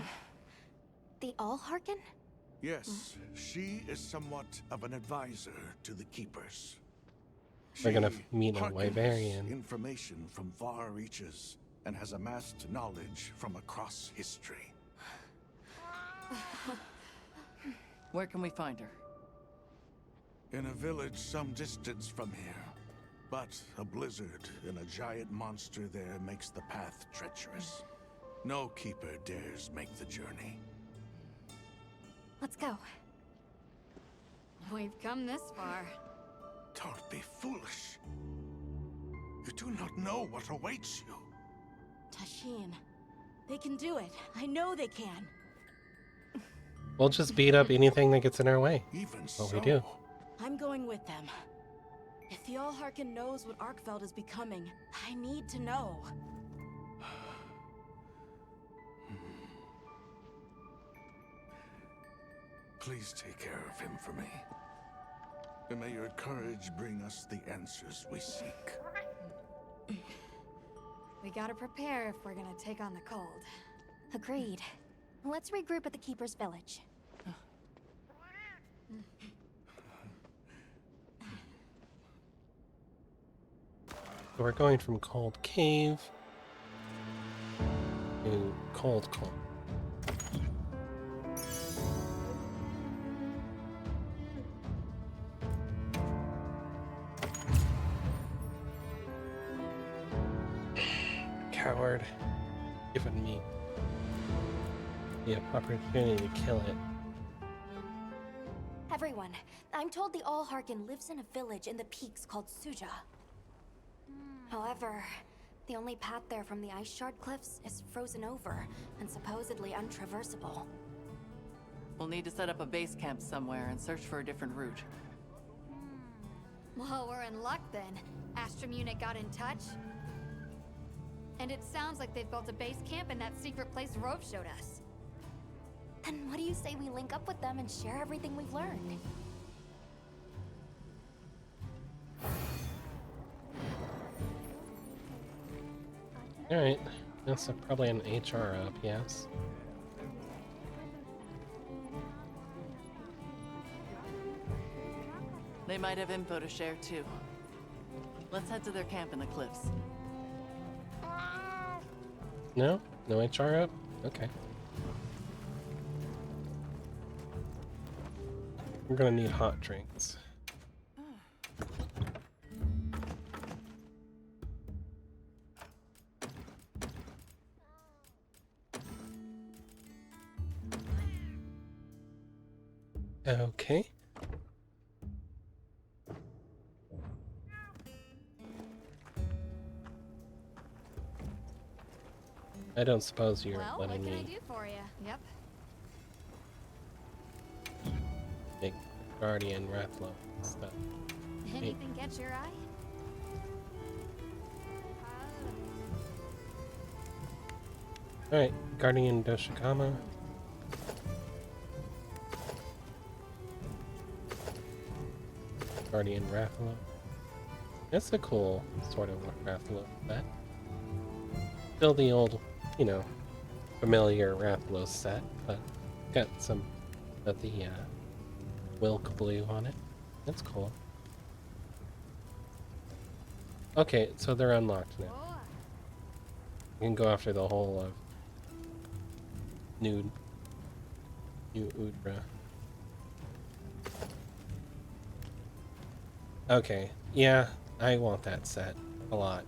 S2: The Allharken?
S10: Yes, she is somewhat of an advisor to the Keepers.
S1: We're gonna
S10: She
S1: meet a
S10: hearkens
S1: Wyverian.
S10: information from far reaches and has amassed knowledge from across history.
S4: Where can we find her?
S10: In a village some distance from here. But a blizzard and a giant monster there makes the path treacherous. No keeper dares make the journey.
S2: Let's go.
S11: We've come this far.
S10: Don't be foolish. You do not know what awaits you.
S5: Tashine, they can do it. I know they can.
S1: We'll just beat up anything that gets in our way.
S10: Even
S1: What
S10: so,
S1: we do.
S5: I'm going with them. If the Allharken knows what Arkfeld is becoming, I need to know.
S10: Please take care of him for me. And may your courage bring us the answers we seek.
S11: We gotta prepare if we're gonna take on the cold.
S2: Agreed. Let's regroup at the Keeper's Village.
S1: So we're going from Cold Cave to Cold Cold. Coward. Giving me the opportunity to kill it.
S2: Everyone, I'm told the Allharken lives in a village in the peaks called Suja. However, the only path there from the Ice Shard Cliffs is frozen over and supposedly untraversable.
S4: We'll need to set up a base camp somewhere and search for a different route.
S11: Well, we're in luck then. Astrum unit got in touch. And it sounds like they've built a base camp in that secret place Rove showed us.
S2: Then what do you say we link up with them and share everything we've learned?
S1: Alright, that's probably an HR up, yes.
S4: They might have info to share too. Let's head to their camp in the cliffs.
S1: No? No HR up? Okay. We're gonna need hot drinks. Okay. I don't suppose you're
S11: Well, what
S1: letting
S11: can I
S1: me...
S11: do for you? Yep.
S1: Big Guardian Rathlo stuff.
S11: Anything catch your eye?
S1: Alright, Guardian Doshikama. Guardian Rathlo. That's a cool sort of Rathlo set. Still the old, you know, familiar Rathlo set, but got some of the Wilk blue on it. That's cool. Okay, so they're unlocked now. You can go after the whole of New Udra. Okay, yeah, I want that set a lot.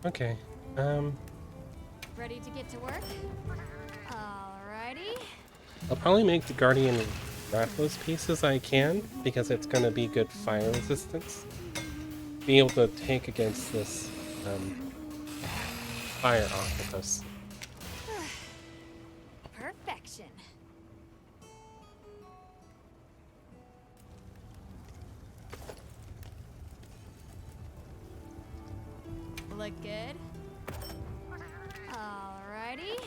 S1: Okay,
S11: Ready to get to work? Alrighty.
S1: I'll probably make the Guardian Rathlo's pieces I can, because it's gonna be good fire resistance. Be able to take against this, fire octopus.
S11: Perfection. Look good. Alrighty.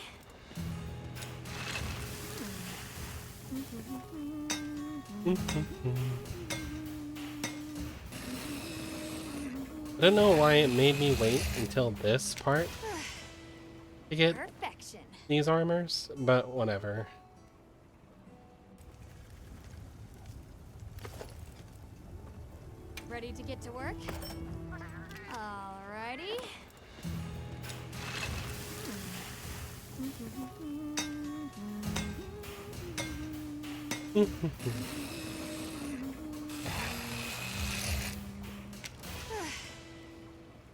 S1: I don't know why it made me wait until this part to get
S11: Perfection.
S1: these armors, but whatever.
S11: Ready to get to work? Alrighty.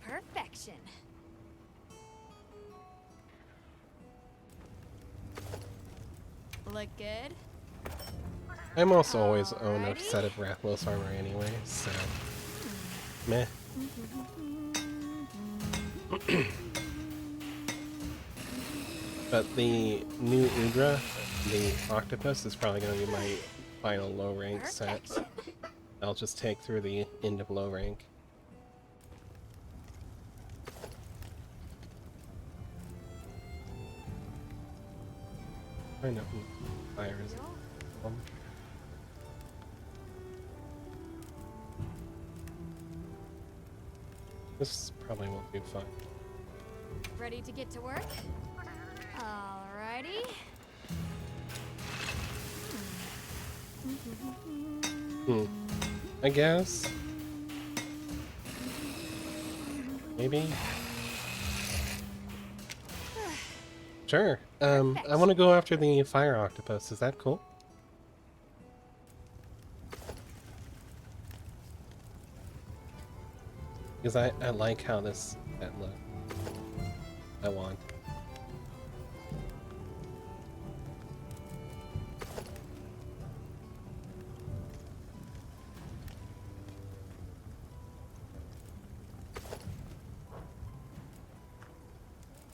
S11: Perfection. Look good.
S1: I'm also always own a set of Rathlos armor anyway, so meh. But the new Udra, the octopus, is probably going to be my final low rank set. I'll just take through the end of low rank. I know who fire is. This probably won't be fun.
S11: Ready to get to work? Alrighty.
S1: I guess. Maybe. Sure. I want to go after the fire octopus. Is that cool? Because I like how that look. I want.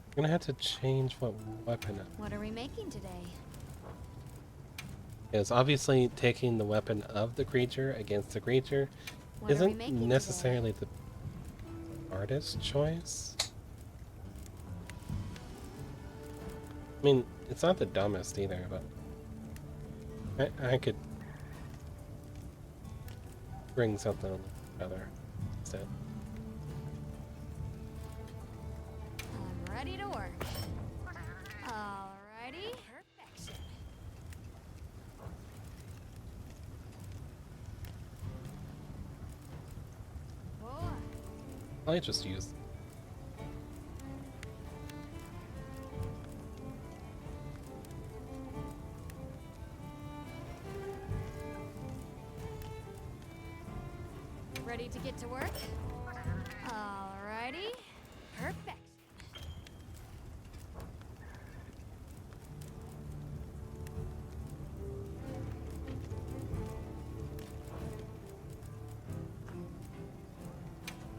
S1: I'm gonna have to change what weapon.
S11: What are we making today?
S1: Because obviously taking the weapon of the creature against the creature
S11: What are we
S1: isn't
S11: making
S1: necessarily the artist's choice. I mean, it's not the dumbest either, but I could bring something a little better instead.
S11: I'm ready to work. Alrighty. Perfection. Whoa.
S1: I just use.
S11: Ready to get to work? Alrighty. Perfect.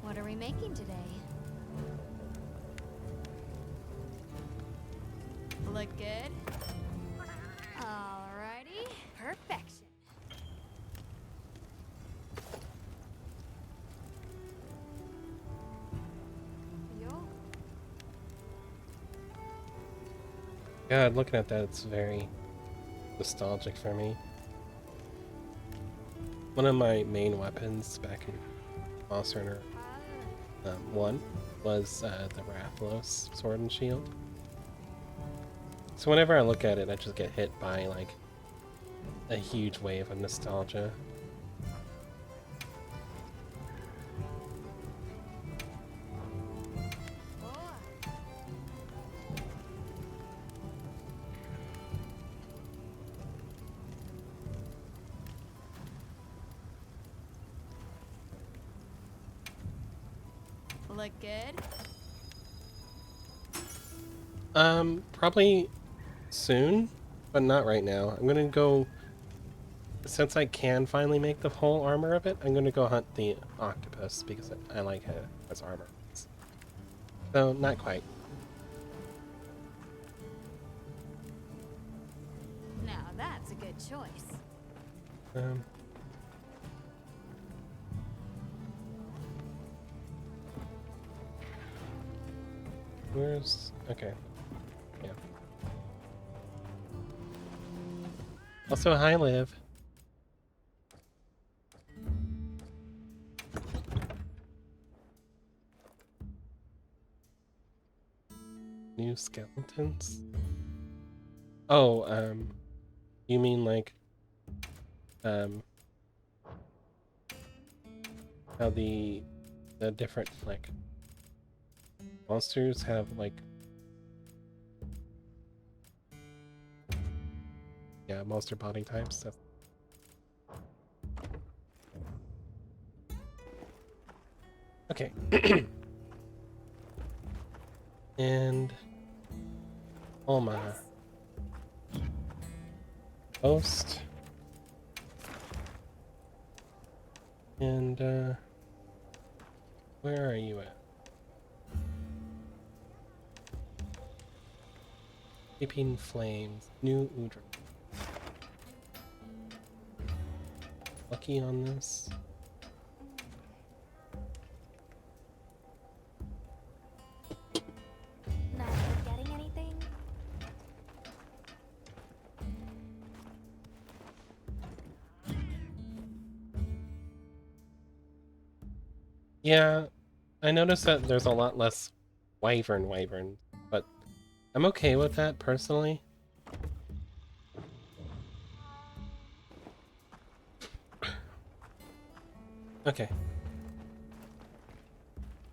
S11: What are we making today? Look good? Alrighty. Perfection.
S1: God, looking at that, it's very nostalgic for me. One of my main weapons back in Monster Hunter 1 was the Rathalos sword and shield. So whenever I look at it, I just get hit by like a huge wave of nostalgia.
S11: Look good?
S1: Probably soon, but not right now. I'm gonna go, since I can finally make the whole armor of it, I'm gonna go hunt the octopus because I like it as armor. So, not quite.
S11: Now that's a good choice.
S1: Where's... okay. Yeah. Also, hi, Liv. New skeletons? Oh, you mean like, how the different, like, monsters have, like, yeah, monster body types. That's... okay. And Alma. Post. And, where are you at? Keeping Flames. New Udra. Lucky on this.
S2: Not forgetting anything?
S1: Yeah, I noticed that there's a lot less wyvern, but I'm okay with that personally. Okay.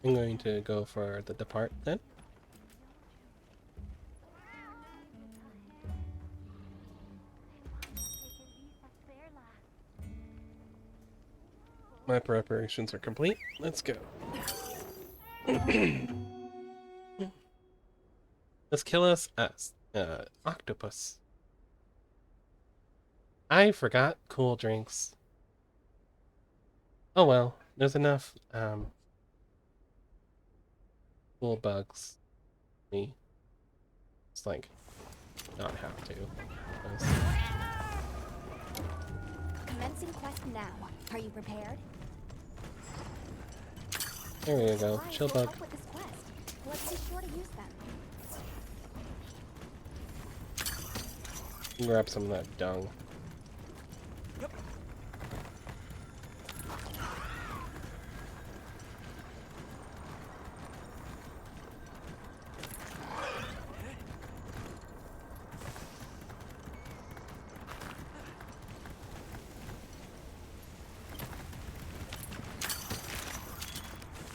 S1: I'm going to go for the depart then. My preparations are complete. Let's go. Let's kill us octopus. I forgot cool drinks. Oh well, there's enough cool bugs. Me. It's like not have to.
S2: Commencing quest now. Are you prepared?
S1: There we go.
S2: Why
S1: Chill
S2: hold
S1: bug.
S2: up with this quest? Let's be sure to use them.
S1: Grab some of that dung.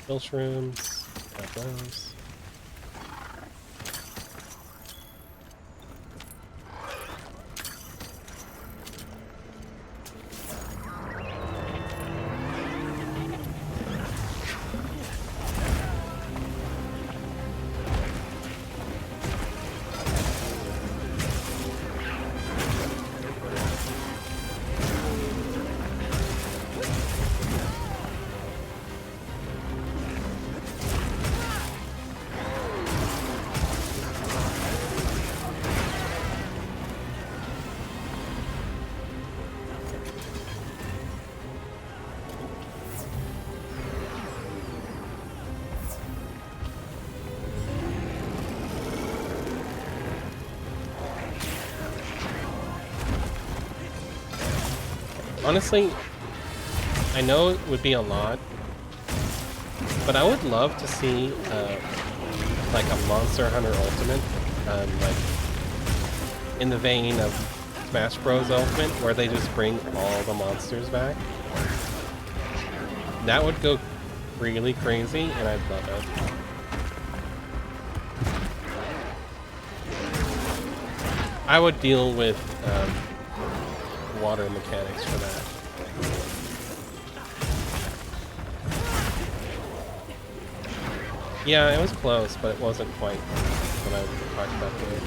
S1: Kill shrooms. Grab those. Honestly, I know it would be a lot, but I would love to see like a Monster Hunter Ultimate, like in the vein of Smash Bros. Ultimate, where they just bring all the monsters back. That would go really crazy, and I'd love it. I would deal with water mechanics for that. Yeah, it was close, but it wasn't quite what I talked about doing.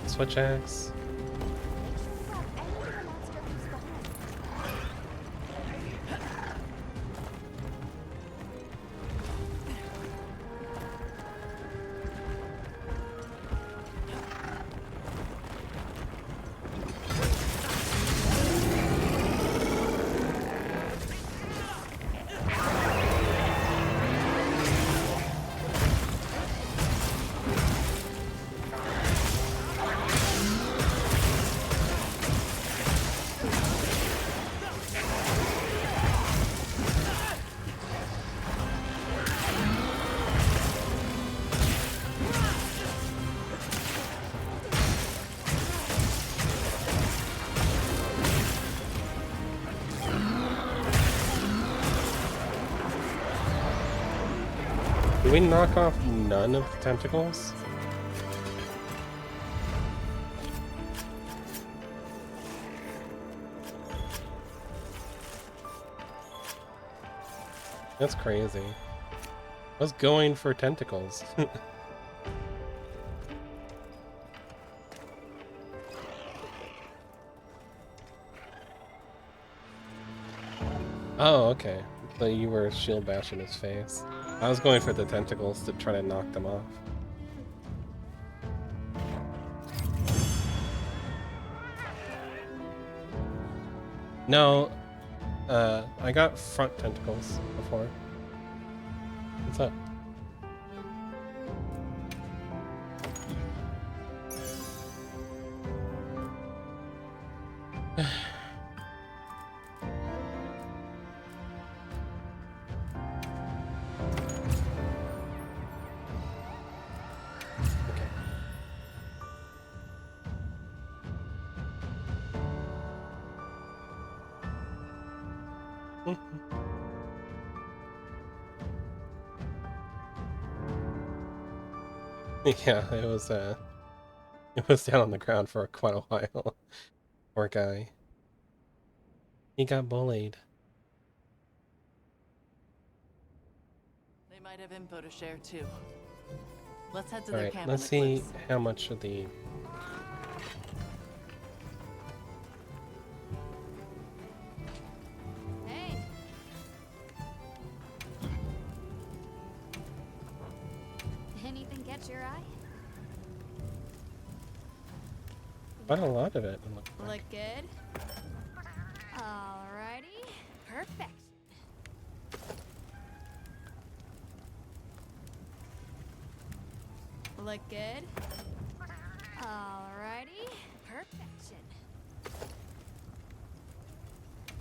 S1: Switch axe. Did we knock off none of the tentacles? That's crazy. I was going for tentacles. Oh, okay. So you were shield bashing his face. I was going for the tentacles to try to knock them off. No, I got front tentacles before. What's up? Yeah, it was down on the ground for quite a while. Poor guy. He got bullied.
S4: They might have info to share too. Let's head to
S1: All
S4: their
S1: right,
S4: camp
S1: let's
S4: in the
S1: see
S4: cliffs.
S1: how much of the.
S11: Hey. Anything catch your eye?
S1: Quite a lot of it. Looks like.
S11: Look good. Alrighty. Perfection. Look good. Alrighty. Perfection.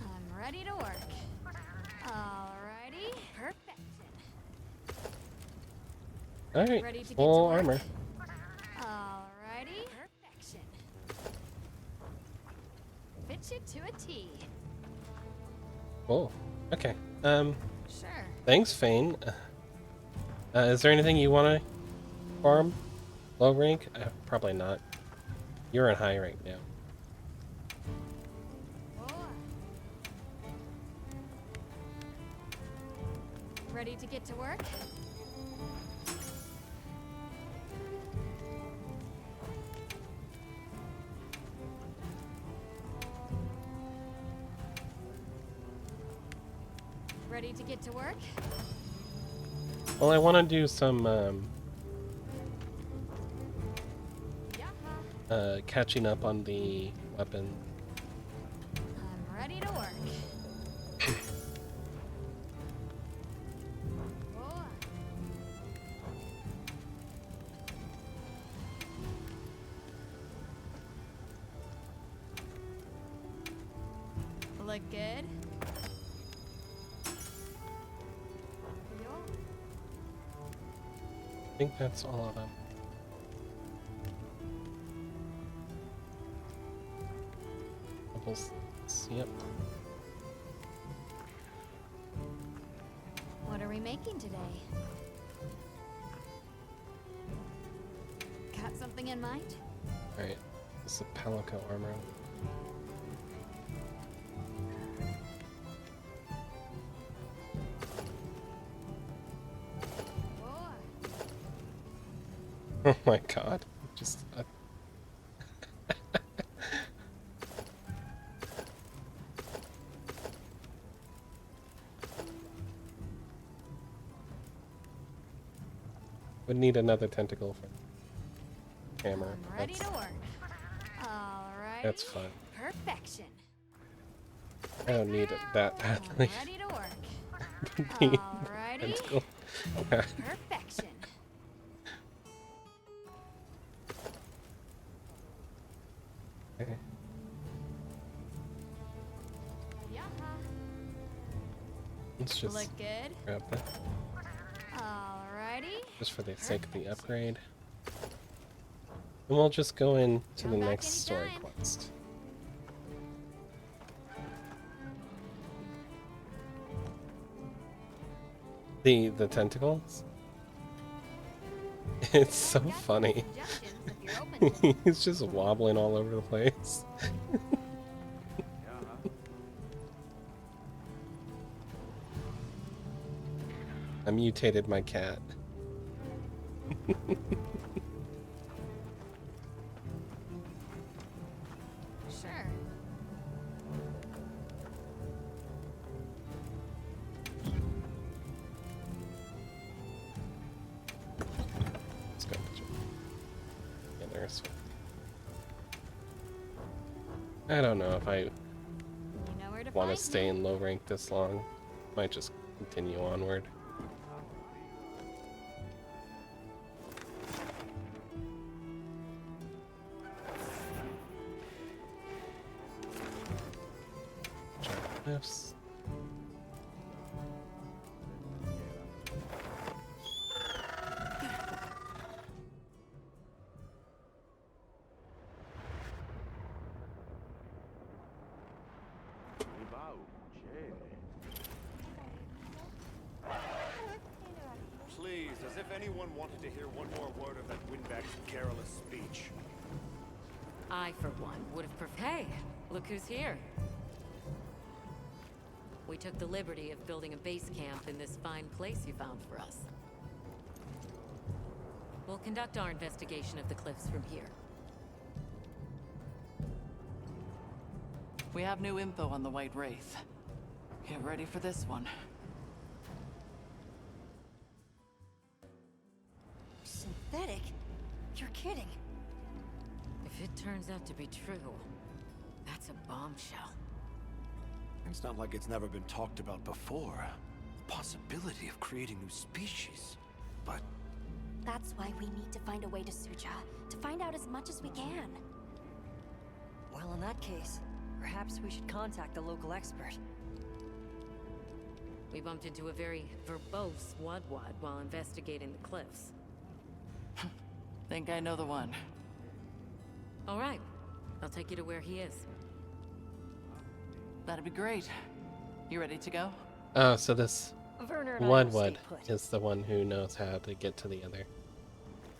S11: I'm ready to work. Alrighty. Perfection.
S1: All right,
S11: Ready to get
S1: full
S11: to work?
S1: armor.
S11: Alrighty. Perfection. Fit you to a T.
S1: Cool. Okay.
S11: Sure.
S1: Thanks, Fane. Is there anything you want to farm? Low rank? Probably not. You're in high rank now.
S11: Ready to get to work? Ready to get to work?
S1: Well, I want to do some catching up on the weapon.
S11: I'm ready to work. Look good.
S1: I think that's all of them. Levels. Yep.
S11: What are we making today? Got something in mind?
S1: All right. This is a Palico armor. Oh my god. Just. Would need another tentacle for hammer.
S11: I'm ready to work. Alright.
S1: That's fun.
S11: Perfection.
S1: I don't need it that badly.
S11: I'm ready to work.
S1: The
S11: Alrighty.
S1: tentacle.
S11: Perfection.
S1: Okay. Let's just
S11: Look good.
S1: grab that.
S11: Alrighty.
S1: Just for the sake of the upgrade. And we'll just go into the
S11: Come back
S1: next story
S11: anytime.
S1: quest. The tentacles? It's so funny. He's just wobbling all over the place. I mutated my cat.
S11: Sure.
S1: Let's go. Yeah, there's. I don't know if I
S11: You know where to
S1: want to
S11: find
S1: stay
S11: me.
S1: in low rank this long. Might just continue onward. Cliffs.
S6: Please, as if anyone wanted to hear one more word of that windbag's garrulous speech.
S8: I, for one, would have Hey, look who's here. We took the liberty of building a base camp in this fine place you found for us. We'll conduct our investigation of the cliffs from here.
S4: We have new info on the White Wraith. Get ready for this one.
S7: Synthetic? You're kidding.
S8: If it turns out to be true, that's a bombshell.
S6: It's not like it's never been talked about before. The possibility of creating new species. But
S2: That's why we need to find a way to Suja, to find out as much as we can.
S7: Well, in that case, perhaps we should contact the local expert.
S8: We bumped into a very verbose Wadwad while investigating the cliffs.
S4: Think I know the one.
S8: All right, I'll take you to where he is.
S4: That'd be great. You ready to go?
S1: Oh, so this
S7: Werner and I will
S1: Wadwad
S7: stay put.
S1: is the one who knows how to get to the other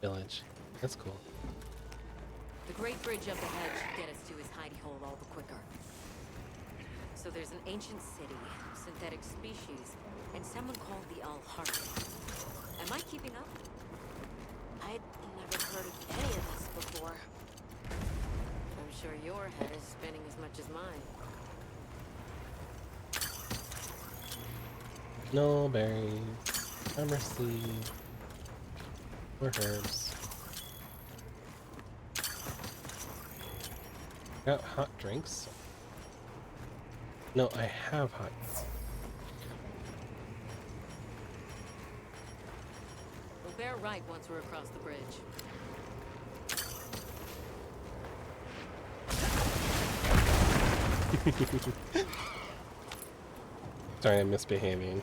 S1: village. That's cool.
S8: The Great Bridge up ahead should get us to his hidey hole all the quicker. So there's an ancient city, synthetic species, and someone called the Al-Harpy. Am I keeping up?
S5: I'd never heard of any of this before.
S8: I'm sure your head is spinning as much as mine.
S1: No berries, armor sleeve, or herbs. Got hot drinks. No, I have hot.
S8: We'll bear right once we're across the bridge.
S1: Sorry, I'm misbehaving.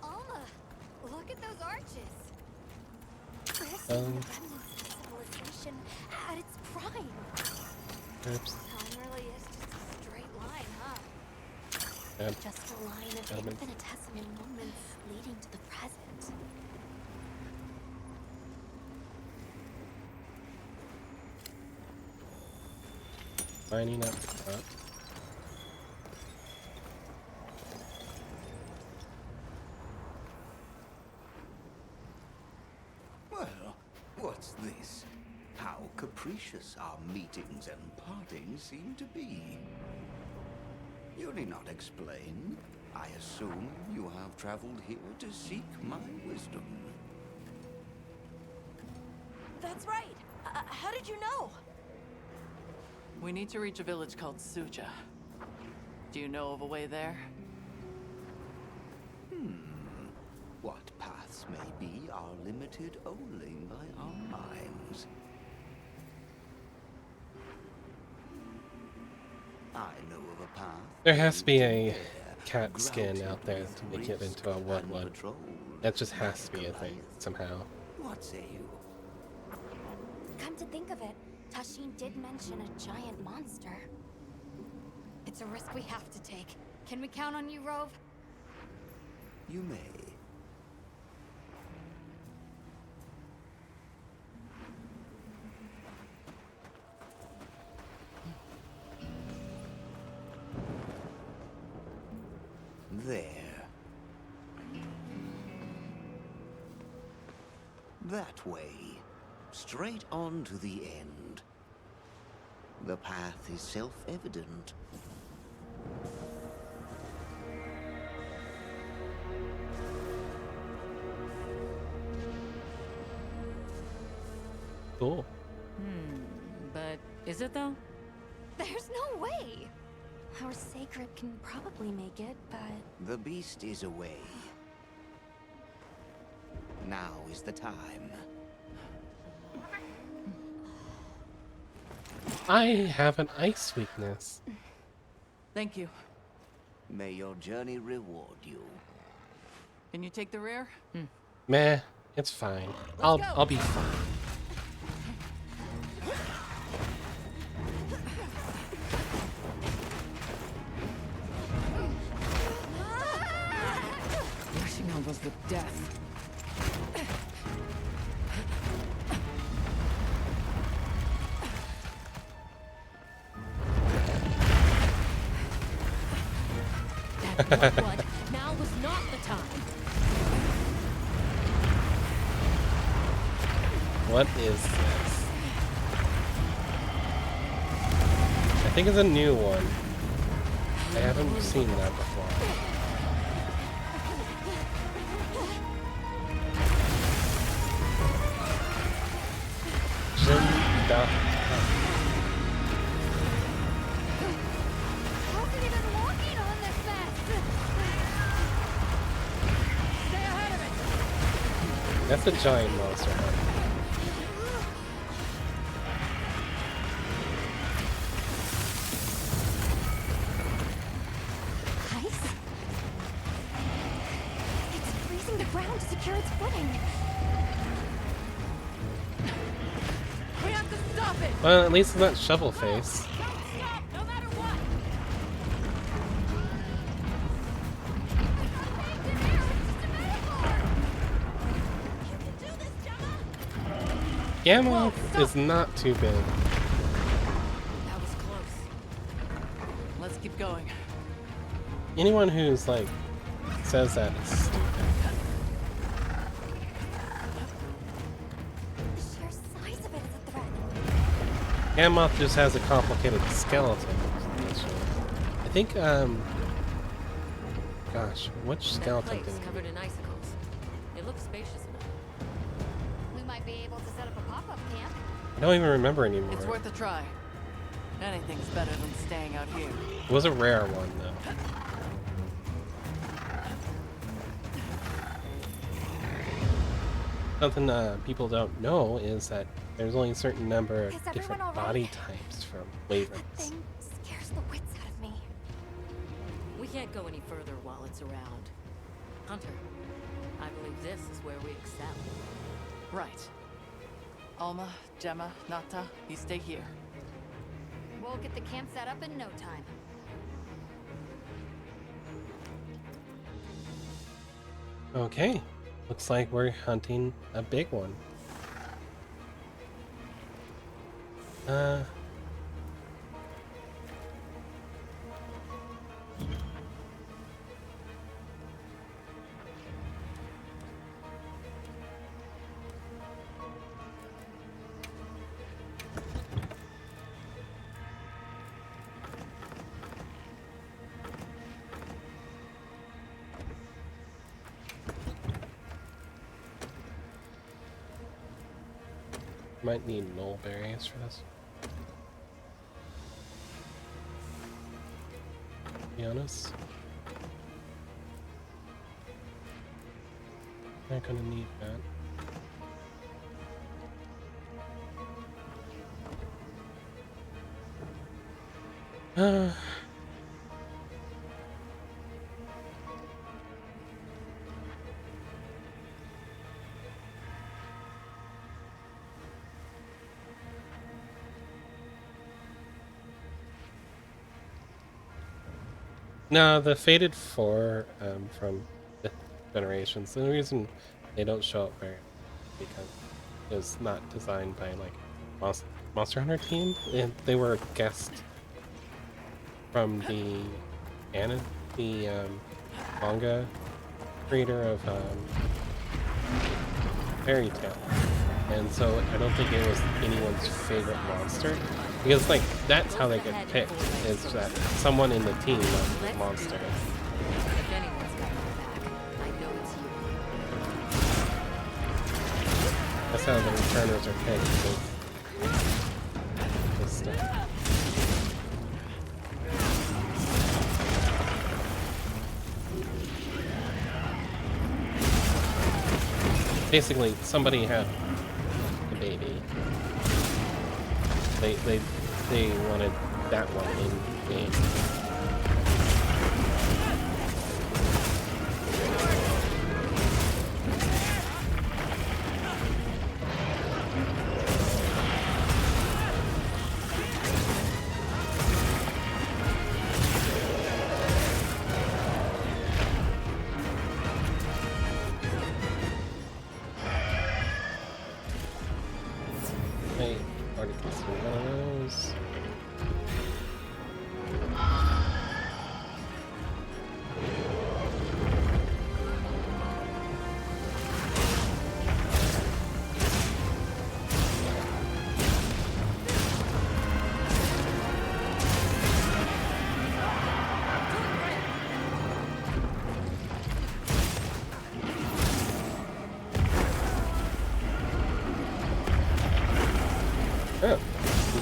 S11: Alma, look at those arches.
S2: We're seeing the remnants of civilization at its prime.
S1: Oops.
S11: Time really is just a straight line, huh?
S1: Yep.
S2: Just a line of
S1: Elements.
S2: infinitesimal moments leading to the present.
S1: Lining up the top.
S13: Well, what's this? How capricious our meetings and partings seem to be. You need not explain. I assume you have traveled here to seek my wisdom.
S5: That's right. How did you know?
S4: We need to reach a village called Suja. Do you know of a way there?
S13: What paths may be are limited only by our minds. I know of a path.
S1: There has to be a
S13: there,
S1: cat skin
S13: grouted
S1: out there
S13: with
S1: to make it
S13: risk
S1: into a
S13: and
S1: Wadwad.
S13: patrol
S1: That just has to be a
S13: like
S1: thing,
S13: Goliath.
S1: somehow.
S13: What say you?
S2: Come to think of it, Tashin did mention a giant monster.
S11: It's a risk we have to take. Can we count on you, Rove?
S13: You may. There. That way. Straight on to the end. The path is self-evident.
S1: Cool.
S8: But is it though?
S11: There's no way.
S2: Our sacred can probably make it, but
S13: The beast is away. Now is the time.
S1: I have an ice weakness.
S4: Thank you.
S13: May your journey reward you.
S4: Can you take the rear?
S1: Meh, it's fine. I'll be fine.
S4: deals with death.
S8: That blood, now was not the time.
S1: What is this? I think it's a new one. I haven't seen that before. Jin-Da.
S11: How's it even walking on this mess? Stay ahead of it!
S1: That's a giant monster hunter.
S2: Ice? It's freezing the ground to secure its footing.
S4: We have to stop it!
S1: Well, at least it's not Shovel Face.
S8: No matter what.
S1: Gamma is not too big.
S4: That was close. Let's keep going.
S1: Anyone who's like says that is stupid.
S2: The sheer size of it is a threat.
S1: Gammoth just has a complicated skeleton. I think, gosh, which
S8: That
S1: skeleton
S8: place
S1: did it?
S8: covered in icicles. It looks spacious enough.
S11: We might be able to set up a pop-up camp.
S1: I don't even remember anymore.
S4: It's worth a try. Anything's better than staying out here.
S1: It was a rare one, though. Something people don't know is that there's only a certain number of
S2: Is everyone
S1: different
S2: all right?
S1: body types from
S2: That
S1: Wyverns.
S2: thing scares the wits out of me.
S8: We can't go any further while it's around. Hunter, I believe this is where we excel.
S4: Right. Alma, Gemma, Nata, you stay here.
S11: We'll get the camp set up in no time.
S1: Okay, looks like we're hunting a big one. Might need null berries for this. To be honest. Not gonna need that. No, the Fated 4 from the Generations, the reason they don't show up very because it was not designed by like Monster Hunter team. They were a guest from the manga creator of Fairy Tail. And so I don't think it was anyone's favorite monster. Because like that's how they get picked, is that someone in the team was the monster.
S8: If anyone's got my back, I know it's you.
S1: That's how the returners are picked. Just, basically somebody had a baby. They wanted that one in game.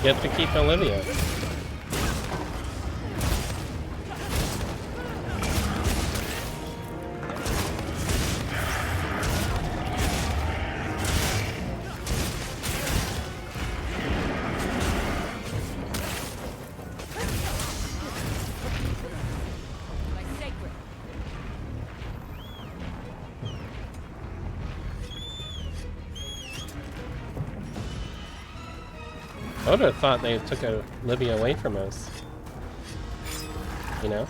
S1: You have to keep Olivia. I would have thought they took Olivia away from us. You know?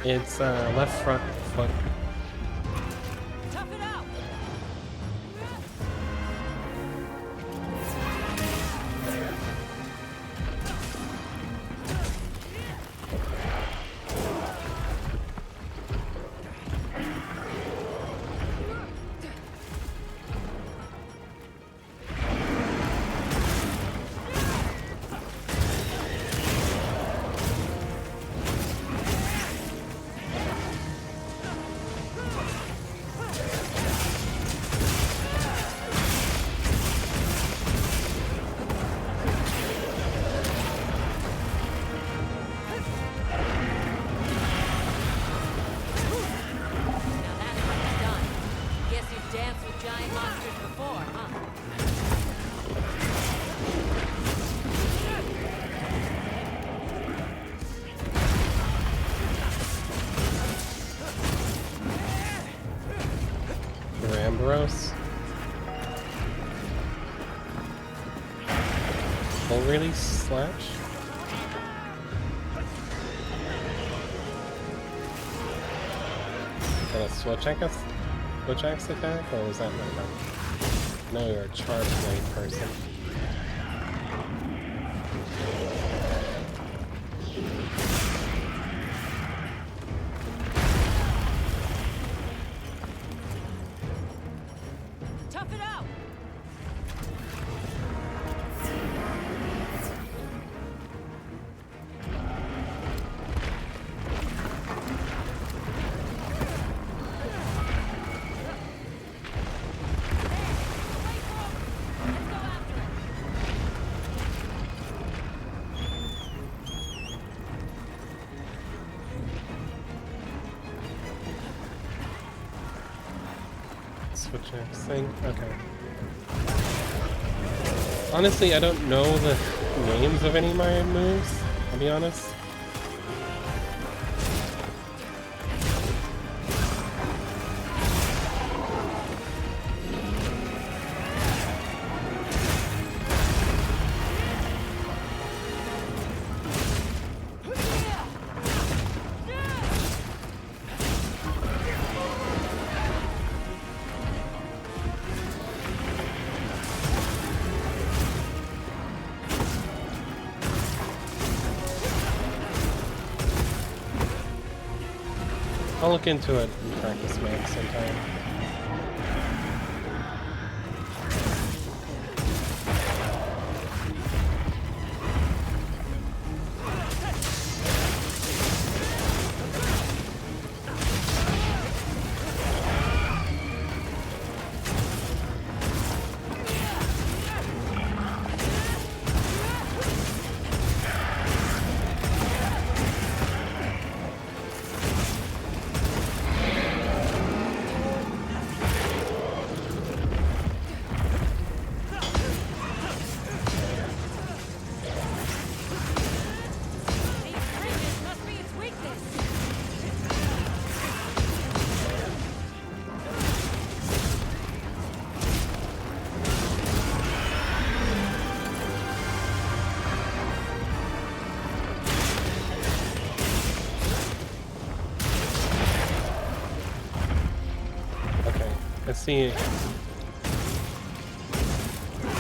S1: It's left front foot. Ramboros. Full release slash. Got a switch axe attack, or was that not done? No, you're a charge blade person. Switch axe thing? Okay. Honestly, I don't know the names of any of my moves, I'll be honest. I'll look into it and practice mag sometime. see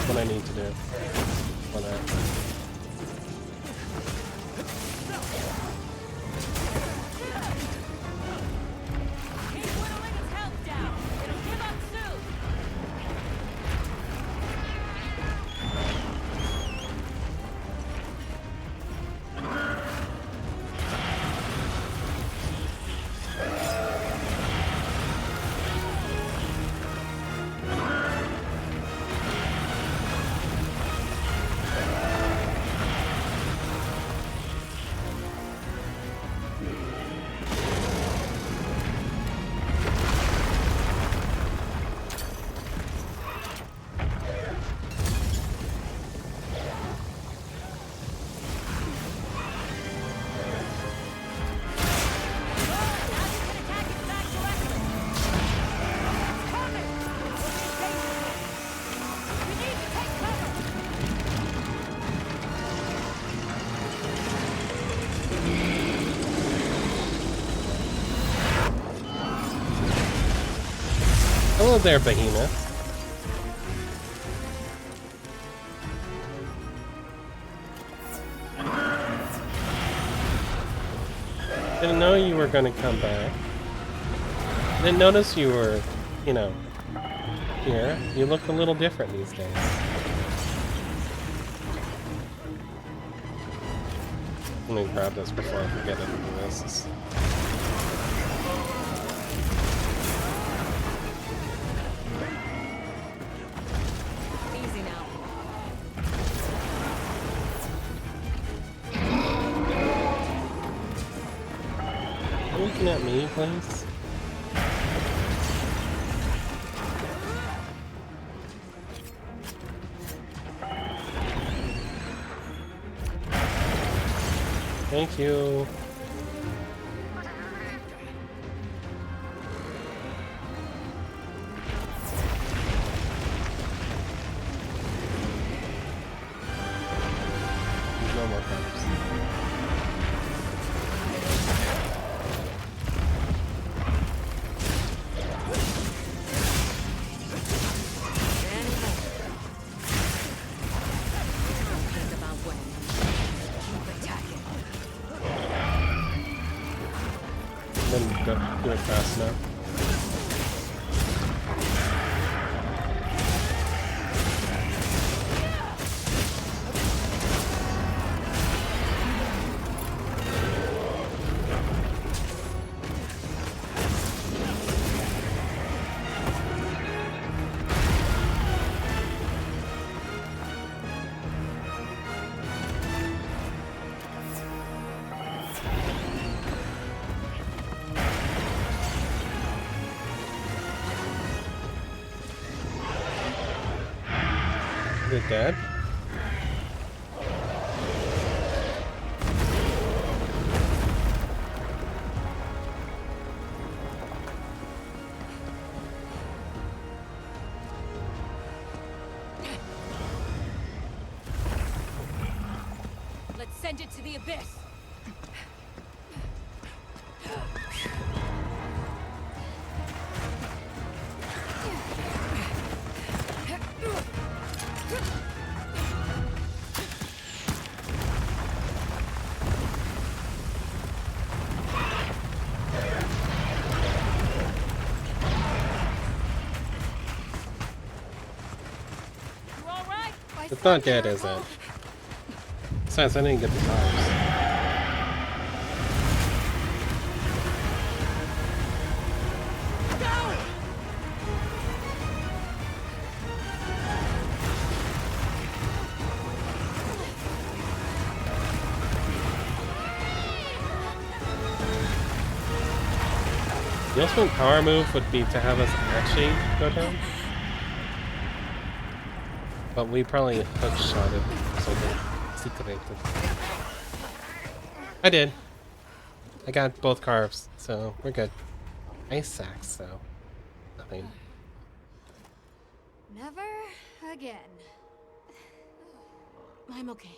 S1: what I need to do for that. Hello there, Behemoth. Didn't know you were gonna come back. Didn't notice you were, you know, here. You look a little different these days. Let me grab this before I forget to do this.
S8: Easy now.
S1: Are you looking at me, please? Thank you. No more cups. Then go do it fast enough. Is it dead?
S8: Let's send it to the abyss.
S1: It's not dead, is it? Besides, I didn't get the cars. The ultimate power move would be to have us actually go down. But we probably hook-shotted something secreted. I did. I got both carves, so we're good. Ice sacks, so nothing.
S11: Never again.
S5: I'm okay.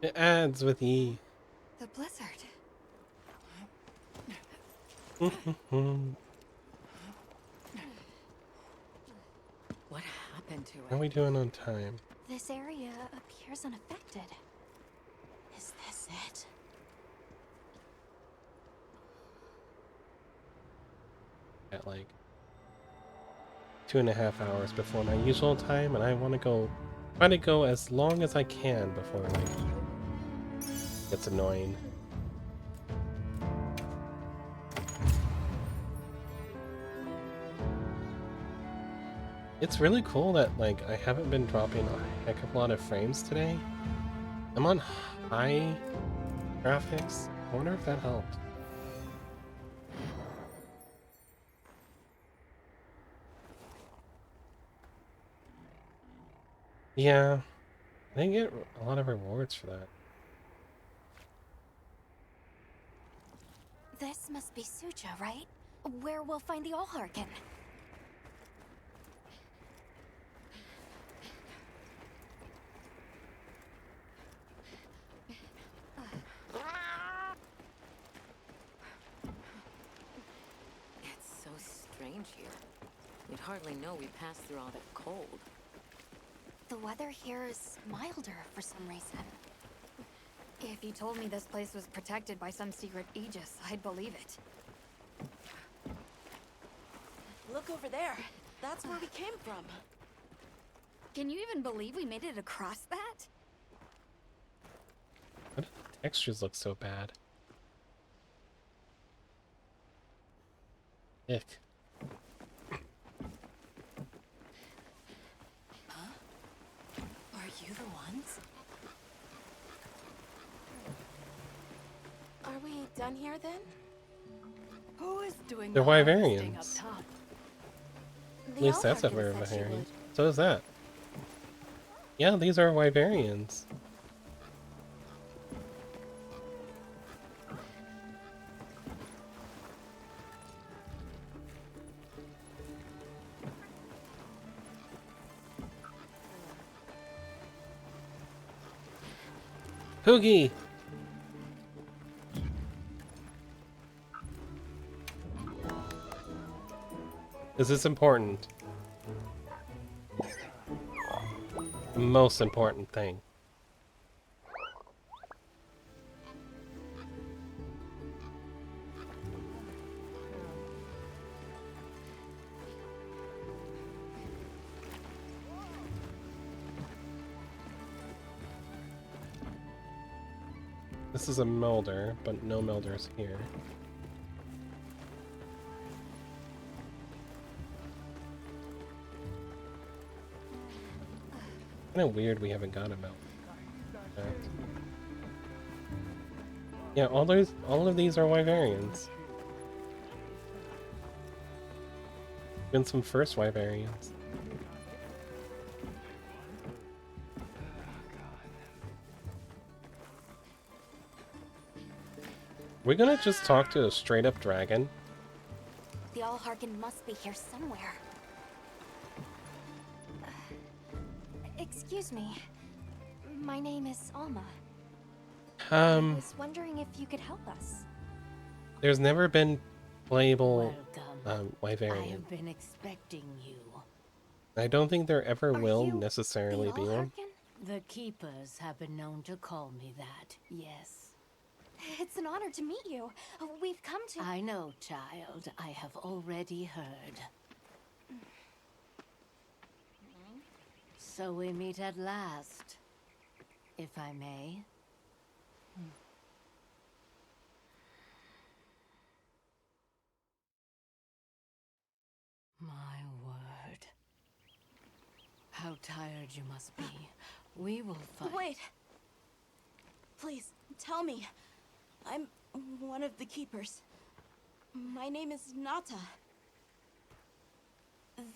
S1: It adds with E.
S11: The blizzard.
S8: What happened to
S1: How are
S8: it?
S1: we doing on time?
S2: This area appears unaffected. Is this it?
S1: At like 2.5 hours before my usual time, and I want to try to go as long as I can before like it gets annoying. It's really cool that like I haven't been dropping a heck of a lot of frames today. I'm on high graphics. I wonder if that helped. Yeah, I didn't get a lot of rewards for that.
S2: This must be Sucha, right? Where we'll find the Allharkin.
S8: It's so strange here. We'd hardly know we passed through all that cold.
S2: The weather here is milder for some reason.
S11: If you told me this place was protected by some secret aegis, I'd believe it.
S5: Look over there. That's where we came from.
S11: Can you even believe we made it across that?
S1: Why do the textures look so bad? Ick.
S5: Are you the ones? Are we done here then?
S4: Who is doing
S1: They're
S4: the harvesting
S1: Wyverians.
S4: up top?
S1: At least that's a Wyverian. So is that. Yeah, these are Wyverians. Poogie! Is this important? The most important thing. This is a melder, but no melders here. Kind of weird we haven't got a melder. Yeah, all of these are Wyverians. Been some first Wyverians. We're gonna just talk to a straight up dragon.
S2: The Allharkin must be here somewhere. Excuse me. My name is Alma. I was wondering if you could help us.
S1: There's never been playable
S8: Welcome.
S1: Wyverian.
S8: I have been expecting you.
S1: I don't think there ever will necessarily be one.
S8: The Keepers have been known to call me that, yes.
S2: It's an honor to meet you. We've come to...
S8: I know, child. I have already heard. So we meet at last, if I may. My word. How tired you must be. We will fight.
S5: Wait. Please, tell me. I'm one of the Keepers. My name is Nata.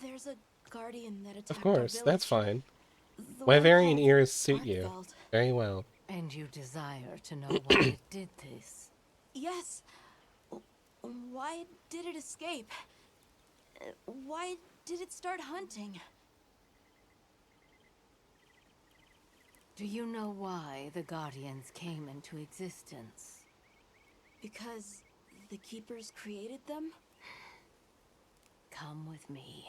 S5: There's a guardian that attacked
S1: Of course,
S5: our
S1: that's
S5: village.
S1: fine.
S5: The one
S1: Wyverian
S5: called
S1: ears suit you
S5: Artfeld.
S1: very well.
S8: And you desire to know why it did this?
S5: Yes. Why did it escape? Why did it start hunting?
S8: Do you know why the Guardians came into existence?
S5: Because The Keepers created them?
S8: Come with me.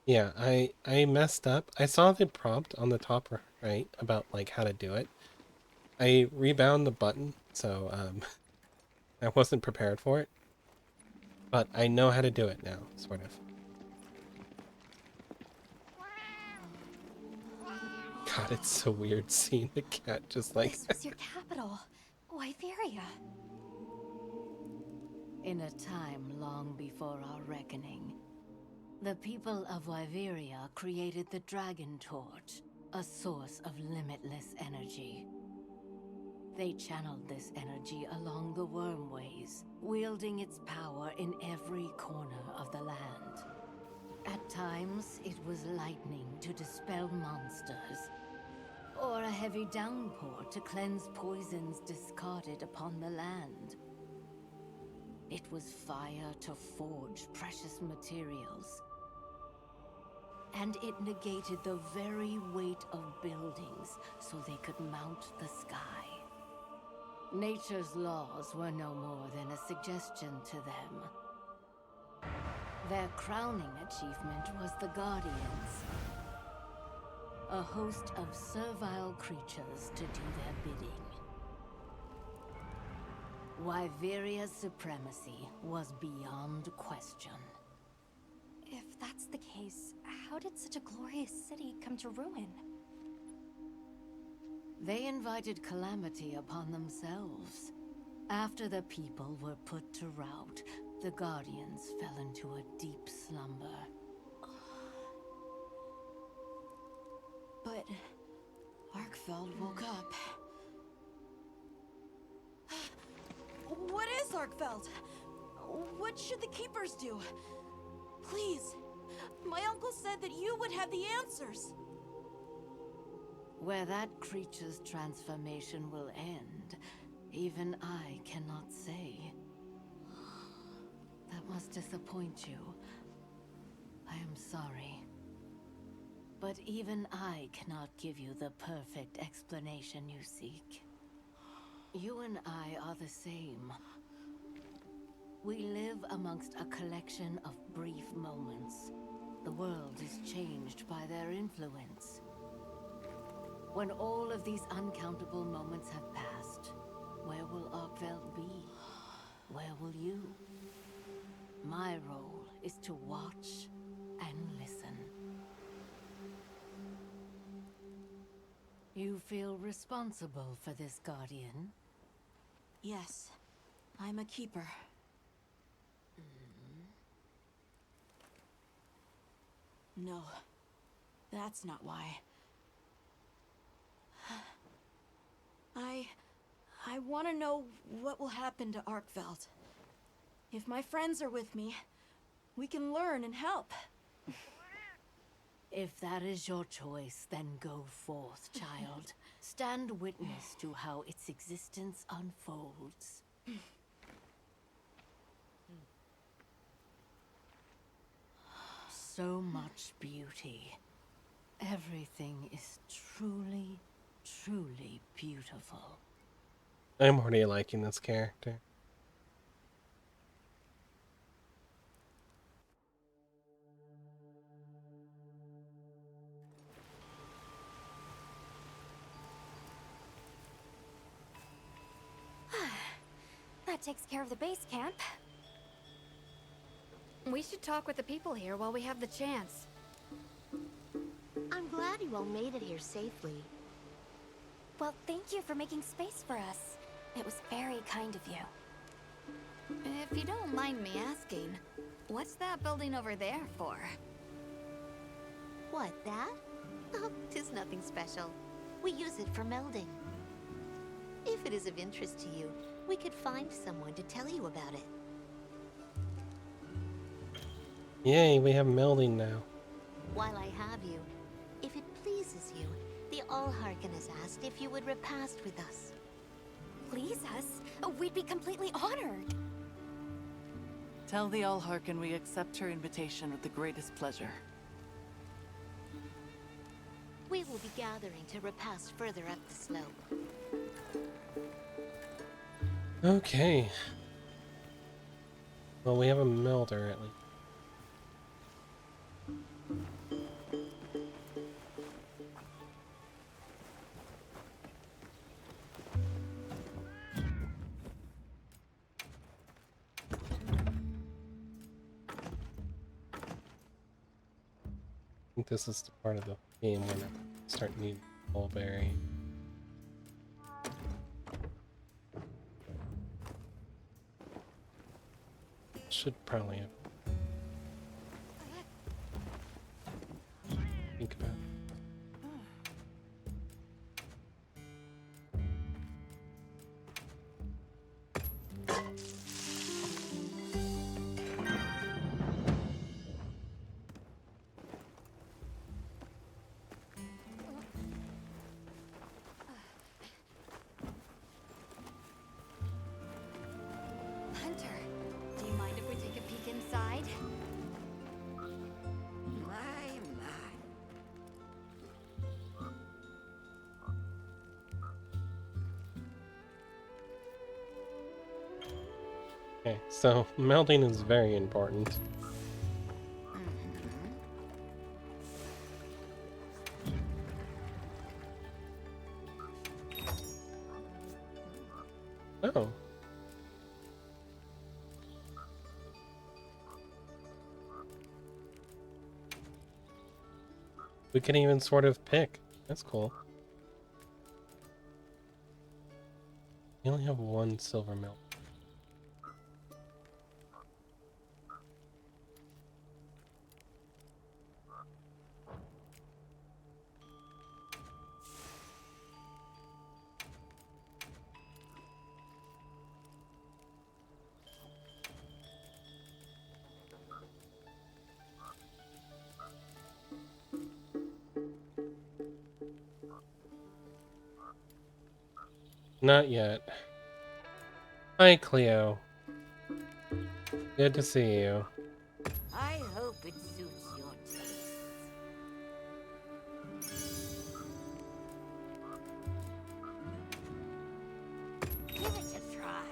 S1: Yeah, I messed up. I saw the prompt on the top right about like how to do it. I rebound the button, so I wasn't prepared for it. But I know how to do it now, sort of. God, it's so weird seeing the cat just like...
S2: This was your capital, Wyveria.
S8: In a time long before our reckoning, the people of Wyveria created the Dragon Torch, a source of limitless energy. They channeled this energy along the Wormways, wielding its power in every corner of the land. At times, it was lightning to dispel monsters, or a heavy downpour to cleanse poisons discarded upon the land. It was fire to forge precious materials, and it negated the very weight of buildings so they could mount the sky. Nature's laws were no more than a suggestion to them. Their crowning achievement was the Guardians, a host of servile creatures to do their bidding. Wyveria's supremacy was beyond question.
S2: If that's the case, how did such a glorious city come to ruin?
S8: They invited calamity upon themselves. After the people were put to rout, the Guardians fell into a deep slumber.
S5: But Arkfeld woke up. What is Arkfeld? What should the Keepers do? Please, my uncle said that you would have the answers.
S8: Where that creature's transformation will end, even I cannot say. That must disappoint you. I am sorry. But even I cannot give you the perfect explanation you seek. You and I are the same. We live amongst a collection of brief moments. The world is changed by their influence. When all of these uncountable moments have passed, where will Arkveld be? Where will you? My role is to watch and listen. You feel responsible for this Guardian?
S5: Yes, I'm a Keeper. No, that's not why. I want to know what will happen to Arkveld. If my friends are with me, we can learn and help.
S8: If that is your choice, then go forth, child. Stand witness to how its existence unfolds. So much beauty. Everything is truly, truly beautiful.
S1: I'm already liking this character.
S2: That takes care of the base camp.
S11: We should talk with the people here while we have the chance.
S14: I'm glad you all made it here safely.
S2: Well, thank you for making space for us. It was very kind of you.
S11: If you don't mind me asking, what's that building over there for?
S14: What, that? Oh, 'tis nothing special. We use it for melding. If it is of interest to you, we could find someone to tell you about it.
S1: Yay, we have melding now.
S14: While I have you, if it pleases you, the Allharken has asked if you would repast with us.
S2: Please us? We'd be completely honored.
S4: Tell the Allharken we accept her invitation with the greatest pleasure.
S14: We will be gathering to repast further up the slope.
S1: Okay. Well, we have a melder at least. I think this is the part of the game when I start needing mulberry. Should probably have. Think about it.
S11: Hunter, do you mind if we take a peek inside?
S2: My.
S1: Okay, so melding is very important. Oh. We can even sort of pick. That's cool. We only have one silver melt. Not yet. Hi, Cleo. Good to see you.
S8: I hope it suits your taste. Give it a try.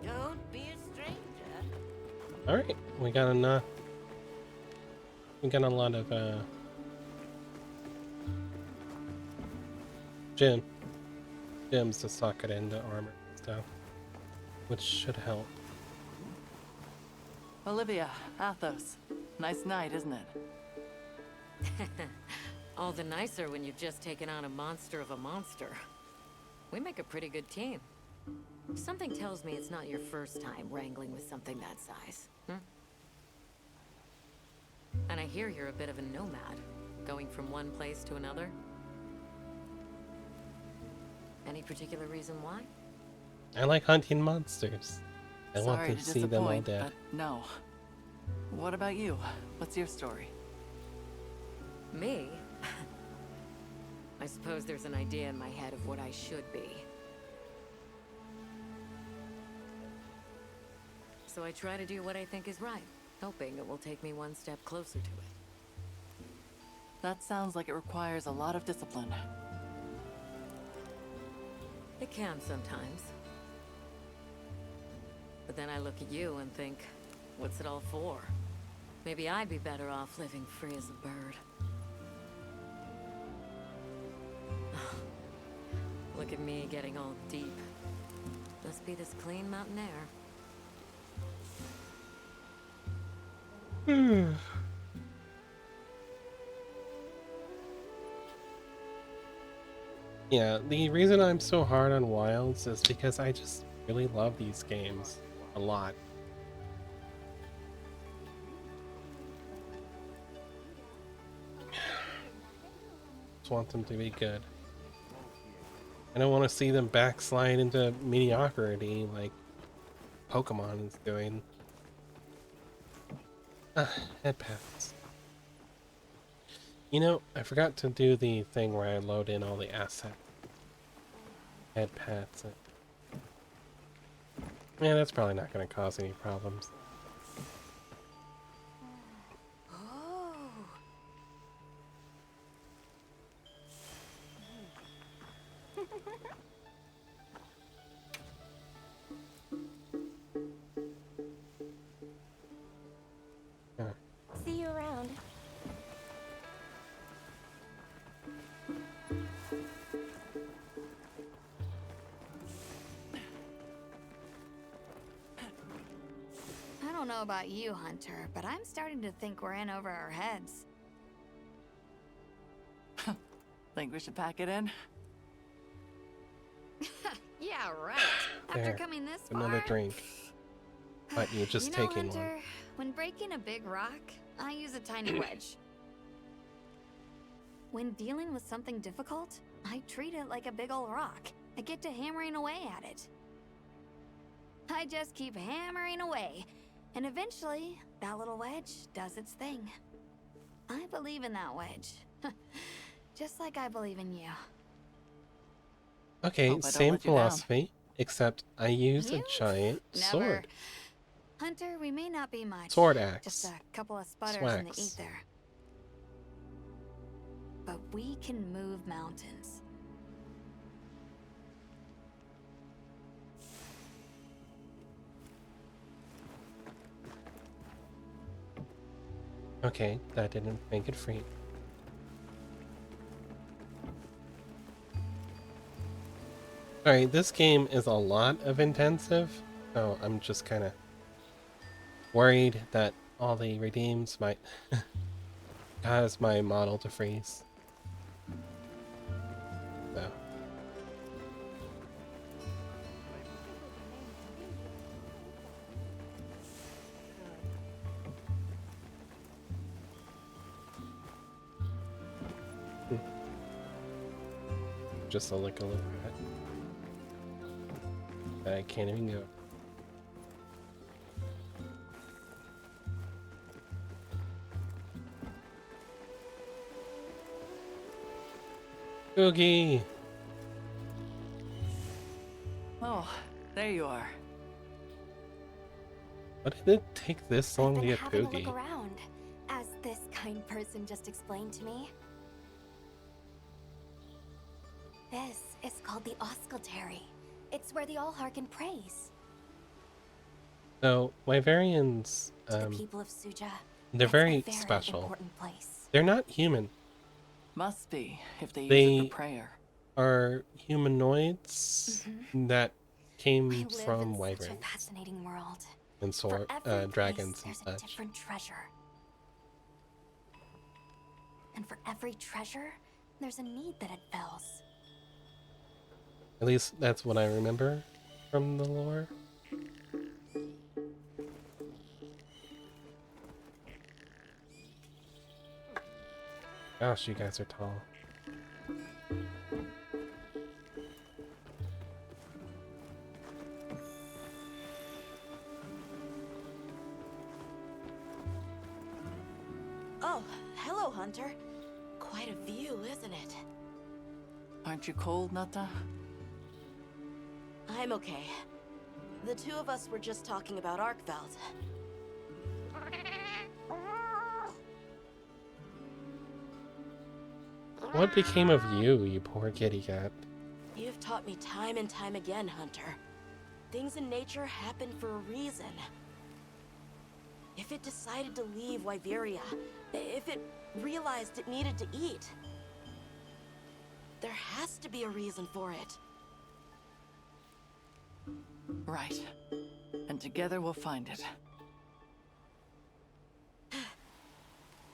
S8: Don't be a stranger.
S1: Alright, we got enough. We got a lot of, gems to sock it into armor and stuff, which should help.
S4: Olivia, Athos. Nice night, isn't it?
S8: All the nicer when you've just taken on a monster of a monster. We make a pretty good team. Something tells me it's not your first time wrangling with something that size. And I hear you're a bit of a nomad, going from one place to another. Any particular reason why?
S1: I like hunting monsters. I want
S4: Sorry
S1: to see them all dead.
S4: But no. What about you? What's your story?
S8: Me? I suppose there's an idea in my head of what I should be. So I try to do what I think is right, hoping it will take me one step closer to it.
S4: That sounds like it requires a lot of discipline.
S8: It can sometimes. But then I look at you and think, what's it all for? Maybe I'd be better off living free as a bird. Look at me getting all deep. Must be this clean mountain air.
S1: Yeah, the reason I'm so hard on Wilds is because I just really love these games a lot. Just want them to be good. I don't want to see them backslide into mediocrity like Pokemon is doing. Head paths. You know, I forgot to do the thing where I load in all the asset head paths. Yeah, that's probably not going to cause any problems.
S11: don't know about you, Hunter, but I'm starting to think we're in over our heads.
S4: Think we should pack it in?
S11: Yeah, right.
S1: There.
S11: After coming this far...
S1: Another drink. But you're just
S11: you know,
S1: taking
S11: Hunter,
S1: one.
S11: when breaking a big rock, I use a tiny wedge. When dealing with something difficult, I treat it like a big old rock. I get to hammering away at it. I just keep hammering away, and eventually, that little wedge does its thing. I believe in that wedge. Just like I believe in you.
S1: Okay,
S4: Hope I don't
S1: same
S4: let you down.
S1: philosophy, except I use a
S11: You?
S1: giant
S11: Never.
S1: sword.
S11: Hunter, we may not be much.
S1: Sword axe.
S11: Just a couple of sputters in the
S1: Swax.
S11: ether. But we can move mountains.
S1: Okay, that didn't make it free. Alright, this game is a lot of intensive, so I'm just kind of worried that all the redeems might cause my model to freeze. So. Just a look a little bit. I can't even go. Cookie!
S4: Oh, there you are.
S1: Why did it take this long to
S2: Been
S1: get
S2: having a
S1: Poogie?
S2: look around, as this kind person just explained to me. This is called the Oscultary. It's where the Allharkin praise.
S1: So, Wyverians,
S2: To the people of Suja,
S1: they're
S2: it's
S1: very
S2: a very
S1: special.
S2: important place.
S1: They're not human.
S4: Must be, if they use
S1: They
S4: it for prayer.
S1: are humanoids that came
S2: I live
S1: from
S2: in such a
S1: Wyverns
S2: fascinating world.
S1: and
S2: For every
S1: dragons and
S2: place, there's a
S1: such.
S2: different treasure. And for every treasure, there's a need that it fills.
S1: At least that's what I remember from the lore. Gosh, you guys are tall.
S5: Oh, hello, Hunter. Quite a view, isn't it?
S4: Aren't you cold, Nata?
S5: I'm okay. The two of us were just talking about Arkveld.
S1: What became of you, you poor kitty cat?
S5: You've taught me time and time again, Hunter. Things in nature happen for a reason. If it decided to leave Wyveria, if it realized it needed to eat, there has to be a reason for it.
S4: Right. And together we'll find it.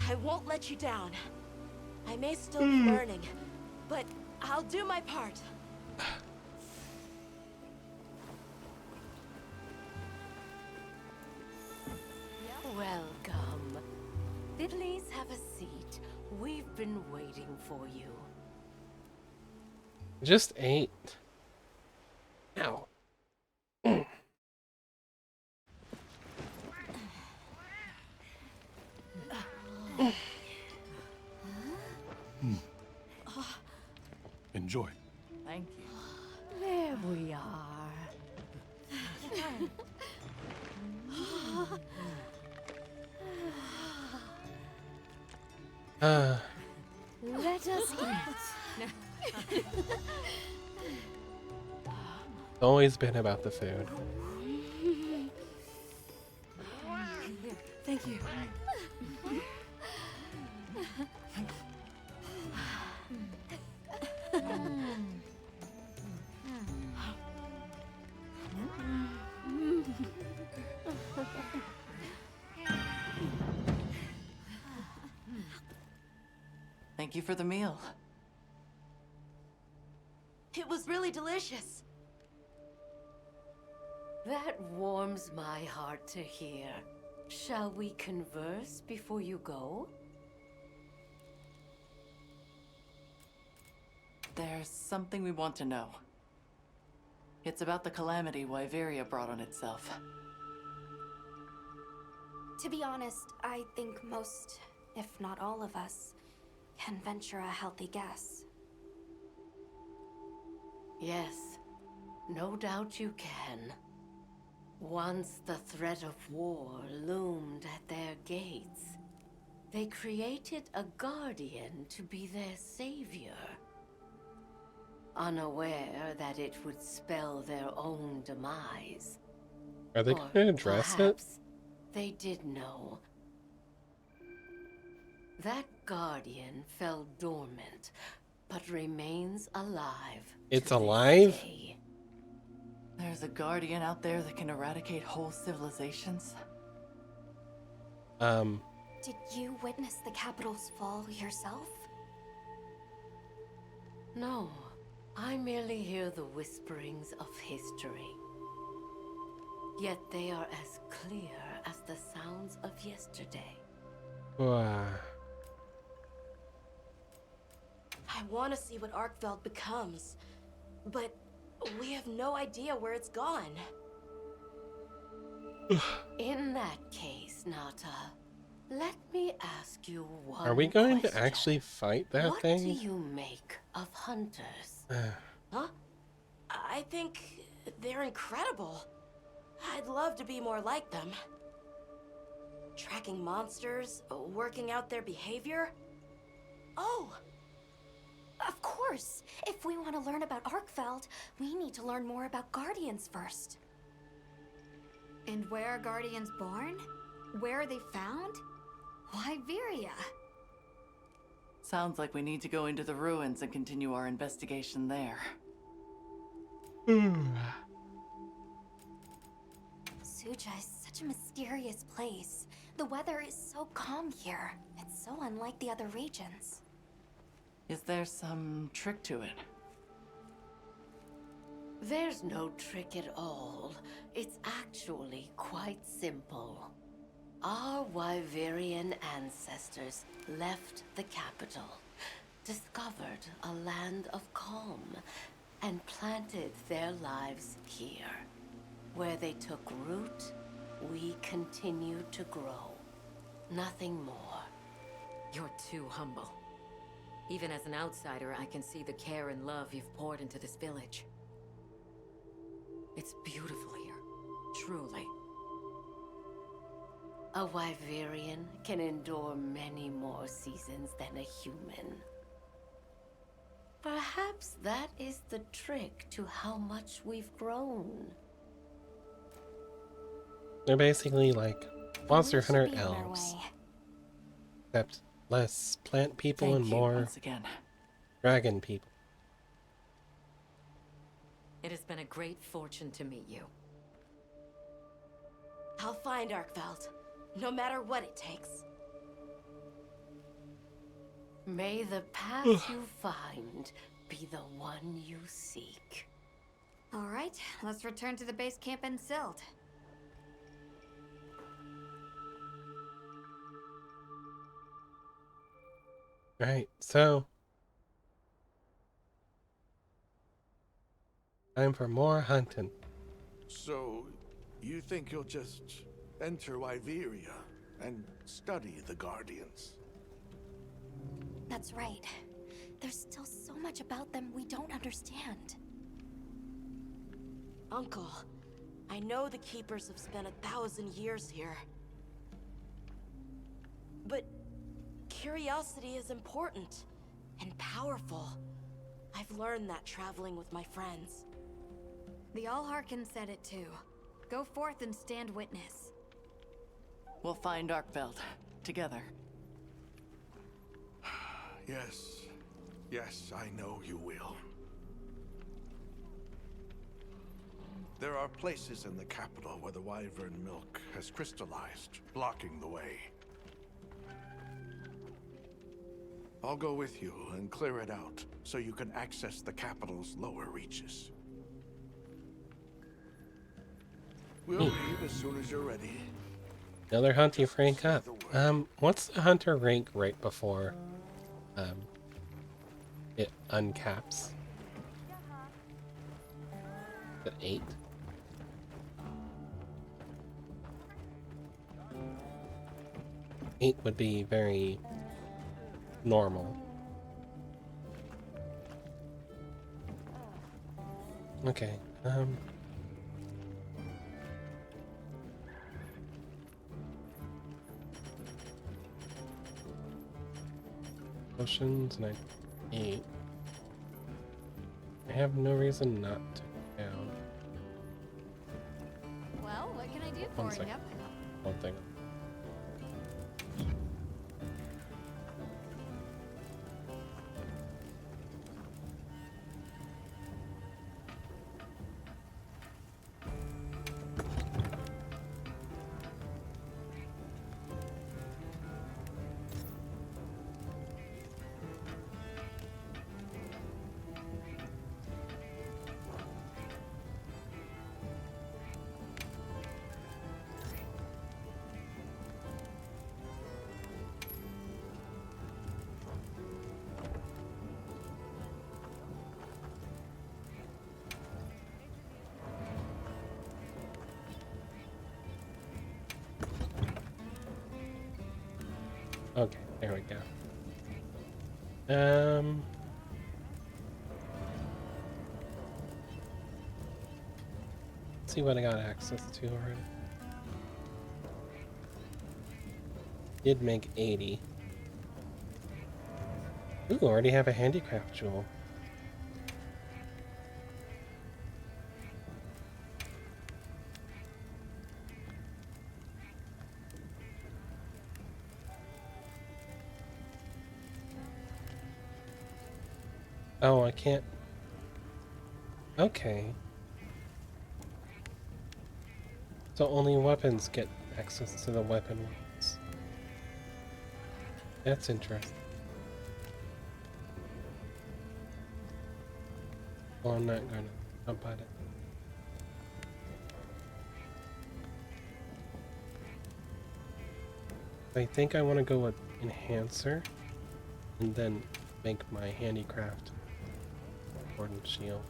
S5: I won't let you down. I may still be learning, but I'll do my part.
S8: Welcome. Please have a seat. We've been waiting for you.
S1: Just ate. Ow.
S10: Enjoy.
S4: Thank you.
S8: There we are. Let us eat.
S1: It's always been about the food.
S8: Thank you.
S4: Thank you for the meal.
S5: It was really delicious.
S8: That warms my heart to hear. Shall we converse before you go?
S4: There's something we want to know. It's about the calamity Wyveria brought on itself.
S2: To be honest, I think most, if not all of us, can venture a healthy guess.
S8: Yes, no doubt you can. Once the threat of war loomed at their gates, they created a guardian to be their savior. Unaware that it would spell their own demise.
S1: Are they going to address it?
S8: They did know. That guardian fell dormant, but remains alive.
S1: It's alive?
S8: Today.
S4: There's a guardian out there that can eradicate whole civilizations?
S2: Did you witness the capital's fall yourself?
S8: No, I merely hear the whisperings of history. Yet they are as clear as the sounds of yesterday.
S1: Wow.
S5: I want to see what Arkveld becomes, but we have no idea where it's gone.
S8: In that case, Nata, let me ask you one
S1: Are we going
S8: question.
S1: to actually fight that
S8: what
S1: thing?
S8: do you make of hunters?
S5: Huh? I think they're incredible. I'd love to be more like them. Tracking monsters, working out their behavior. Oh!
S2: Of course! If we want to learn about Arkveld, we need to learn more about Guardians first.
S11: And where are Guardians born? Where are they found? Wyveria.
S4: Sounds like we need to go into the ruins and continue our investigation there.
S2: Suja is such a mysterious place. The weather is so calm here. It's so unlike the other regions.
S4: Is there some trick to it?
S8: There's no trick at all. It's actually quite simple. Our Wyverian ancestors left the capital, discovered a land of calm, and planted their lives here. Where they took root, we continue to grow. Nothing more. You're too humble. Even as an outsider, I can see the care and love you've poured into this village. It's beautiful here, truly. A Wyverian can endure many more seasons than a human. Perhaps that is the trick to how much we've grown.
S1: They're basically like Monster
S2: We should
S1: Hunter
S2: be on our
S1: elves.
S2: way.
S1: Except less plant people
S4: Thank
S1: and
S4: you
S1: more
S4: once again.
S1: dragon people.
S8: It has been a great fortune to meet you.
S5: I'll find Arkveld, no matter what it takes.
S8: May the path you find be the one you seek.
S11: All right, let's return to the base camp in Silt.
S1: Right, so time for more hunting.
S10: So, you think you'll just enter Wyveria and study the Guardians?
S2: That's right. There's still so much about them we don't understand.
S5: Uncle, I know the Keepers have spent 1,000 years here. But curiosity is important and powerful. I've learned that traveling with my friends.
S11: The Allharkin said it too. Go forth and stand witness.
S4: We'll find Arkveld together.
S10: Yes. Yes, I know you will. There are places in the capital where the Wyvern milk has crystallized, blocking the way. I'll go with you and clear it out, so you can access the capital's lower reaches. We'll leave as soon as you're ready.
S1: Another hunt you rank up. What's the hunter rank right before it uncaps? Is it 8? Eight would be very normal. Okay, potions, and I 8. I have no reason not to go down.
S11: Well, what can I do
S1: One
S11: for
S1: second.
S11: you?
S1: One thing. Okay, there we go. Let's see what I got access to already. Did make 80. Ooh, already have a handicraft jewel. Oh, I can't. Okay. So only weapons get access to the weapon ones. That's interesting. Well, I'm not gonna jump at it. I think I want to go with Enhancer and then make my handicraft sword and shield.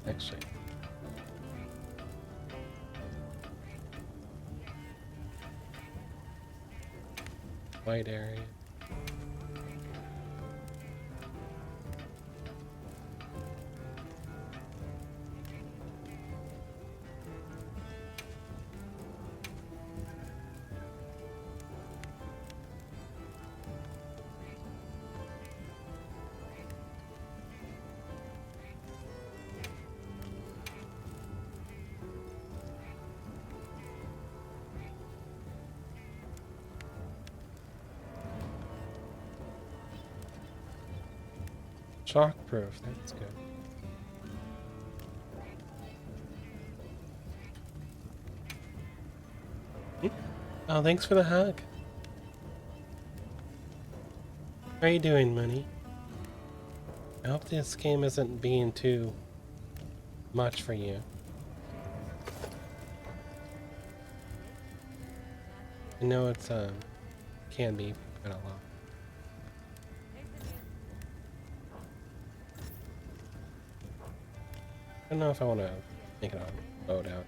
S1: Actually, white area. Shockproof, that's good. Oh, thanks for the hug. How are you doing, Mooney? I hope this game isn't being too much for you. I know it's can be quite a lot. I don't know if I want to make it on loadout.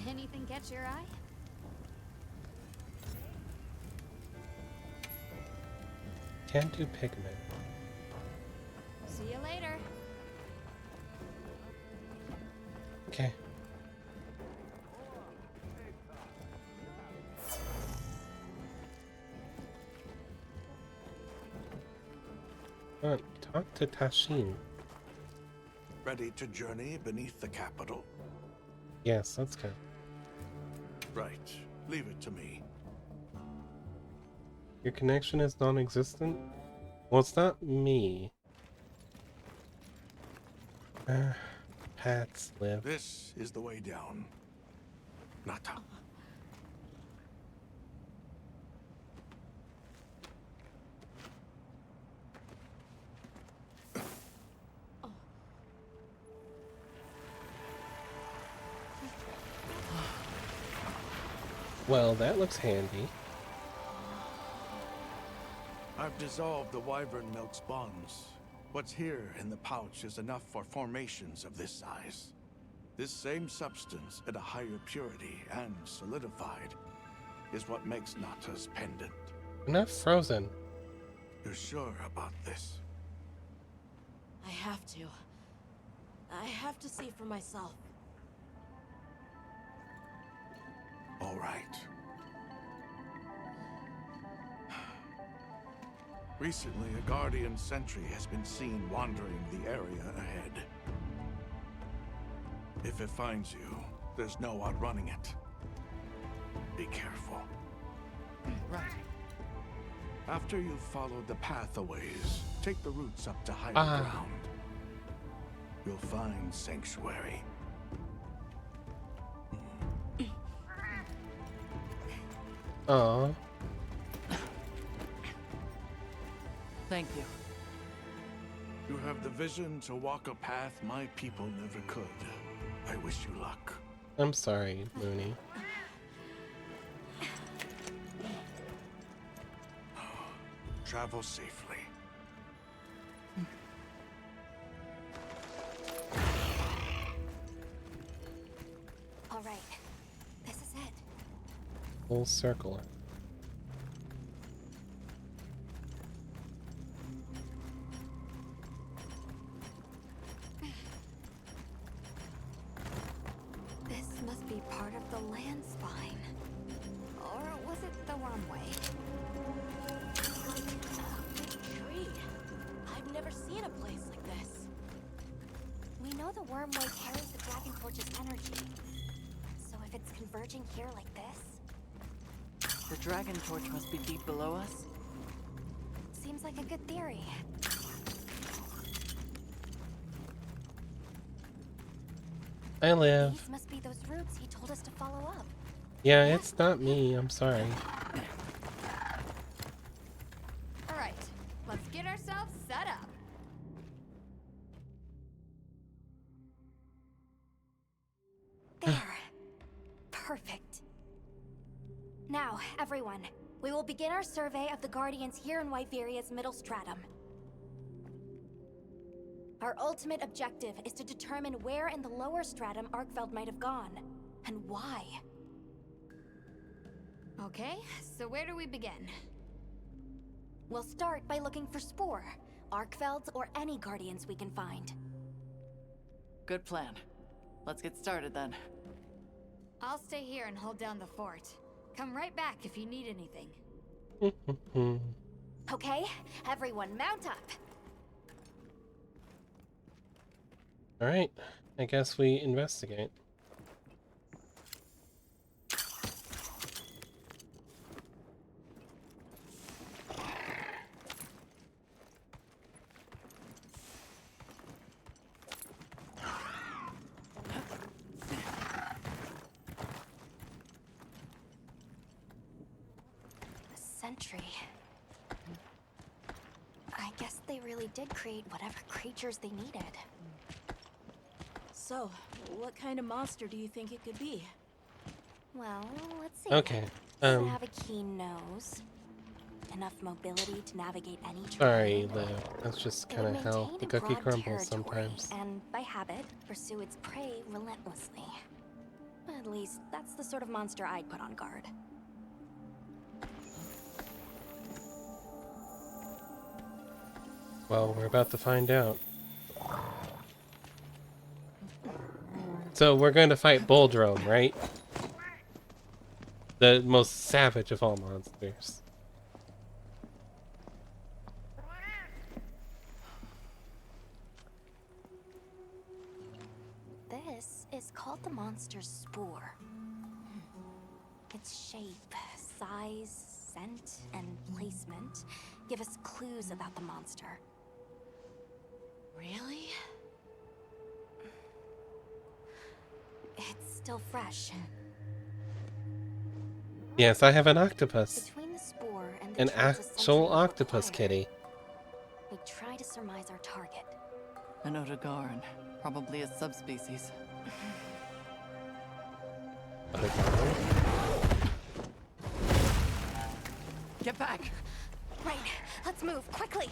S11: Anything catch your eye?
S1: Can't do pigment.
S11: So See you later.
S1: Okay. Talk to Tashin.
S10: Ready to journey beneath the capital?
S1: Yes, let's go.
S10: Right. Leave it to me.
S1: Your connection is non-existent? Well, it's not me. Paths live.
S10: This is the way down. Nata.
S1: Well, that looks handy.
S10: I've dissolved the wyvern milk's bonds. What's here in the pouch is enough for formations of this size. This same substance at a higher purity and solidified is what makes Nata's pendant.
S1: Not frozen.
S10: You're sure about this?
S5: I have to. I have to see for myself.
S10: All right. Recently, a Guardian sentry has been seen wandering the area ahead. If it finds you, there's no outrunning it. Be careful.
S4: Right.
S10: After you've followed the path a ways, take the routes up to higher ground. You'll find sanctuary.
S1: Aww.
S4: Thank you.
S10: You have the vision to walk a path my people never could. I wish you luck.
S1: I'm sorry, Mooney.
S10: Travel safely.
S2: All right, this is it.
S1: Full circle.
S11: This must be part of the land spine. Or was it the wrong way?
S5: It's like a big tree. I've never seen a place like this.
S2: We know the Wormway carries the Dragon Torch's energy. So if it's converging here like this,
S4: The Dragon Torch must be deep below us.
S2: seems like a good theory.
S1: I live.
S2: These must be those roots he told us to follow up.
S1: Yeah, it's not me. I'm sorry.
S11: All right, let's get ourselves set up.
S2: There. Perfect. Now, everyone, we will begin our survey of the Guardians here in Wyveria's middle stratum. Our ultimate objective is to determine where in the lower stratum Arkfeld might have gone, and why.
S11: Okay, so where do we begin?
S2: We'll start by looking for Spore, Arkfelds, or any Guardians we can find.
S4: Good plan. Let's get started then.
S11: I'll stay here and hold down the fort. Come right back if you need anything.
S2: Okay, everyone mount up.
S1: Alright, I guess we investigate.
S2: A sentry. I guess they really did create whatever creatures they needed.
S5: So, what kind of monster do you think it could be?
S2: Well, let's see.
S1: Okay,
S2: Does it have a keen nose? Enough mobility to navigate any terrain?
S1: Sorry, Liv. That's just
S2: It
S1: kind
S2: would
S1: of how
S2: maintain
S1: the
S2: a
S1: cookie
S2: broad
S1: crumbles
S2: territory,
S1: sometimes.
S2: and by habit, pursue its prey relentlessly. At least, that's the sort of monster I'd put on guard.
S1: Well, we're about to find out. So we're going to fight Boldrome, right? The most savage of all monsters.
S2: This is called the monster's spore. Its shape, size, scent, and placement give us clues about the monster.
S5: Really?
S2: It's still fresh.
S1: Yes, I have an octopus.
S2: Between the spore and the
S1: An
S2: traits
S1: actual
S2: essentially
S1: octopus
S2: required,
S1: kitty.
S2: we try to surmise our target.
S4: An Odogaran, probably a subspecies. Get back!
S2: Right, let's move quickly.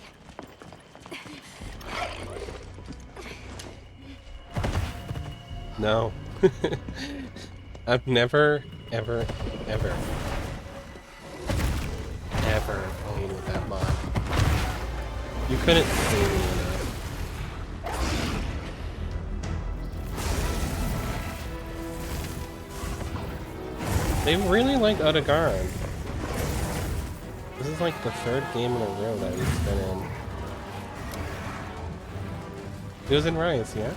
S1: No. I've never, ever played with that mod. You couldn't see me enough. They really like Odogaran. This is like the third game in a row that he's been in. He was in Rise, yeah?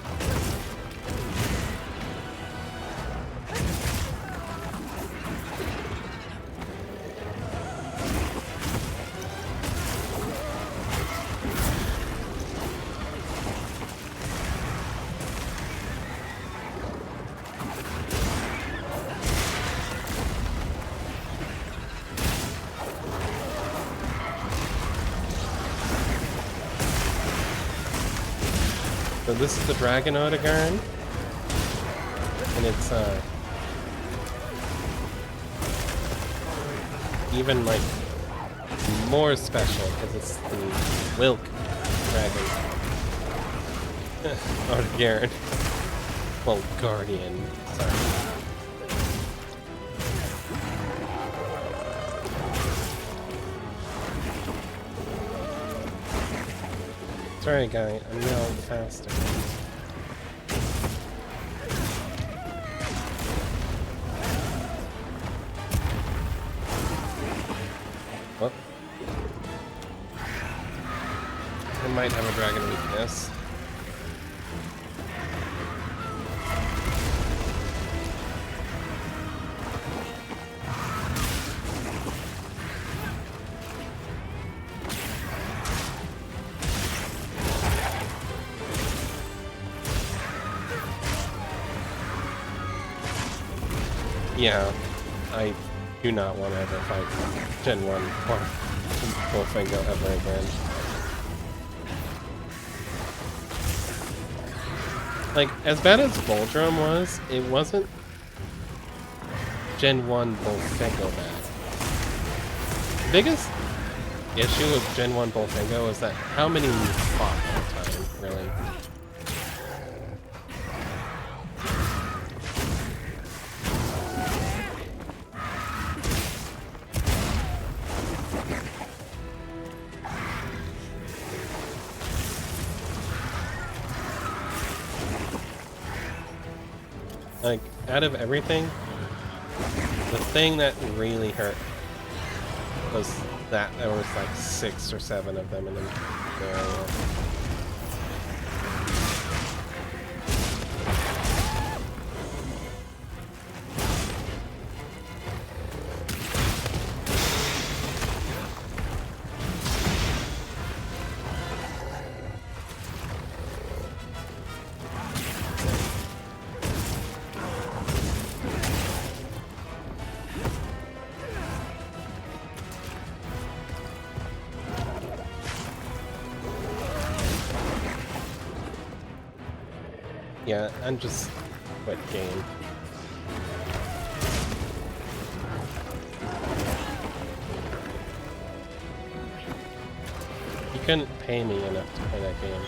S1: So this is the Dragon Odogaran, and it's even like more special because it's the Wilk Dragon Odogaran. Well, Guardian. Sorry. Sorry, guy. I'm yelling faster. Oh. I might have a dragon weakness. Yeah, I do not want to ever fight Gen 1 or Bullfingo ever again. Like, as bad as Boldrome was, it wasn't Gen 1 Bullfingo bad. The biggest issue with Gen 1 Bullfingo is that how many you fought at a time, really. Like, out of everything, the thing that really hurt was that there was like 6 or 7 of them in the area. Yeah, I'm just quit game. You couldn't pay me enough to play that game.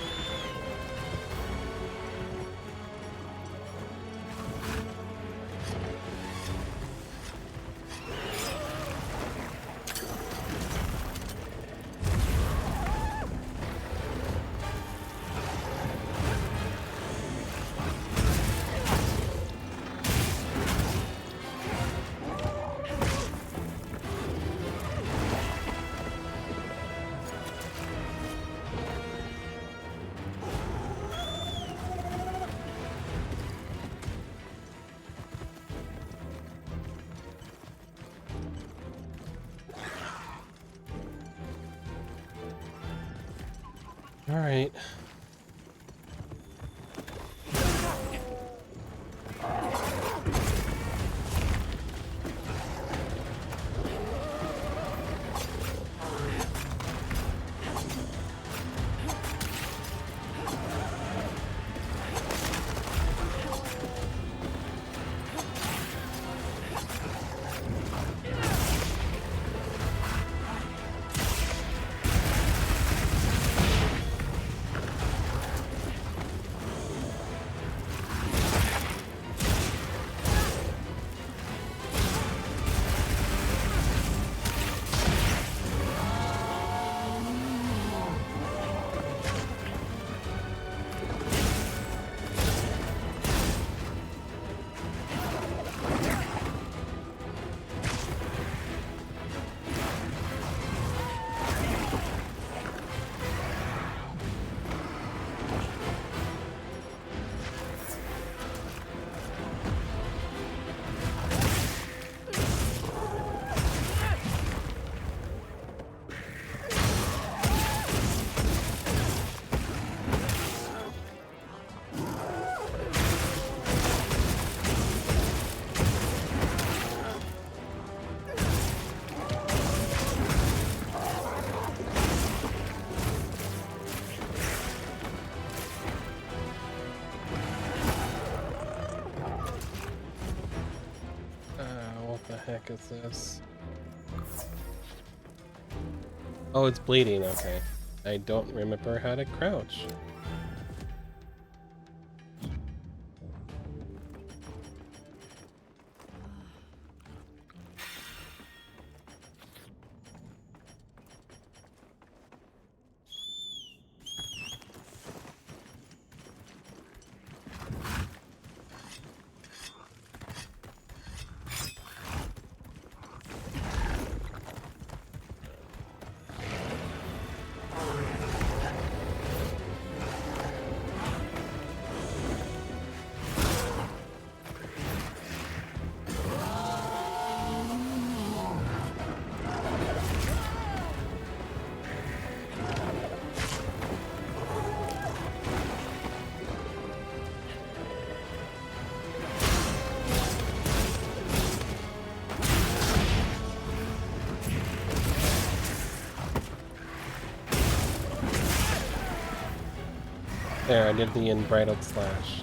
S1: Alright. What the heck is this? Oh, it's bleeding, okay. I don't remember how to crouch. There, I did the unbridled slash.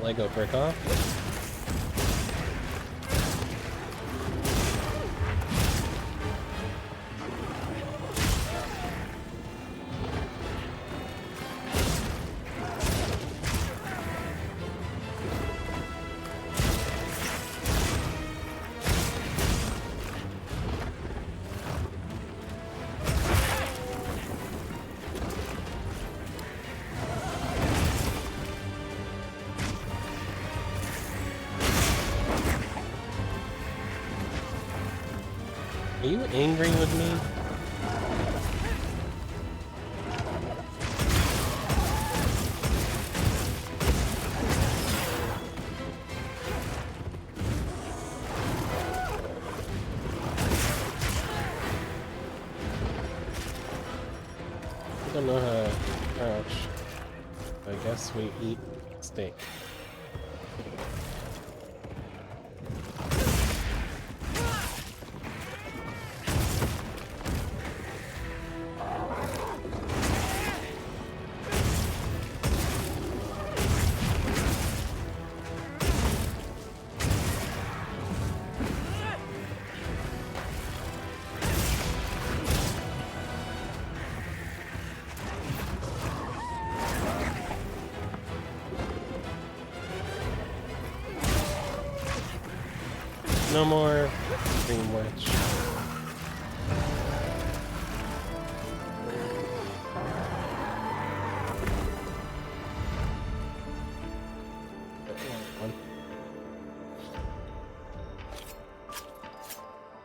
S1: Lego brick off. Are you angry with me? I don't know how to crouch. I guess we eat steak. No more Dream Witch.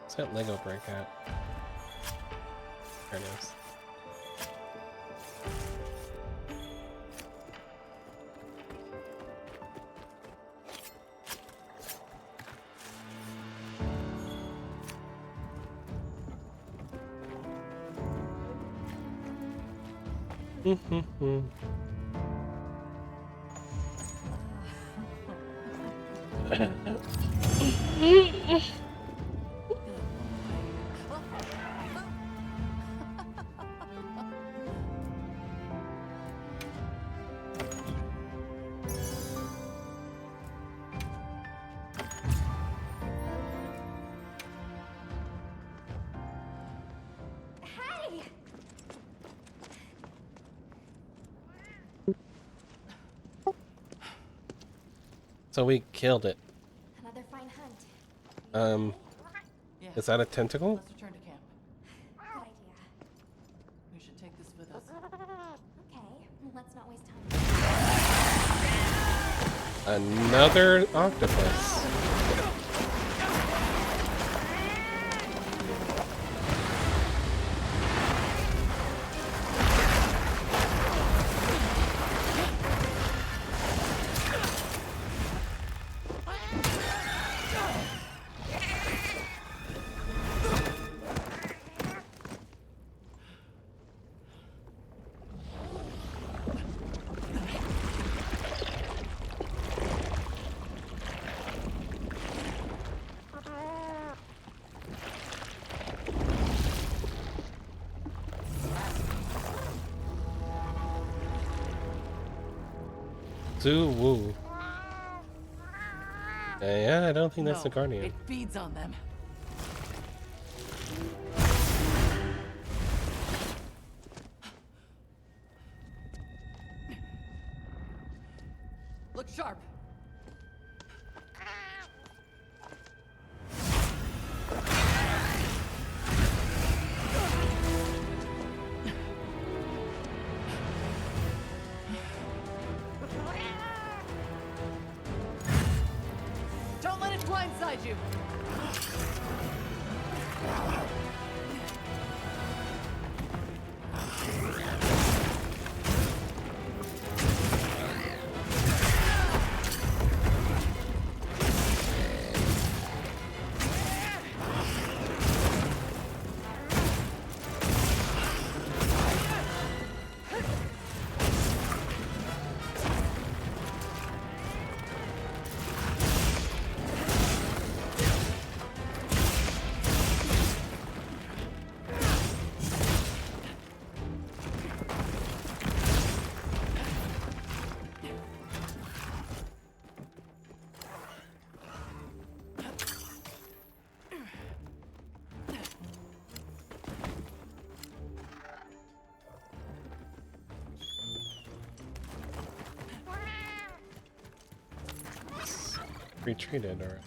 S1: What's that Lego break at? There it is.
S2: Hey!
S1: So we killed it.
S2: Another fine hunt.
S4: Yeah.
S1: Is that a tentacle?
S4: Let's return to camp.
S2: Good idea.
S4: We should take this with us.
S2: Okay, let's not waste time.
S1: Another octopus. Zoo Woo. Yeah, I don't think that's the Guardian.
S4: It feeds on them. Look sharp. Don't let it blindside you.
S1: Retreated, or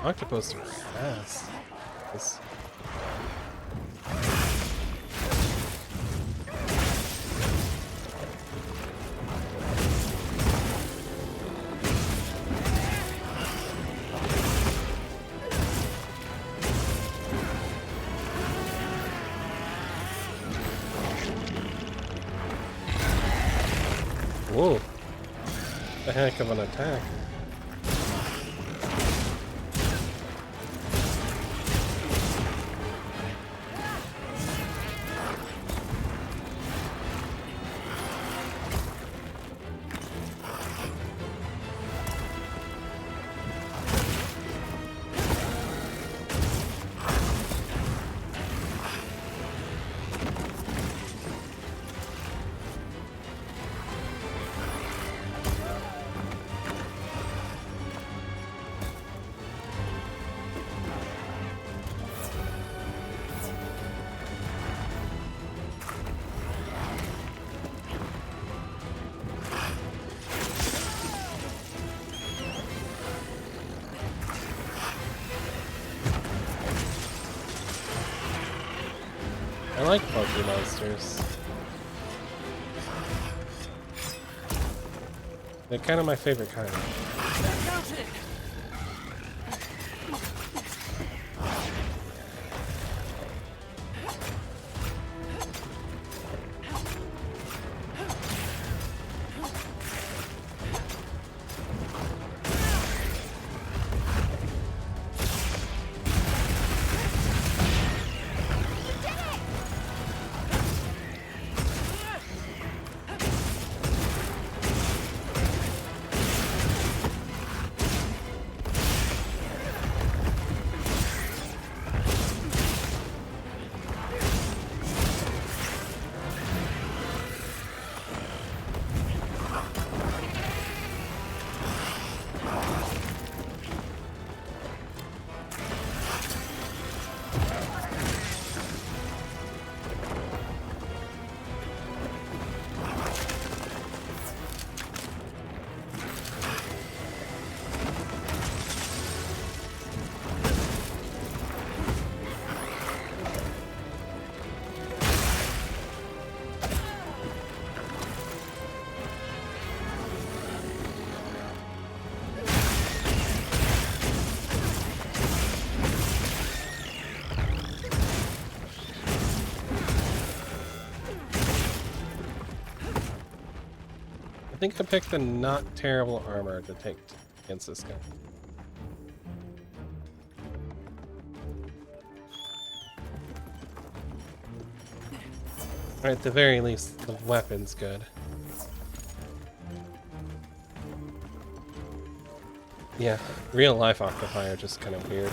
S1: octopus are fast. It's... Whoa, a heck of an attack. like bulky monsters. They're kind of my favorite kind. I think I picked the not terrible armor to take against this guy. Or at the very least, the weapon's good. Yeah, real life octopi are just kind of weird.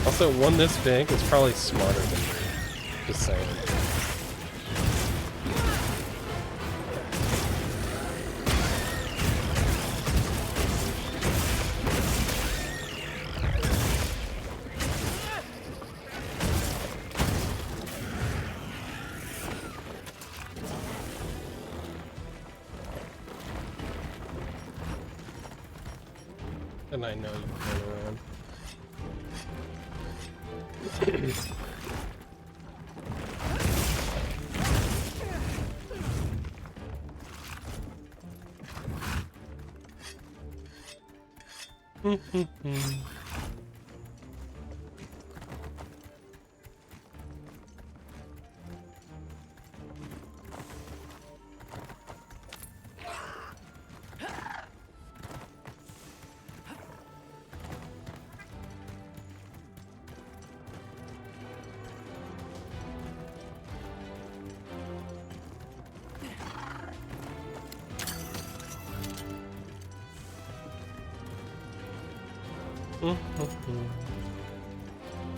S1: Also, one this big is probably smarter than me. Just saying. And I know you can turn around.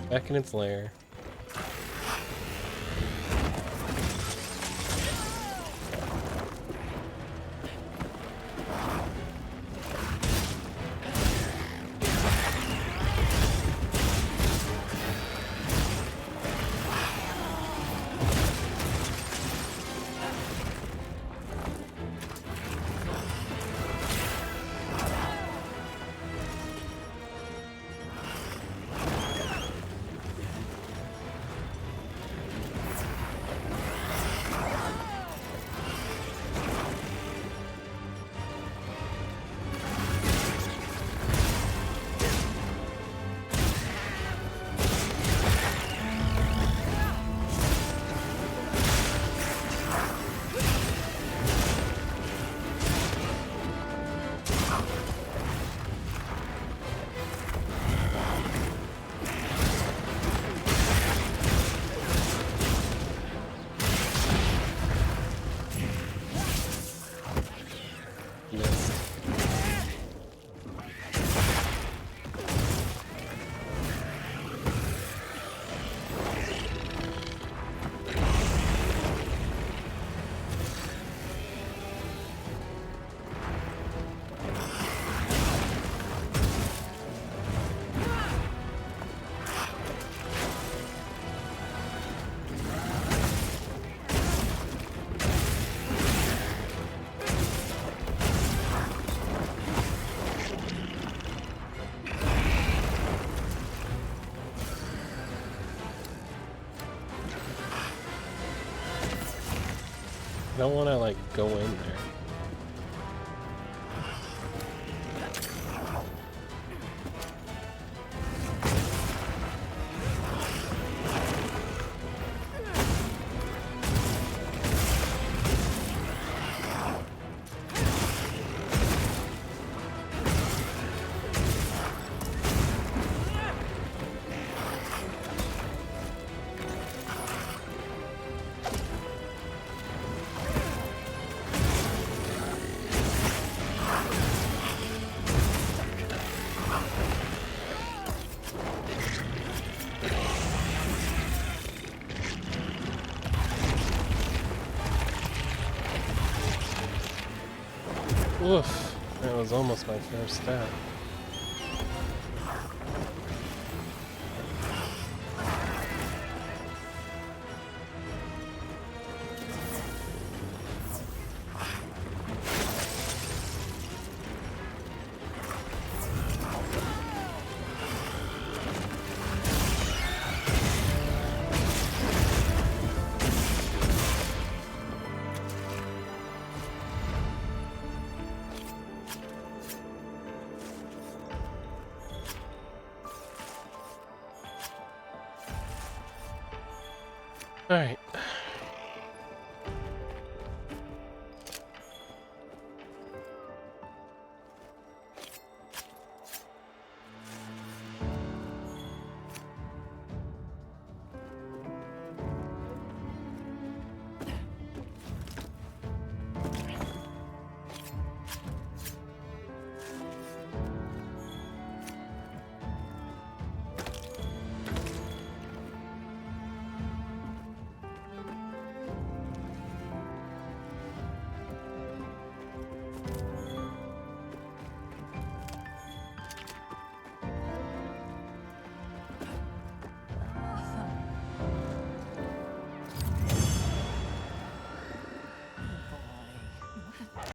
S1: Back in its lair. I don't want to, like, go in there. Oof, that was almost my first step. Alright,